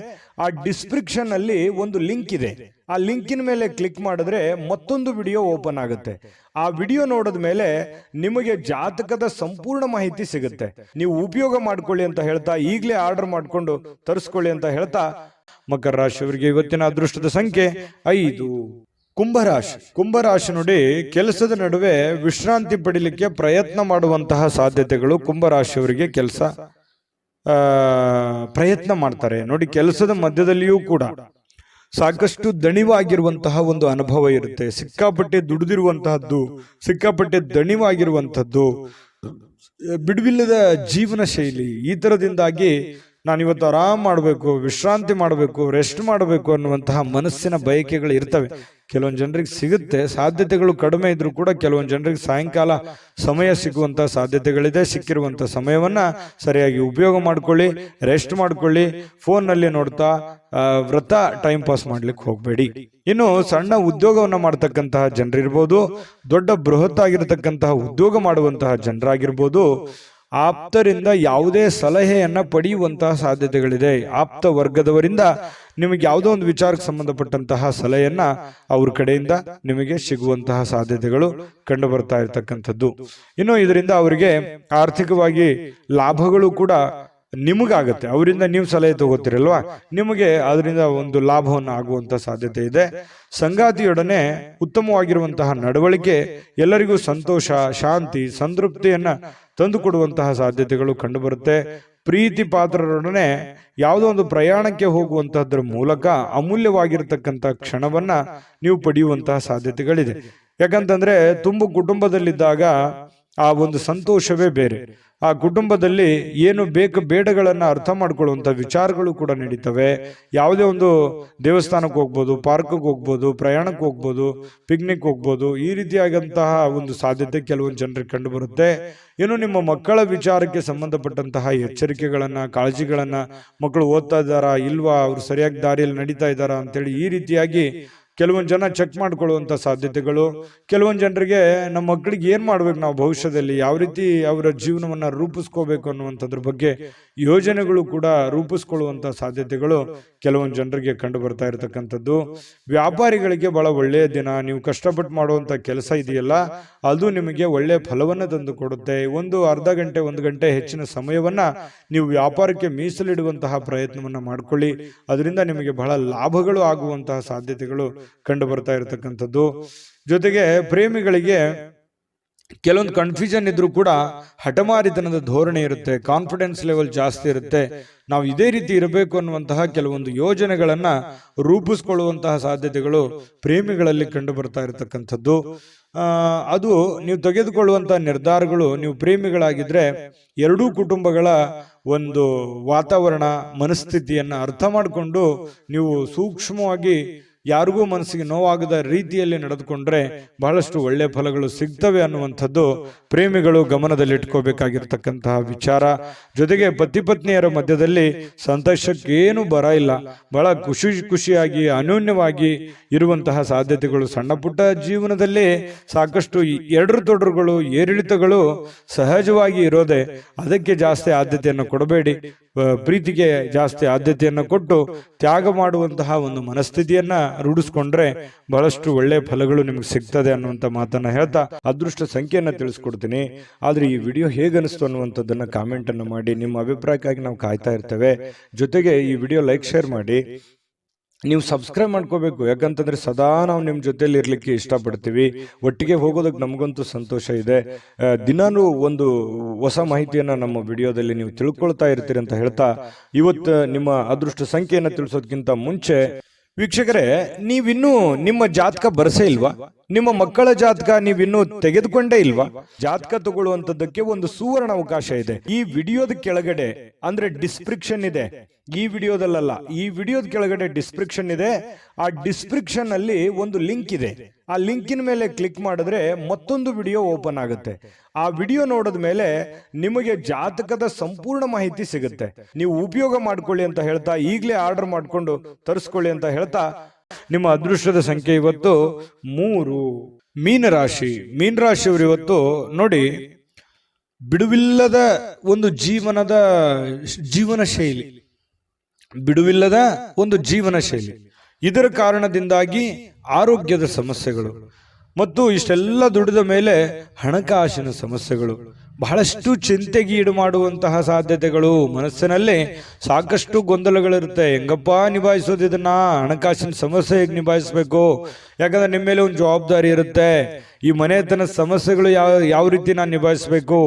ಆ ಡಿಸ್ಕ್ರಿಪ್ಷನ್ ಅಲ್ಲಿ ಒಂದು ಲಿಂಕ್ ಇದೆ. ಆ ಲಿಂಕಿನ ಮೇಲೆ ಕ್ಲಿಕ್ ಮಾಡಿದ್ರೆ ಮತ್ತೊಂದು ವಿಡಿಯೋ ಓಪನ್ ಆಗುತ್ತೆ. ಆ ವಿಡಿಯೋ ನೋಡಿದ ಮೇಲೆ ನಿಮಗೆ ಜಾತಕದ ಸಂಪೂರ್ಣ ಮಾಹಿತಿ ಸಿಗುತ್ತೆ. ನೀವು ಉಪಯೋಗ ಮಾಡ್ಕೊಳ್ಳಿ ಅಂತ ಹೇಳ್ತಾ, ಈಗಲೇ ಆರ್ಡರ್ ಮಾಡಿಕೊಂಡು ತರಿಸ್ಕೊಳ್ಳಿ ಅಂತ ಹೇಳ್ತಾ, ಮಕರ ರಾಶಿಯವರಿಗೆ ಇವತ್ತಿನ ಅದೃಷ್ಟದ ಸಂಖ್ಯೆ 5. ಕುಂಭರಾಶಿ ನೋಡಿ, ಕೆಲಸದ ನಡುವೆ ವಿಶ್ರಾಂತಿ ಪಡಿಲಿಕ್ಕೆ ಪ್ರಯತ್ನ ಮಾಡುವಂತಹ ಸಾಧ್ಯತೆಗಳು ಕುಂಭರಾಶಿಯವರಿಗೆ ಪ್ರಯತ್ನ ಮಾಡ್ತಾರೆ ನೋಡಿ. ಕೆಲಸದ ಮಧ್ಯದಲ್ಲಿಯೂ ಕೂಡ ಸಾಕಷ್ಟು ದಣಿವಾಗಿರುವಂತಹ ಒಂದು ಅನುಭವ ಇರುತ್ತೆ. ಸಿಕ್ಕಾಪಟ್ಟೆ ದುಡಿದಿರುವಂತಹದ್ದು, ಸಿಕ್ಕಾಪಟ್ಟೆ ದಣಿವಾಗಿರುವಂಥದ್ದು, ಬಿಡುವಿಲ್ಲದ ಜೀವನ ಶೈಲಿ, ಈ ತರದಿಂದಾಗಿ ನಾನಿವತ್ತು ಆರಾಮ್ ಮಾಡಬೇಕು, ವಿಶ್ರಾಂತಿ ಮಾಡಬೇಕು, ರೆಸ್ಟ್ ಮಾಡಬೇಕು ಅನ್ನುವಂತಹ ಮನಸ್ಸಿನ ಬಯಕೆಗಳು ಇರ್ತವೆ. ಕೆಲವೊಂದು ಜನರಿಗೆ ಸಿಗುತ್ತೆ, ಸಾಧ್ಯತೆಗಳು ಕಡಿಮೆ ಇದ್ರೂ ಕೂಡ ಕೆಲವೊಂದು ಜನರಿಗೆ ಸಾಯಂಕಾಲ ಸಮಯ ಸಿಗುವಂತಹ ಸಾಧ್ಯತೆಗಳಿದೆ. ಸಿಕ್ಕಿರುವಂತಹ ಸಮಯವನ್ನ ಸರಿಯಾಗಿ ಉಪಯೋಗ ಮಾಡ್ಕೊಳ್ಳಿ, ರೆಸ್ಟ್ ಮಾಡ್ಕೊಳ್ಳಿ. ಫೋನ್ನಲ್ಲಿ ನೋಡ್ತಾ ವ್ರತ ಟೈಮ್ ಪಾಸ್ ಮಾಡ್ಲಿಕ್ಕೆ ಹೋಗ್ಬೇಡಿ. ಇನ್ನು ಸಣ್ಣ ಉದ್ಯೋಗವನ್ನ ಮಾಡ್ತಕ್ಕಂತಹ ಜನರಿರ್ಬೋದು, ದೊಡ್ಡ ಬೃಹತ್ ಆಗಿರತಕ್ಕಂತಹ ಉದ್ಯೋಗ ಮಾಡುವಂತಹ ಜನರಾಗಿರ್ಬೋದು, ಆಪ್ತರಿಂದ ಯಾವುದೇ ಸಲಹೆಯನ್ನ ಪಡೆಯುವಂತಹ ಸಾಧ್ಯತೆಗಳಿದೆ. ಆಪ್ತ ವರ್ಗದವರಿಂದ ನಿಮಗೆ ಯಾವುದೋ ಒಂದು ವಿಚಾರಕ್ಕೆ ಸಂಬಂಧಪಟ್ಟಂತಹ ಸಲಹೆಯನ್ನ ಅವ್ರ ಕಡೆಯಿಂದ ನಿಮಗೆ ಸಿಗುವಂತಹ ಸಾಧ್ಯತೆಗಳು ಕಂಡು ಬರ್ತಾ ಇರತಕ್ಕಂಥದ್ದು. ಇನ್ನು ಇದರಿಂದ ಅವರಿಗೆ ಆರ್ಥಿಕವಾಗಿ ಲಾಭಗಳು ಕೂಡ ನಿಮಗಾಗತ್ತೆ. ಅವರಿಂದ ನೀವು ಸಲಹೆ ತಗೋತೀರಲ್ವಾ, ನಿಮಗೆ ಅದರಿಂದ ಒಂದು ಲಾಭವನ್ನು ಆಗುವಂತ ಸಾಧ್ಯತೆ ಇದೆ. ಸಂಗಾತಿಯೊಡನೆ ಉತ್ತಮವಾಗಿರುವಂತಹ ನಡವಳಿಕೆ ಎಲ್ಲರಿಗೂ ಸಂತೋಷ, ಶಾಂತಿ, ಸಂತೃಪ್ತಿಯನ್ನ ತಂದುಕೊಡುವಂತಹ ಸಾಧ್ಯತೆಗಳು ಕಂಡುಬರುತ್ತೆ. ಪ್ರೀತಿ ಪಾತ್ರರೊಡನೆ ಯಾವುದೋ ಒಂದು ಪ್ರಯಾಣಕ್ಕೆ ಹೋಗುವಂತಹದ್ರ ಮೂಲಕ ಅಮೂಲ್ಯವಾಗಿರತಕ್ಕಂಥ ಕ್ಷಣವನ್ನ ನೀವು ಪಡೆಯುವಂತಹ ಸಾಧ್ಯತೆಗಳಿದೆ. ಯಾಕಂತಂದ್ರೆ ತುಂಬ ಕುಟುಂಬದಲ್ಲಿದ್ದಾಗ ಆ ಒಂದು ಸಂತೋಷವೇ ಬೇರೆ. ಆ ಕುಟುಂಬದಲ್ಲಿ ಏನು ಬೇಕು ಬೇಡಗಳನ್ನ ಅರ್ಥ ಮಾಡ್ಕೊಳ್ಳುವಂತ ವಿಚಾರಗಳು ಕೂಡ ನಡೀತವೆ. ಯಾವುದೇ ಒಂದು ದೇವಸ್ಥಾನಕ್ಕೆ ಹೋಗ್ಬೋದು, ಪಾರ್ಕ್ಗೆ ಹೋಗ್ಬೋದು, ಪ್ರಯಾಣಕ್ಕೆ ಹೋಗ್ಬೋದು, ಪಿಕ್ನಿಕ್ ಹೋಗ್ಬೋದು. ಈ ರೀತಿಯಾದಂತಹ ಒಂದು ಸಾಧ್ಯತೆ ಕೆಲವೊಂದು ಜನರಿಗೆ ಕಂಡು ಬರುತ್ತೆ. ಇನ್ನು ನಿಮ್ಮ ಮಕ್ಕಳ ವಿಚಾರಕ್ಕೆ ಸಂಬಂಧಪಟ್ಟಂತಹ ಎಚ್ಚರಿಕೆಗಳನ್ನ, ಕಾಳಜಿಗಳನ್ನ, ಮಕ್ಕಳು ಓದ್ತಾ ಇದ್ದಾರಾ ಇಲ್ವಾ, ಅವ್ರು ಸರಿಯಾಗಿ ದಾರಿಯಲ್ಲಿ ನಡೀತಾ ಇದ್ದಾರಾ ಅಂತೇಳಿ ಈ ರೀತಿಯಾಗಿ ಕೆಲವೊಂದು ಜನ ಚೆಕ್ ಮಾಡ್ಕೊಳ್ಳುವಂಥ ಸಾಧ್ಯತೆಗಳು. ಕೆಲವೊಂದು ಜನರಿಗೆ ನಮ್ಮ ಮಕ್ಕಳಿಗೆ ಏನು ಮಾಡ್ಬೇಕು, ನಾವು ಭವಿಷ್ಯದಲ್ಲಿ ಯಾವ ರೀತಿ ಅವರ ಜೀವನವನ್ನು ರೂಪಿಸ್ಕೋಬೇಕು ಅನ್ನುವಂಥದ್ರ ಬಗ್ಗೆ ಯೋಜನೆಗಳು ಕೂಡ ರೂಪಿಸ್ಕೊಳ್ಳುವಂಥ ಸಾಧ್ಯತೆಗಳು ಕೆಲವೊಂದು ಜನರಿಗೆ ಕಂಡು ಬರ್ತಾ ಇರತಕ್ಕಂಥದ್ದು. ವ್ಯಾಪಾರಿಗಳಿಗೆ ಬಹಳ ಒಳ್ಳೆಯ ದಿನ. ನೀವು ಕಷ್ಟಪಟ್ಟು ಮಾಡುವಂಥ ಕೆಲಸ ಇದೆಯಲ್ಲ, ಅದು ನಿಮಗೆ ಒಳ್ಳೆಯ ಫಲವನ್ನು ತಂದು ಕೊಡುತ್ತೆ. ಒಂದು ಅರ್ಧ ಗಂಟೆ, 1 ಗಂಟೆ ಹೆಚ್ಚಿನ ಸಮಯವನ್ನ ನೀವು ವ್ಯಾಪಾರಕ್ಕೆ ಮೀಸಲಿಡುವಂತಹ ಪ್ರಯತ್ನವನ್ನ ಮಾಡ್ಕೊಳ್ಳಿ. ಅದರಿಂದ ನಿಮಗೆ ಬಹಳ ಲಾಭಗಳು ಆಗುವಂತಹ ಸಾಧ್ಯತೆಗಳು ಕಂಡು ಬರ್ತಾ ಇರತಕ್ಕಂಥದ್ದು. ಜೊತೆಗೆ ಪ್ರೇಮಿಗಳಿಗೆ ಕೆಲವೊಂದು ಕನ್ಫ್ಯೂಷನ್ ಇದ್ರೂ ಕೂಡ ಹಠಮಾರಿತನದ ಧೋರಣೆ ಇರುತ್ತೆ, ಕಾನ್ಫಿಡೆನ್ಸ್ ಲೆವೆಲ್ ಜಾಸ್ತಿ ಇರುತ್ತೆ. ನಾವು ಇದೇ ರೀತಿ ಇರಬೇಕು ಅನ್ನುವಂತಹ ಕೆಲವೊಂದು ಯೋಜನೆಗಳನ್ನ ರೂಪಿಸ್ಕೊಳ್ಳುವಂತಹ ಸಾಧ್ಯತೆಗಳು ಪ್ರೇಮಿಗಳಲ್ಲಿ ಕಂಡು ಬರ್ತಾ ಇರತಕ್ಕಂಥದ್ದು. ಅದು ನೀವು ತೆಗೆದುಕೊಳ್ಳುವಂತಹ ನಿರ್ಧಾರಗಳು, ನೀವು ಪ್ರೇಮಿಗಳಾಗಿದ್ರೆ ಎರಡೂ ಕುಟುಂಬಗಳ ಒಂದು ವಾತಾವರಣ, ಮನಸ್ಥಿತಿಯನ್ನ ಅರ್ಥ ಮಾಡಿಕೊಂಡು ನೀವು ಸೂಕ್ಷ್ಮವಾಗಿ ಯಾರಿಗೂ ಮನಸ್ಸಿಗೆ ನೋವಾಗದ ರೀತಿಯಲ್ಲಿ ನಡೆದುಕೊಂಡ್ರೆ ಬಹಳಷ್ಟು ಒಳ್ಳೆ ಫಲಗಳು ಸಿಗ್ತವೆ ಅನ್ನುವಂಥದ್ದು ಪ್ರೇಮಿಗಳು ಗಮನದಲ್ಲಿಟ್ಕೋಬೇಕಾಗಿರ್ತಕ್ಕಂತಹ ವಿಚಾರ. ಜೊತೆಗೆ ಪತಿ ಪತ್ನಿಯರ ಮಧ್ಯದಲ್ಲಿ ಸಂತೋಷಕ್ಕೇನು ಬರ ಇಲ್ಲ. ಬಹಳ ಖುಷಿಯಾಗಿ ಅನ್ಯೋನ್ಯವಾಗಿ ಇರುವಂತಹ ಸಾಧ್ಯತೆಗಳು, ಸಣ್ಣ ಪುಟ್ಟ ಜೀವನದಲ್ಲಿ ಸಾಕಷ್ಟು ಎಡರು ತೊಡರುಗಳು, ಏರಿಳಿತಗಳು ಸಹಜವಾಗಿ ಇರೋದೆ. ಅದಕ್ಕೆ ಜಾಸ್ತಿ ಆದ್ಯತೆಯನ್ನು ಕೊಡಬೇಡಿ. ಪ್ರೀತಿಗೆ ಜಾಸ್ತಿ ಆದ್ಯತೆಯನ್ನು ಕೊಟ್ಟು ತ್ಯಾಗ ಮಾಡುವಂತಹ ಒಂದು ಮನಸ್ಥಿತಿಯನ್ನ ರೂಢಿಸ್ಕೊಂಡ್ರೆ ಬಹಳಷ್ಟು ಒಳ್ಳೆ ಫಲಗಳು ನಿಮ್ಗೆ ಸಿಗ್ತದೆ ಅನ್ನುವಂಥ ಮಾತನ್ನ ಹೇಳ್ತಾ ಅದೃಷ್ಟ ಸಂಖ್ಯೆಯನ್ನ ತಿಳಿಸ್ಕೊಡ್ತೀನಿ. ಆದ್ರೆ ಈ ವಿಡಿಯೋ ಹೇಗನಿಸ್ತು ಅನ್ನುವಂಥದ್ದನ್ನ ಕಾಮೆಂಟ್ ಅನ್ನು ಮಾಡಿ. ನಿಮ್ಮ ಅಭಿಪ್ರಾಯಕ್ಕಾಗಿ ನಾವು ಕಾಯ್ತಾ ಇರ್ತೇವೆ. ಜೊತೆಗೆ ಈ ವಿಡಿಯೋ ಲೈಕ್, ಶೇರ್ ಮಾಡಿ. ನೀವು ಸಬ್ಸ್ಕ್ರೈಬ್ ಮಾಡ್ಕೋಬೇಕು. ಯಾಕಂತಂದ್ರೆ ಸದಾ ನಾವು ನಿಮ್ಮ ಜೊತೆಲಿ ಇರ್ಲಿಕ್ಕೆ ಇಷ್ಟಪಡ್ತೀವಿ. ಒಟ್ಟಿಗೆ ಹೋಗೋದಕ್ಕೆ ನಮಗಂತೂ ಸಂತೋಷ ಇದೆ. ದಿನಾನು ಒಂದು ಹೊಸ ಮಾಹಿತಿಯನ್ನ ನಮ್ಮ ವಿಡಿಯೋದಲ್ಲಿ ನೀವು ತಿಳ್ಕೊಳ್ತಾ ಇರ್ತೀರಿ ಅಂತ ಹೇಳ್ತಾ, ಇವತ್ತು ನಿಮ್ಮ ಅದೃಷ್ಟ ಸಂಖ್ಯೆಯನ್ನು ತಿಳಿಸೋದಕ್ಕಿಂತ ಮುಂಚೆ ವೀಕ್ಷಕರೇ, ನೀವಿನ್ನೂ ನಿಮ್ಮ ಜಾತಕ ಬರಸೇ ಇಲ್ವಾ? ನಿಮ್ಮ ಮಕ್ಕಳ ಜಾತಕ ನೀವಿನ್ನೂ ತೆಗೆದುಕೊಂಡೇ ಇಲ್ವಾ? ಜಾತಕ ತಗೊಳ್ಳುವಂತದ್ದಕ್ಕೆ ಒಂದು ಸುವರ್ಣ ಅವಕಾಶ ಇದೆ. ಈ ವಿಡಿಯೋದ ಕೆಳಗಡೆ ಅಂದ್ರೆ ಡಿಸ್ಕ್ರಿಪ್ಷನ್ ಇದೆ. ಈ ವಿಡಿಯೋದಲ್ಲ, ಈ ವಿಡಿಯೋದ ಕೆಳಗಡೆ ಡಿಸ್ಕ್ರಿಪ್ಷನ್ ಇದೆ. ಆ ಡಿಸ್ಕ್ರಿಪ್ಷನ್ ಅಲ್ಲಿ ಒಂದು ಲಿಂಕ್ ಇದೆ. ಆ ಲಿಂಕಿನ ಮೇಲೆ ಕ್ಲಿಕ್ ಮಾಡಿದ್ರೆ ಮತ್ತೊಂದು ವಿಡಿಯೋ ಓಪನ್ ಆಗುತ್ತೆ. ಆ ವಿಡಿಯೋ ನೋಡಿದ ಮೇಲೆ ನಿಮಗೆ ಜಾತಕದ ಸಂಪೂರ್ಣ ಮಾಹಿತಿ ಸಿಗುತ್ತೆ. ನೀವು ಉಪಯೋಗ ಮಾಡ್ಕೊಳ್ಳಿ ಅಂತ ಹೇಳ್ತಾ, ಈಗಲೇ ಆರ್ಡರ್ ಮಾಡ್ಕೊಂಡು ತರಿಸ್ಕೊಳ್ಳಿ ಅಂತ ಹೇಳ್ತಾ, ನಿಮ್ಮ ಅದೃಷ್ಟದ ಸಂಖ್ಯೆ ಇವತ್ತು 3. ಮೀನರಾಶಿ. ಮೀನರಾಶಿಯವರು ಇವತ್ತು ನೋಡಿ, ಬಿಡುವಿಲ್ಲದ ಒಂದು ಜೀವನ ಶೈಲಿ, ಬಿಡುವಿಲ್ಲದ ಒಂದು ಜೀವನ ಶೈಲಿ. ಇದರ ಕಾರಣದಿಂದಾಗಿ ಆರೋಗ್ಯದ ಸಮಸ್ಯೆಗಳು ಮತ್ತು ಇಷ್ಟೆಲ್ಲ ದುಡಿದ ಮೇಲೆ ಹಣಕಾಸಿನ ಸಮಸ್ಯೆಗಳು, ಬಹಳಷ್ಟು ಚಿಂತೆಗೀಡು ಮಾಡುವಂತಹ ಸಾಧ್ಯತೆಗಳು. ಮನಸ್ಸಿನಲ್ಲಿ ಸಾಕಷ್ಟು ಗೊಂದಲಗಳಿರುತ್ತೆ. ಹೆಂಗಪ್ಪ ನಿಭಾಯಿಸೋದು ಇದನ್ನ? ಹಣಕಾಸಿನ ಸಮಸ್ಯೆ ಹೇಗೆ ನಿಭಾಯಿಸಬೇಕು? ಯಾಕಂದ್ರೆ ನಿಮ್ಮ ಮೇಲೆ ಒಂದು ಜವಾಬ್ದಾರಿ ಇರುತ್ತೆ. ಈ ಮನೆತನ ಸಮಸ್ಯೆಗಳು ಯಾವ ರೀತಿ ನಾನು ನಿಭಾಯಿಸಬೇಕು?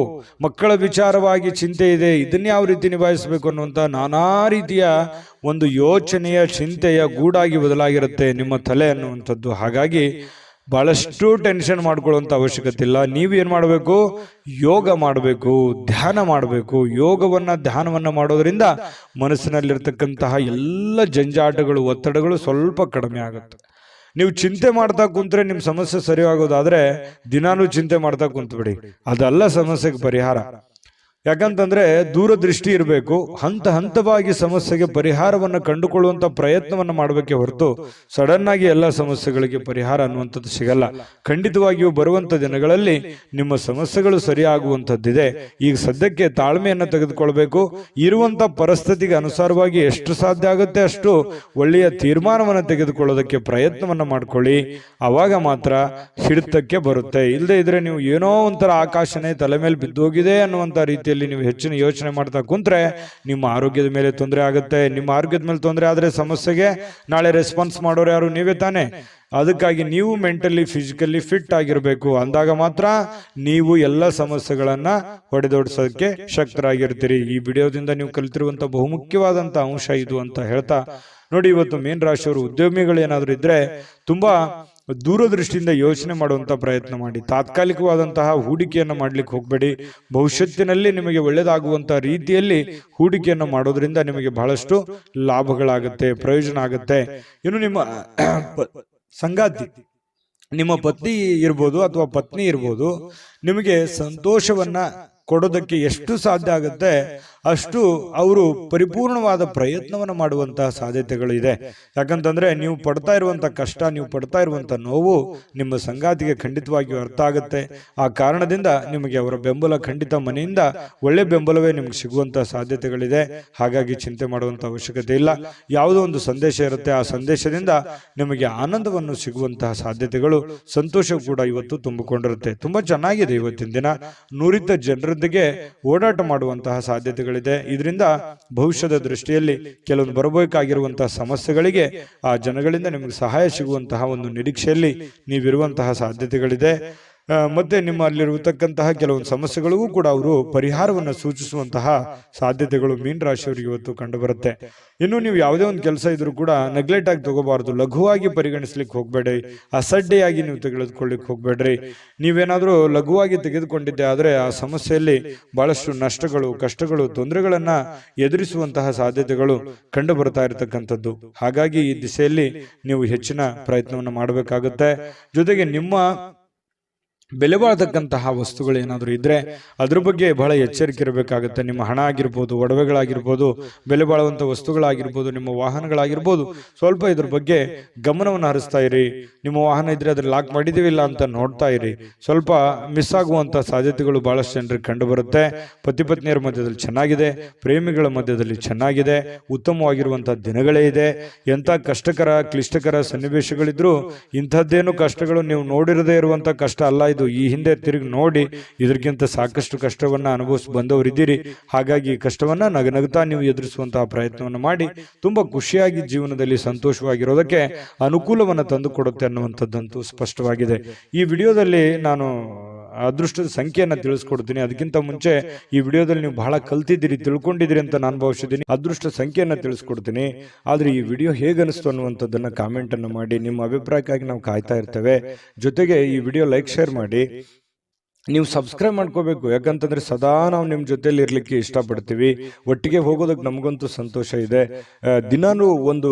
ಮಕ್ಕಳ ವಿಚಾರವಾಗಿ ಚಿಂತೆ ಇದೆ, ಇದನ್ನ ಯಾವ ರೀತಿ ನಿಭಾಯಿಸಬೇಕು ಅನ್ನುವಂಥ ನಾನಾ ರೀತಿಯ ಒಂದು ಯೋಚನೆಯ, ಚಿಂತೆಯ ಗೂಡಾಗಿ ಬದಲಾಗಿರುತ್ತೆ ನಿಮ್ಮ ತಲೆ ಅನ್ನುವಂಥದ್ದು. ಹಾಗಾಗಿ ಬಹಳಷ್ಟು ಟೆನ್ಷನ್ ಮಾಡ್ಕೊಳ್ಳುವಂಥ ಅವಶ್ಯಕತೆ ಇಲ್ಲ. ನೀವು ಏನು ಮಾಡಬೇಕು? ಯೋಗ ಮಾಡಬೇಕು, ಧ್ಯಾನ ಮಾಡಬೇಕು. ಧ್ಯಾನವನ್ನ ಮಾಡೋದ್ರಿಂದ ಮನಸ್ಸಿನಲ್ಲಿರ್ತಕ್ಕಂತಹ ಎಲ್ಲ ಜಂಜಾಟಗಳು, ಒತ್ತಡಗಳು ಸ್ವಲ್ಪ ಕಡಿಮೆ ಆಗುತ್ತೆ. ನೀವು ಚಿಂತೆ ಮಾಡ್ತಾ ಕುಂತ್ರೆ ನಿಮ್ಮ ಸಮಸ್ಯೆ ಸರಿ ಆಗೋದಾದ್ರೆ ದಿನಾನೂ ಚಿಂತೆ ಮಾಡ್ತಾ ಕುಂತ್ಬಿಡಿ. ಅದಲ್ಲ ಸಮಸ್ಯೆಗೆ ಪರಿಹಾರ. ಯಾಕಂತಂದ್ರೆ ದೂರದೃಷ್ಟಿ ಇರಬೇಕು. ಹಂತವಾಗಿ ಸಮಸ್ಯೆಗೆ ಪರಿಹಾರವನ್ನು ಕಂಡುಕೊಳ್ಳುವಂತ ಪ್ರಯತ್ನವನ್ನು ಮಾಡಬೇಕೆ ಹೊರತು ಸಡನ್ ಆಗಿ ಎಲ್ಲ ಸಮಸ್ಯೆಗಳಿಗೆ ಪರಿಹಾರ ಅನ್ನುವಂಥದ್ದು ಸಿಗಲ್ಲ. ಖಂಡಿತವಾಗಿಯೂ ಬರುವಂತ ದಿನಗಳಲ್ಲಿ ನಿಮ್ಮ ಸಮಸ್ಯೆಗಳು ಸರಿಯಾಗುವಂಥದ್ದಿದೆ. ಈಗ ಸದ್ಯಕ್ಕೆ ತಾಳ್ಮೆಯನ್ನು ತೆಗೆದುಕೊಳ್ಬೇಕು. ಇರುವಂತ ಪರಿಸ್ಥಿತಿಗೆ ಅನುಸಾರವಾಗಿ ಎಷ್ಟು ಸಾಧ್ಯ ಆಗುತ್ತೆ ಅಷ್ಟು ಒಳ್ಳೆಯ ತೀರ್ಮಾನವನ್ನು ತೆಗೆದುಕೊಳ್ಳೋದಕ್ಕೆ ಪ್ರಯತ್ನವನ್ನ ಮಾಡ್ಕೊಳ್ಳಿ. ಅವಾಗ ಮಾತ್ರ ಹಿಡಿತಕ್ಕೆ ಬರುತ್ತೆ. ಇಲ್ಲದೆ ಇದ್ರೆ ನೀವು ಏನೋ ಒಂಥರ ಆಕಾಶನೇ ತಲೆ ಮೇಲೆ ಬಿದ್ದೋಗಿದೆ ಅನ್ನುವಂಥ ರೀತಿ ನೀವು ಹೆಚ್ಚಿನ ಯೋಚನೆ ಮಾಡ್ತಾ ಕುಂತ್ರೆ ನಿಮ್ಮ ಆರೋಗ್ಯದ ಮೇಲೆ ತೊಂದರೆ ಆಗುತ್ತೆ. ನಿಮ್ಮ ಆರೋಗ್ಯದ ಮೇಲೆ ತೊಂದರೆ ಆದ್ರೆ ಸಮಸ್ಯೆಗೆ ನಾಳೆ ರೆಸ್ಪಾನ್ಸ್ ಮಾಡೋರು ಯಾರು? ನೀವೇ ತಾನೆ. ಅದಕ್ಕಾಗಿ ನೀವು ಮೆಂಟಲಿ, ಫಿಸಿಕಲಿ ಫಿಟ್ ಆಗಿರಬೇಕು. ಅಂದಾಗ ಮಾತ್ರ ನೀವು ಎಲ್ಲ ಸಮಸ್ಯೆಗಳನ್ನ ಹೊಡೆದೋಡಿಸೋದಕ್ಕೆ ಶಕ್ತರಾಗಿರ್ತೀರಿ. ಈ ವಿಡಿಯೋದಿಂದ ನೀವು ಕಲಿತಿರುವಂತ ಬಹುಮುಖ್ಯವಾದಂತ ಅಂಶ ಇದು ಅಂತ ಹೇಳ್ತಾ, ನೋಡಿ, ಇವತ್ತು ಮೀನ ರಾಶಿಯವರು ಉದ್ಯಮಿಗಳು ಏನಾದ್ರು ಇದ್ರೆ ತುಂಬಾ ದೂರದೃಷ್ಟಿಯಿಂದ ಯೋಚನೆ ಮಾಡುವಂತ ಪ್ರಯತ್ನ ಮಾಡಿ. ತಾತ್ಕಾಲಿಕವಾದಂತಹ ಹೂಡಿಕೆಯನ್ನು ಮಾಡ್ಲಿಕ್ಕೆ ಹೋಗಬೇಡಿ. ಭವಿಷ್ಯತ್ತಿನಲ್ಲಿ ನಿಮಗೆ ಒಳ್ಳೆಯದಾಗುವಂತಹ ರೀತಿಯಲ್ಲಿ ಹೂಡಿಕೆಯನ್ನು ಮಾಡೋದ್ರಿಂದ ನಿಮಗೆ ಬಹಳಷ್ಟು ಲಾಭಗಳಾಗುತ್ತೆ, ಪ್ರಯೋಜನ ಆಗುತ್ತೆ. ಇನ್ನು ನಿಮ್ಮ ಸಂಗಾತಿ, ನಿಮ್ಮ ಪತಿ ಇರ್ಬೋದು ಅಥವಾ ಪತ್ನಿ ಇರ್ಬೋದು, ನಿಮಗೆ ಸಂತೋಷವನ್ನ ಕೊಡೋದಕ್ಕೆ ಎಷ್ಟು ಸಾಧ್ಯ ಆಗುತ್ತೆ ಅಷ್ಟು ಅವರು ಪರಿಪೂರ್ಣವಾದ ಪ್ರಯತ್ನವನ್ನು ಮಾಡುವಂತಹ ಸಾಧ್ಯತೆಗಳು ಇದೆ. ಯಾಕಂತಂದ್ರೆ ನೀವು ಪಡ್ತಾ ಇರುವಂತ ಕಷ್ಟ, ನೀವು ಪಡ್ತಾ ಇರುವಂತ ನೋವು ನಿಮ್ಮ ಸಂಗಾತಿಗೆ ಖಂಡಿತವಾಗಿಯೂ ಅರ್ಥ ಆಗುತ್ತೆ. ಆ ಕಾರಣದಿಂದ ನಿಮಗೆ ಅವರ ಬೆಂಬಲ ಖಂಡಿತ ಮನೆಯಿಂದ ಒಳ್ಳೆ ಬೆಂಬಲವೇ ನಿಮ್ಗೆ ಸಿಗುವಂತಹ ಸಾಧ್ಯತೆಗಳಿದೆ. ಹಾಗಾಗಿ ಚಿಂತೆ ಮಾಡುವಂತ ಅವಶ್ಯಕತೆ ಇಲ್ಲ. ಯಾವುದೋ ಒಂದು ಸಂದೇಶ ಇರುತ್ತೆ, ಆ ಸಂದೇಶದಿಂದ ನಿಮಗೆ ಆನಂದವನ್ನು ಸಿಗುವಂತಹ ಸಾಧ್ಯತೆಗಳು, ಸಂತೋಷ ಕೂಡ ಇವತ್ತು ತುಂಬಿಕೊಂಡಿರುತ್ತೆ. ತುಂಬಾ ಚೆನ್ನಾಗಿದೆ ಇವತ್ತಿನ ದಿನ. ನುರಿತ ಜನರೊಂದಿಗೆ ಓಡಾಟ ಮಾಡುವಂತಹ ಸಾಧ್ಯತೆಗಳು ಇದರಿಂದ ಭವಿಷ್ಯದ ದೃಷ್ಟಿಯಲ್ಲಿ ಕೆಲವೊಂದು ಬರಬೇಕಾಗಿರುವಂತಹ ಸಮಸ್ಯೆಗಳಿಗೆ ಆ ಜನಗಳಿಂದ ನಿಮಗೆ ಸಹಾಯ ಸಿಗುವಂತಹ ಒಂದು ನಿರೀಕ್ಷೆಯಲ್ಲಿ ನೀವಿರುವಂತಹ ಸಾಧ್ಯತೆಗಳಿದೆ. ಮತ್ತೆ ನಿಮ್ಮ ಅಲ್ಲಿರತಕ್ಕಂತಹ ಕೆಲವೊಂದು ಸಮಸ್ಯೆಗಳಿಗೂ ಕೂಡ ಅವರು ಪರಿಹಾರವನ್ನು ಸೂಚಿಸುವಂತಹ ಸಾಧ್ಯತೆಗಳು ಮೀನ ರಾಶಿಯವರಿಗೆ ಇವತ್ತು ಕಂಡು ಬರುತ್ತೆ. ಇನ್ನು ನೀವು ಯಾವುದೇ ಒಂದು ಕೆಲಸ ಇದ್ರೂ ಕೂಡ ನೆಗ್ಲೆಕ್ಟ್ ಆಗಿ ತಗೋಬಾರ್ದು, ಲಘುವಾಗಿ ಪರಿಗಣಿಸ್ಲಿಕ್ಕೆ ಹೋಗ್ಬೇಡ್ರಿ, ಅಸಡ್ಡೆಯಾಗಿ ನೀವು ತೆಗೆದುಕೊಳ್ಳಿಕ್ಕೆ ಹೋಗ್ಬೇಡ್ರಿ. ನೀವೇನಾದ್ರೂ ಲಘುವಾಗಿ ತೆಗೆದುಕೊಂಡಿದ್ದೆ ಆದ್ರೆ ಆ ಸಮಸ್ಯೆಯಲ್ಲಿ ಬಹಳಷ್ಟು ನಷ್ಟಗಳು, ಕಷ್ಟಗಳು, ತೊಂದರೆಗಳನ್ನ ಎದುರಿಸುವಂತಹ ಸಾಧ್ಯತೆಗಳು ಕಂಡು ಬರ್ತಾ ಇರತಕ್ಕಂಥದ್ದು. ಹಾಗಾಗಿ ಈ ದಿಸೆಯಲ್ಲಿ ನೀವು ಹೆಚ್ಚಿನ ಪ್ರಯತ್ನವನ್ನು ಮಾಡಬೇಕಾಗುತ್ತೆ. ಜೊತೆಗೆ ನಿಮ್ಮ ಬೆಲೆ ಬಾಳತಕ್ಕಂತಹ ವಸ್ತುಗಳು ಏನಾದರೂ ಇದ್ರೆ ಅದ್ರ ಬಗ್ಗೆ ಬಹಳ ಎಚ್ಚರಿಕೆ ಇರಬೇಕಾಗುತ್ತೆ. ನಿಮ್ಮ ಹಣ ಆಗಿರ್ಬೋದು, ಒಡವೆಗಳಾಗಿರ್ಬೋದು, ಬೆಲೆ ಬಾಳುವಂಥ ವಸ್ತುಗಳಾಗಿರ್ಬೋದು, ನಿಮ್ಮ ವಾಹನಗಳಾಗಿರ್ಬೋದು, ಸ್ವಲ್ಪ ಇದ್ರ ಬಗ್ಗೆ ಗಮನವನ್ನು ಹರಿಸ್ತಾ ಇರಿ. ನಿಮ್ಮ ವಾಹನ ಇದ್ರೆ ಅದ್ರ ಲಾಕ್ ಮಾಡಿದೀವಿಲ್ಲ ಅಂತ ನೋಡ್ತಾ ಇರಿ. ಸ್ವಲ್ಪ ಮಿಸ್ ಆಗುವಂತ ಸಾಧ್ಯತೆಗಳು ಬಹಳಷ್ಟು ಜನರಿಗೆ ಕಂಡು ಬರುತ್ತೆ. ಪತಿ ಪತ್ನಿಯರ ಮಧ್ಯದಲ್ಲಿ ಚೆನ್ನಾಗಿದೆ, ಪ್ರೇಮಿಗಳ ಮಧ್ಯದಲ್ಲಿ ಚೆನ್ನಾಗಿದೆ, ಉತ್ತಮವಾಗಿರುವಂತಹ ದಿನಗಳೇ ಇದೆ. ಎಂಥ ಕಷ್ಟಕರ ಕ್ಲಿಷ್ಟಕರ ಸನ್ನಿವೇಶಗಳಿದ್ರು ಇಂಥದ್ದೇನು ಕಷ್ಟಗಳು ನೀವು ನೋಡಿರದೇ ಇರುವಂತ ಕಷ್ಟ ಅಲ್ಲ ಇದು. ಈ ಹಿಂದೆ ತಿರುಗಿ ನೋಡಿ ಇದಕ್ಕಿಂತ ಸಾಕಷ್ಟು ಕಷ್ಟವನ್ನ ಅನುಭವಿಸಿ ಬಂದವರಿದ್ದೀರಿ. ಹಾಗಾಗಿ ಕಷ್ಟವನ್ನ ನಗನಗ್ತಾ ನೀವು ಎದುರಿಸುವಂತಹ ಪ್ರಯತ್ನವನ್ನು ಮಾಡಿ ತುಂಬಾ ಖುಷಿಯಾಗಿ ಜೀವನದಲ್ಲಿ ಸಂತೋಷವಾಗಿರೋದಕ್ಕೆ ಅನುಕೂಲವನ್ನು ತಂದುಕೊಡುತ್ತೆ ಅನ್ನುವಂಥದ್ದಂತೂ ಸ್ಪಷ್ಟವಾಗಿದೆ. ಈ ವಿಡಿಯೋದಲ್ಲಿ ನಾನು ಅದೃಷ್ಟದ ಸಂಖ್ಯೆಯನ್ನು ತಿಳಿಸ್ಕೊಡ್ತೀನಿ. ಅದಕ್ಕಿಂತ ಮುಂಚೆ ಈ ವಿಡಿಯೋದಲ್ಲಿ ನೀವು ಬಹಳ ಕಲ್ತಿದ್ದೀರಿ, ತಿಳ್ಕೊಂಡಿದ್ದೀರಿ ಅಂತ ನಾನು ಭಾವಿಸಿದ್ದೀನಿ. ಅದೃಷ್ಟ ಸಂಖ್ಯೆಯನ್ನು ತಿಳಿಸ್ಕೊಡ್ತೀನಿ. ಆದ್ರೆ ಈ ವಿಡಿಯೋ ಹೇಗೆ ಅನಿಸ್ತು ಅನ್ನುವಂಥದ್ದನ್ನ ಕಾಮೆಂಟ್ ಅನ್ನು ಮಾಡಿ. ನಿಮ್ಮ ಅಭಿಪ್ರಾಯಕ್ಕಾಗಿ ನಾವು ಕಾಯ್ತಾ ಇರ್ತೇವೆ. ಜೊತೆಗೆ ಈ ವಿಡಿಯೋ ಲೈಕ್, ಶೇರ್ ಮಾಡಿ. ನೀವು ಸಬ್ಸ್ಕ್ರೈಬ್ ಮಾಡ್ಕೋಬೇಕು, ಯಾಕಂತಂದ್ರೆ ಸದಾ ನಾವು ನಿಮ್ಮ ಜೊತೆಲಿ ಇರ್ಲಿಕ್ಕೆ ಇಷ್ಟಪಡ್ತೀವಿ. ಒಟ್ಟಿಗೆ ಹೋಗೋದಕ್ಕೆ ನಮಗಂತೂ ಸಂತೋಷ ಇದೆ. ದಿನಾನು ಒಂದು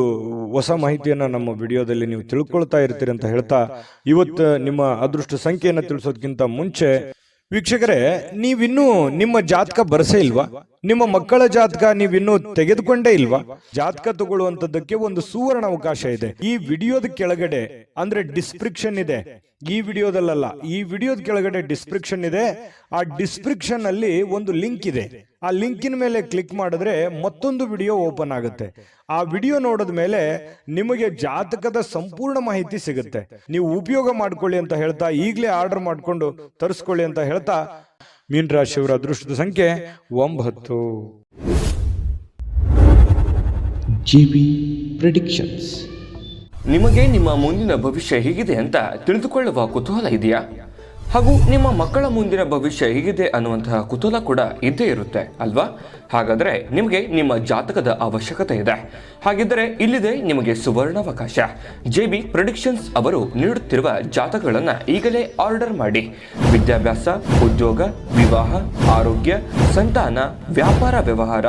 ಹೊಸ ಮಾಹಿತಿಯನ್ನ ನಮ್ಮ ವಿಡಿಯೋದಲ್ಲಿ ನೀವು ತಿಳ್ಕೊಳ್ತಾ ಇರ್ತೀರಿ ಅಂತ ಹೇಳ್ತಾ, ಇವತ್ತು ನಿಮ್ಮ ಅದೃಷ್ಟ ಸಂಖ್ಯೆಯನ್ನು ತಿಳಿಸೋದಕ್ಕಿಂತ ಮುಂಚೆ ವೀಕ್ಷಕರೇ, ನೀವಿನ್ನೂ ನಿಮ್ಮ ಜಾತಕ ಬರಸೇ ಇಲ್ವಾ? ನಿಮ್ಮ ಮಕ್ಕಳ ಜಾತಕ ನೀವಿನ್ನೂ ತೆಗೆದುಕೊಂಡೇ ಇಲ್ವಾ? ಜಾತಕ ತಗೊಳ್ಳುವಂತದ್ದಕ್ಕೆ ಒಂದು ಸುವರ್ಣ ಅವಕಾಶ ಇದೆ. ಈ ವಿಡಿಯೋದ ಕೆಳಗಡೆ ಅಂದ್ರೆ ಡಿಸ್ಕ್ರಿಪ್ಷನ್ ಇದೆ. ಈ ವಿಡಿಯೋದಲ್ಲ, ಈ ವಿಡಿಯೋದ ಕೆಳಗಡೆ ಡಿಸ್ಕ್ರಿಪ್ಷನ್ ಇದೆ. ಆ ಡಿಸ್ಕ್ರಿಪ್ಷನ್ ಅಲ್ಲಿ ಒಂದು ಲಿಂಕ್ ಇದೆ. ಆ ಲಿಂಕಿನ ಮೇಲೆ ಕ್ಲಿಕ್ ಮಾಡಿದ್ರೆ ಮತ್ತೊಂದು ವಿಡಿಯೋ ಓಪನ್ ಆಗುತ್ತೆ. ಆ ವಿಡಿಯೋ ನೋಡಿದ ಮೇಲೆ ನಿಮಗೆ ಜಾತಕದ ಸಂಪೂರ್ಣ ಮಾಹಿತಿ ಸಿಗುತ್ತೆ. ನೀವು ಉಪಯೋಗ ಮಾಡ್ಕೊಳ್ಳಿ ಅಂತ ಹೇಳ್ತಾ, ಈಗಲೇ ಆರ್ಡರ್ ಮಾಡ್ಕೊಂಡು ತರಿಸ್ಕೊಳ್ಳಿ ಅಂತ ಹೇಳ್ತಾ, ಮೀನ ರಾಶಿಯವರ ಅದೃಷ್ಟದ ಸಂಖ್ಯೆ 9. GB predictions. ನಿಮಗೆ ನಿಮ್ಮ ಮುಂದಿನ ಭವಿಷ್ಯ ಹೇಗಿದೆ ಅಂತ ತಿಳಿದುಕೊಳ್ಳುವ ಕುತೂಹಲ ಇದೆಯಾ? ಹಾಗೂ ನಿಮ್ಮ ಮಕ್ಕಳ ಮುಂದಿನ ಭವಿಷ್ಯ ಹೇಗಿದೆ ಅನ್ನುವಂತಹ ಕುತೂಹಲ ಕೂಡ ಇದ್ದೇ ಇರುತ್ತೆ ಅಲ್ವಾ? ಹಾಗಾದರೆ ನಿಮಗೆ ನಿಮ್ಮ ಜಾತಕದ ಅವಶ್ಯಕತೆ ಇದೆ. ಹಾಗಿದ್ದರೆ ಇಲ್ಲಿದೆ ನಿಮಗೆ ಸುವರ್ಣಾವಕಾಶ. JB ಪ್ರೆಡಿಕ್ಷನ್ಸ್ ಅವರು ನೀಡುತ್ತಿರುವ ಜಾತಕಗಳನ್ನು ಈಗಲೇ ಆರ್ಡರ್ ಮಾಡಿ. ವಿದ್ಯಾಭ್ಯಾಸ, ಉದ್ಯೋಗ, ವಿವಾಹ, ಆರೋಗ್ಯ, ಸಂತಾನ, ವ್ಯಾಪಾರ ವ್ಯವಹಾರ,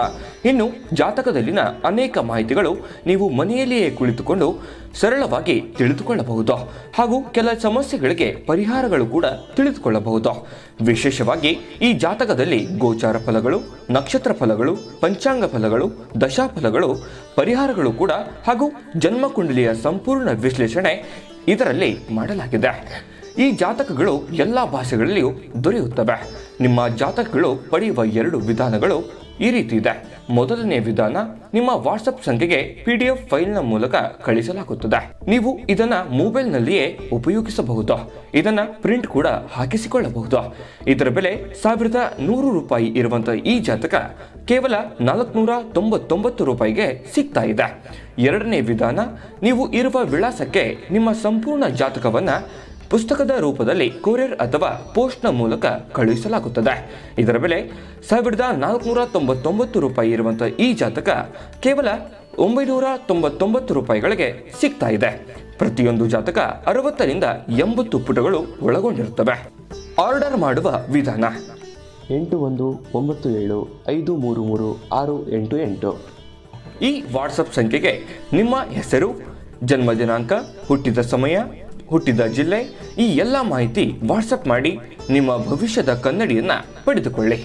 ಇನ್ನು ಜಾತಕದಲ್ಲಿನ ಅನೇಕ ಮಾಹಿತಿಗಳು ನೀವು ಮನೆಯಲ್ಲಿಯೇ ಕುಳಿತುಕೊಂಡು ಸರಳವಾಗಿ ತಿಳಿದುಕೊಳ್ಳಬಹುದು. ಹಾಗೂ ಕೆಲ ಸಮಸ್ಯೆಗಳಿಗೆ ಪರಿಹಾರಗಳು ಕೂಡ ತಿಳಿದುಕೊಳ್ಳಬಹುದು. ವಿಶೇಷವಾಗಿ ಈ ಜಾತಕದಲ್ಲಿ ಗೋಚಾರ ಫಲಗಳು, ನಕ್ಷತ್ರ ಫಲಗಳು, ಪಂಚಾಂಗ ಫಲಗಳು, ದಶಾಫಲಗಳು, ಪರಿಹಾರಗಳು ಕೂಡ ಹಾಗೂ ಜನ್ಮಕುಂಡಲಿಯ ಸಂಪೂರ್ಣ ವಿಶ್ಲೇಷಣೆ ಇದರಲ್ಲಿ ಮಾಡಲಾಗಿದೆ. ಈ ಜಾತಕಗಳು ಎಲ್ಲ ಭಾಷೆಗಳಲ್ಲಿಯೂ ದೊರೆಯುತ್ತವೆ. ನಿಮ್ಮ ಜಾತಕಗಳು ಪಡೆಯುವ 2 ವಿಧಾನಗಳು ಈ ರೀತಿ ಇದೆ. ಮೊದಲನೇ ವಿಧಾನ, ನಿಮ್ಮ ವಾಟ್ಸಪ್ ಸಂಖ್ಯೆಗೆ PDF ಫೈಲ್ನ ಮೂಲಕ ಕಳಿಸಲಾಗುತ್ತದೆ. ನೀವು ಇದನ್ನ ಮೊಬೈಲ್ನಲ್ಲಿಯೇ ಉಪಯೋಗಿಸಬಹುದು. ಇದನ್ನ ಪ್ರಿಂಟ್ ಕೂಡ ಹಾಕಿಸಿಕೊಳ್ಳಬಹುದು. ಇದರ ಬೆಲೆ 1100 ರೂಪಾಯಿ ಇರುವಂತಹ ಈ ಜಾತಕ ಕೇವಲ 499 ರೂಪಾಯಿಗೆ ಸಿಗ್ತಾ ಇದೆ. ಎರಡನೇ ವಿಧಾನ, ನೀವು ಇರುವ ವಿಳಾಸಕ್ಕೆ ನಿಮ್ಮ ಸಂಪೂರ್ಣ ಜಾತಕವನ್ನ ಪುಸ್ತಕದ ರೂಪದಲ್ಲಿ ಕೊರಿಯರ್ ಅಥವಾ ಪೋಸ್ಟ್ನ ಮೂಲಕ ಕಳುಹಿಸಲಾಗುತ್ತದೆ. ಇದರ ಬೆಲೆ 1499 ರೂಪಾಯಿ ಇರುವಂತಹ ಈ ಜಾತಕ ಕೇವಲ 999 ರೂಪಾಯಿಗಳಿಗೆ ಸಿಗ್ತಾ ಇದೆ. ಪ್ರತಿಯೊಂದು ಜಾತಕ 60 ರಿಂದ 80 ಪುಟಗಳು ಒಳಗೊಂಡಿರುತ್ತವೆ. ಆರ್ಡರ್ ಮಾಡುವ ವಿಧಾನ: 8197533688. ಈ ವಾಟ್ಸಪ್ ಸಂಖ್ಯೆಗೆ ನಿಮ್ಮ ಹೆಸರು, ಜನ್ಮ ದಿನಾಂಕ, ಹುಟ್ಟಿದ ಸಮಯ, ಹುಟ್ಟಿದ ಜಿಲ್ಲೆ, ಈ ಎಲ್ಲ ಮಾಹಿತಿ ವಾಟ್ಸಪ್ ಮಾಡಿ ನಿಮ್ಮ ಭವಿಷ್ಯದ ಕನ್ನಡಿಯನ್ನ ಪಡೆದುಕೊಳ್ಳಿ.